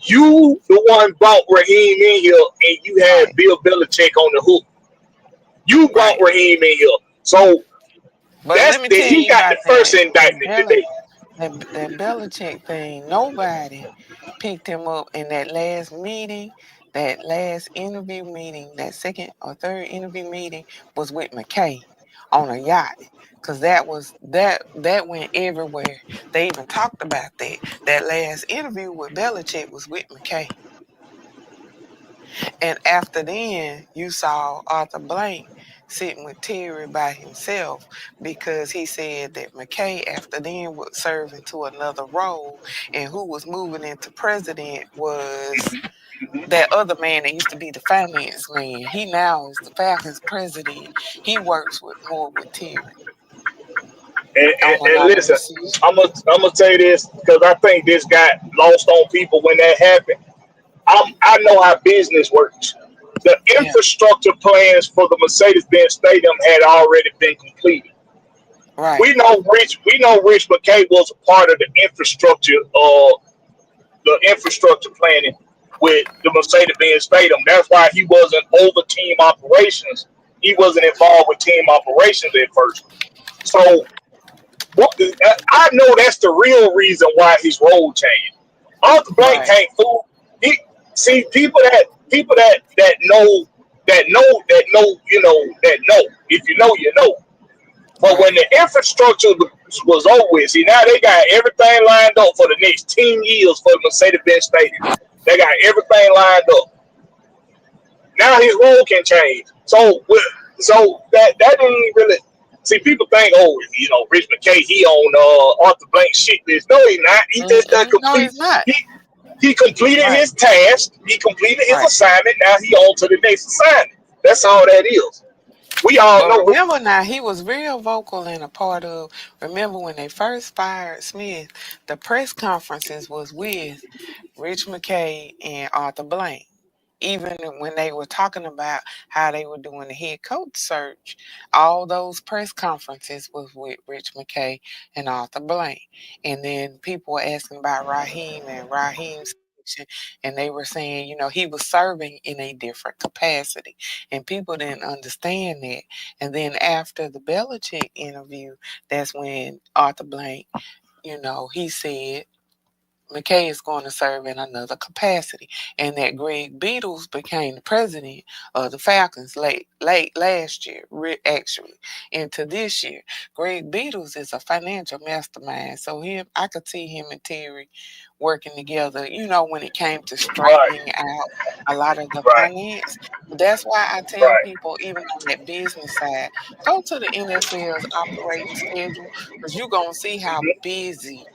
You the one brought Raheem in here, and you had Right, Bill Belichick on the hook. You brought right. Raheem in here, so But let me tell he you got about the first that indictment today. That Belichick thing. Nobody picked him up in that last meeting, that last interview meeting, that second or third interview meeting was with McKay on a yacht. Cause that went everywhere. They even talked about that. That last interview with Belichick was with McKay. And after then, you saw Arthur Blank sitting with Terry by himself because he said that McKay, after then, would serve into another role. And who was moving into president was that other man that used to be the finance man. He now is the Falcons president. He works more with Terry on a And lot of listen, decisions. I'm gonna say this because I think this got lost on people when that happened. I know how business works. The Yeah, infrastructure plans for the Mercedes-Benz Stadium had already been completed. right, We know Rich McKay was a part of the infrastructure planning with the Mercedes-Benz Stadium. That's why he wasn't over team operations. He wasn't involved with team operations at first. So I know that's the real reason why his role changed. Arthur Blank right, can't fool. He see people that know that know. If you know, you know. But when right. the infrastructure was over with, see now they got everything lined up for the next 10 years for the Mercedes-Benz Stadium. They got everything lined up. Now his role can change. So that didn't really see people think, oh, Rich McKay, he on Arthur Blank shit list. No, he not. He just done Mm-mm. No, complete. it's not. He completed Right, his task. He completed his right. assignment. Now he on to the next assignment. That's all that is. We all But know. remember now, he was real vocal and a part of. Remember when they first fired Smith, the press conferences was with Rich McKay and Arthur Blank. Even when they were talking about how they were doing the head coach search, all those press conferences was with Rich McKay and Arthur Blank. And then people were asking about Raheem, and Raheem said situation, and they were saying, he was serving in a different capacity, and people didn't understand that. And then after the Belichick interview, that's when Arthur Blank, he said McKay is going to serve in another capacity, and that Greg Beatles became the president of the Falcons late last year, actually into this year. Greg Beatles is a financial mastermind, so I could see him and Terry working together. When it came to Right. straightening out a lot of the Right. finance. That's why I tell Right. people, even on that business side, go to the NFL's operating schedule, because you're gonna see how busy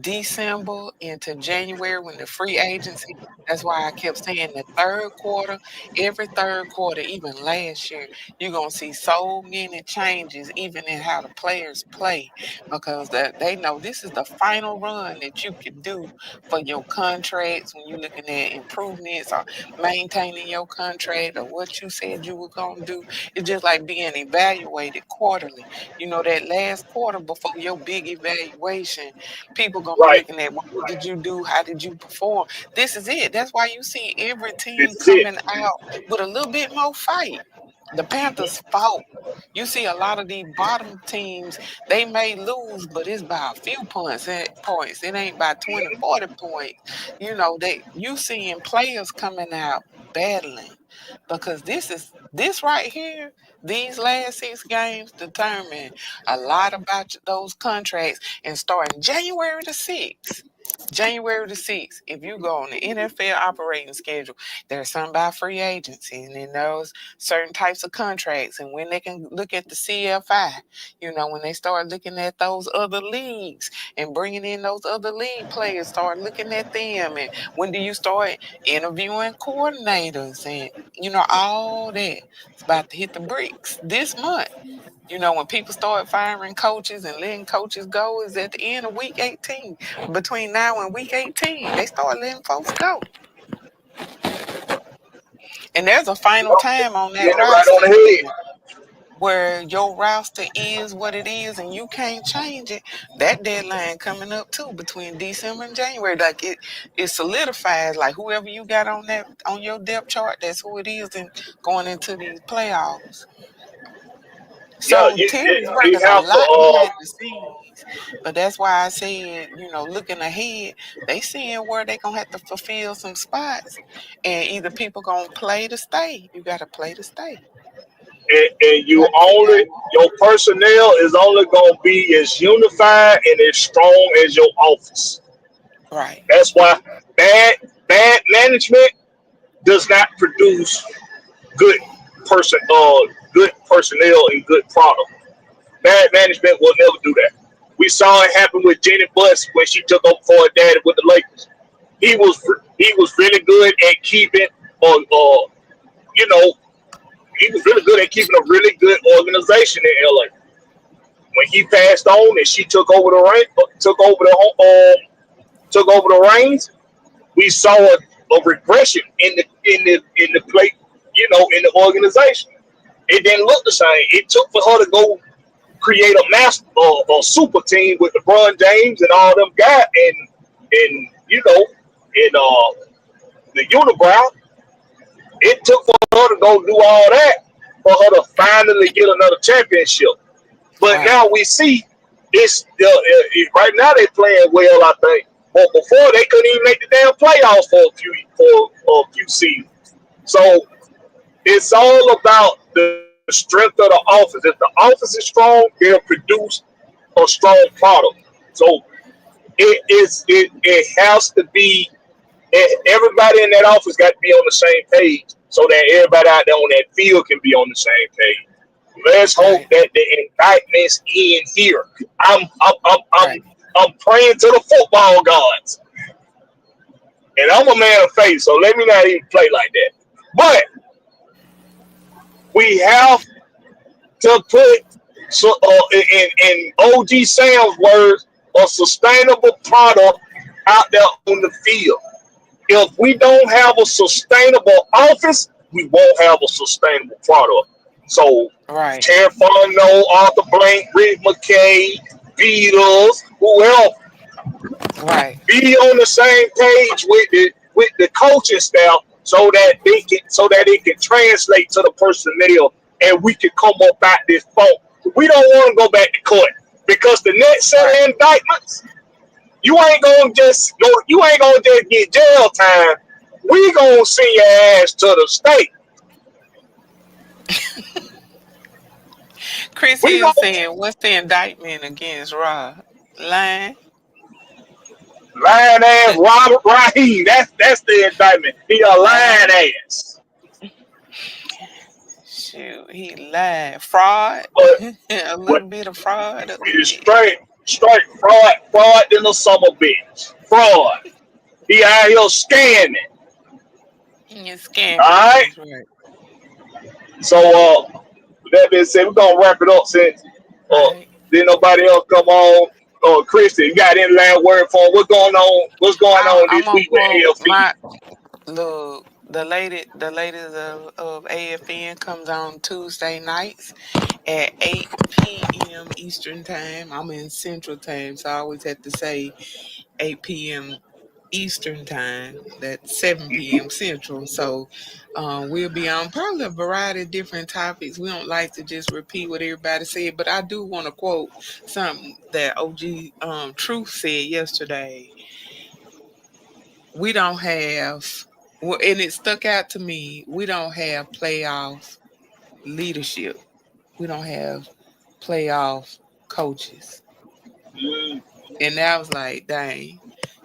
December into January when the free agency. That's why I kept saying the third quarter, every third quarter, even last year, you're gonna see so many changes, even in how the players play, because they know this is the final run that you can do for your contracts when you're looking at improvements or maintaining your contract or what you said you were gonna do. It's just like being evaluated quarterly. That last quarter before your big evaluation, people gonna be Right. looking at what did you do, how did you perform. This is it. That's why you see every This team is it. coming out with a little bit more fight. The Panthers fought. You see a lot of these bottom teams, they may lose, but it's by a few points. It ain't by 20, 40 points. You seeing players coming out battling, because this right here, these last 6 games determine a lot about those contracts. And starting January the 6th, if you go on the NFL operating schedule, there's some by free agency, and then those certain types of contracts, and when they can look at the CFI, when they start looking at those other leagues and bringing in those other league players, start looking at them, and when do you start interviewing coordinators, and all that. It's about to hit the bricks this month. When people start firing coaches and letting coaches go is at the end of week 18. Between now and week 18, they start letting folks go. And there's a final time on You that hit it right on roster the head. where your roster is what it is and you can't change it. That deadline coming up too between December and January. Like it solidifies, like whoever you got on your depth chart, that's who it is, and going into these playoffs. Yeah, So Terry's you working a have to. lot behind the scenes, but that's why I said, looking ahead, they seeing where they gonna have to fulfill some spots, and either people gonna play to stay. You gotta play to stay. And You you gotta figure only out your personnel is only going to be as unified and as strong as your office. right, That's why bad management does not produce good good personnel and good product. Bad management will never do that. We saw it happen with Jenny Buss when she took over for her daddy with the Lakers. He was really good at keeping you know he was really good at keeping a really good organization in LA. When he passed on and she took over the reins, we saw a regression in the play, in the organization. It didn't look the same. It took for her to go create a super team with LeBron James and all them guys and the unibrow. It took for her to go do all that for her to finally get another championship. But right, now we see right now they're playing well, I think. But before they couldn't even make the damn playoffs for a few seasons. So it's all about the strength of the office. If the office is strong, they'll produce a strong product. So it has to be. Everybody in that office got to be on the same page, so that everybody out there on that field can be on the same page. Let's hope right, that the indictments end here. I'm I'm I'm right, I'm, I'm praying to the football gods, and I'm a man of faith, so let me not even play like that. But we have to put in OG Sam's words, a sustainable product out there on the field. If we don't have a sustainable office, we won't have a sustainable product. So, right, Terry Fontenot, Arthur Blank, Rick McKay, Beatles, whoever, right, be on the same page with the coaching staff so that it can translate to the personnel and we can come up out this funk. We don't want to go back to court because the next set of indictments, you ain't gonna just get jail time. We gonna send your ass to the state. Chris Hill saying, "What's the indictment against Rob? Lying ass Robert Raheem. That's the indictment. He a lying ass. Shoot, he lied. Fraud. A little bit of fraud. Straight fraud in the summer bitch. Fraud. He out here scamming. He's scamming. All right. So with that being said, we're gonna wrap it up since didn't nobody else come on. Christy, you got any last word for him? What's going on? What's going on this week with AFC? Look, the ladies of AFN comes on Tuesday nights at 8 p.m. Eastern time. I'm in Central time, so I always have to say 8 p.m. Eastern time. That's 7 p.m. Central. So we'll be on probably a variety of different topics. We don't like to just repeat what everybody said, but I do want to quote something that OG Truth said yesterday. We don't have, and it stuck out to me, we don't have playoff leadership. We don't have playoff coaches. And I was like, dang.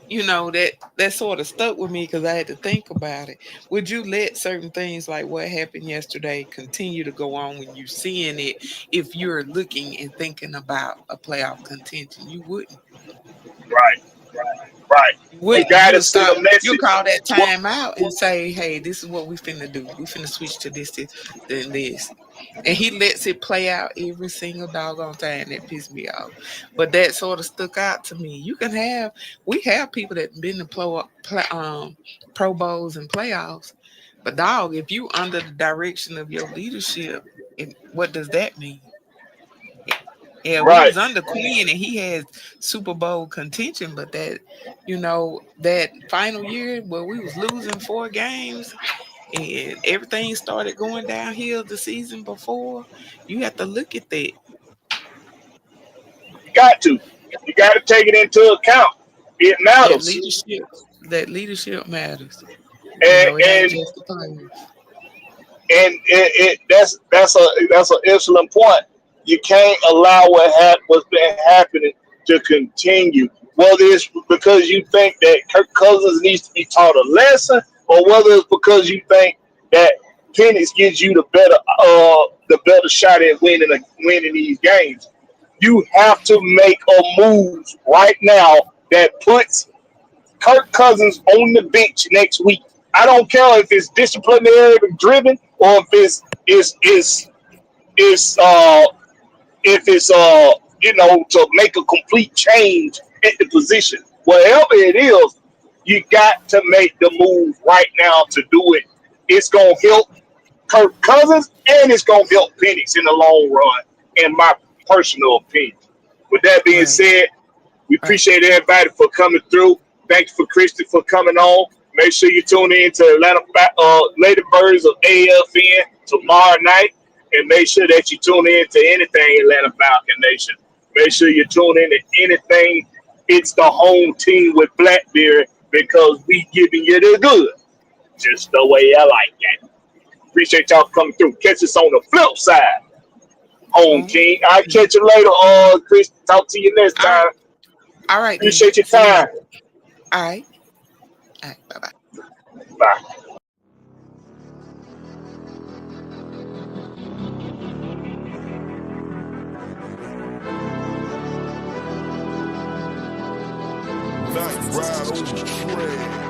That sort of stuck with me because I had to think about it. Would you let certain things like what happened yesterday continue to go on when you're seeing it if you're looking and thinking about a playoff contention? You wouldn't. Right. You gotta send a message. You call that time out and say, hey, this is what we finna do. We finna switch to this, then this. And he lets it play out every single doggone time. That pissed me off. But that sort of stuck out to me. We have people that been to Pro Bowls and playoffs. But dog, if you under the direction of your leadership, what does that mean? Yeah, we was under Quinn and he had Super Bowl contention, but that final year where we was losing 4 games and everything started going downhill the season before, you have to look at that. You got to take it into account. It matters. That leadership matters. That's an excellent point. You can't allow what's been happening to continue. Whether it's because you think that Kirk Cousins needs to be taught a lesson, or whether it's because you think that Penix gives you the better shot at winning these games. You have to make a move right now that puts Kirk Cousins on the bench next week. I don't care if it's disciplinary driven or if it's to make a complete change at the position. Whatever it is, you got to make the move right now to do it. It's gonna help Kirk Cousins and it's gonna help Penix in the long run, in my personal opinion. With that being said, we appreciate everybody for coming through. Thank you for Christy for coming on. Make sure you tune in to Atlanta Lady Birds of AFN tomorrow night. And make sure that you tune in to anything Atlanta Falcon Nation. Make sure you tune in to anything. It's the home team with Blakberry because we giving you the good. Just the way I like that. Appreciate y'all coming through. Catch us on the flip side. Home team. I'll catch you later, Chris. Talk to you next time. All right. Appreciate your time. All right. Bye-bye. Bye. Night ride on the train.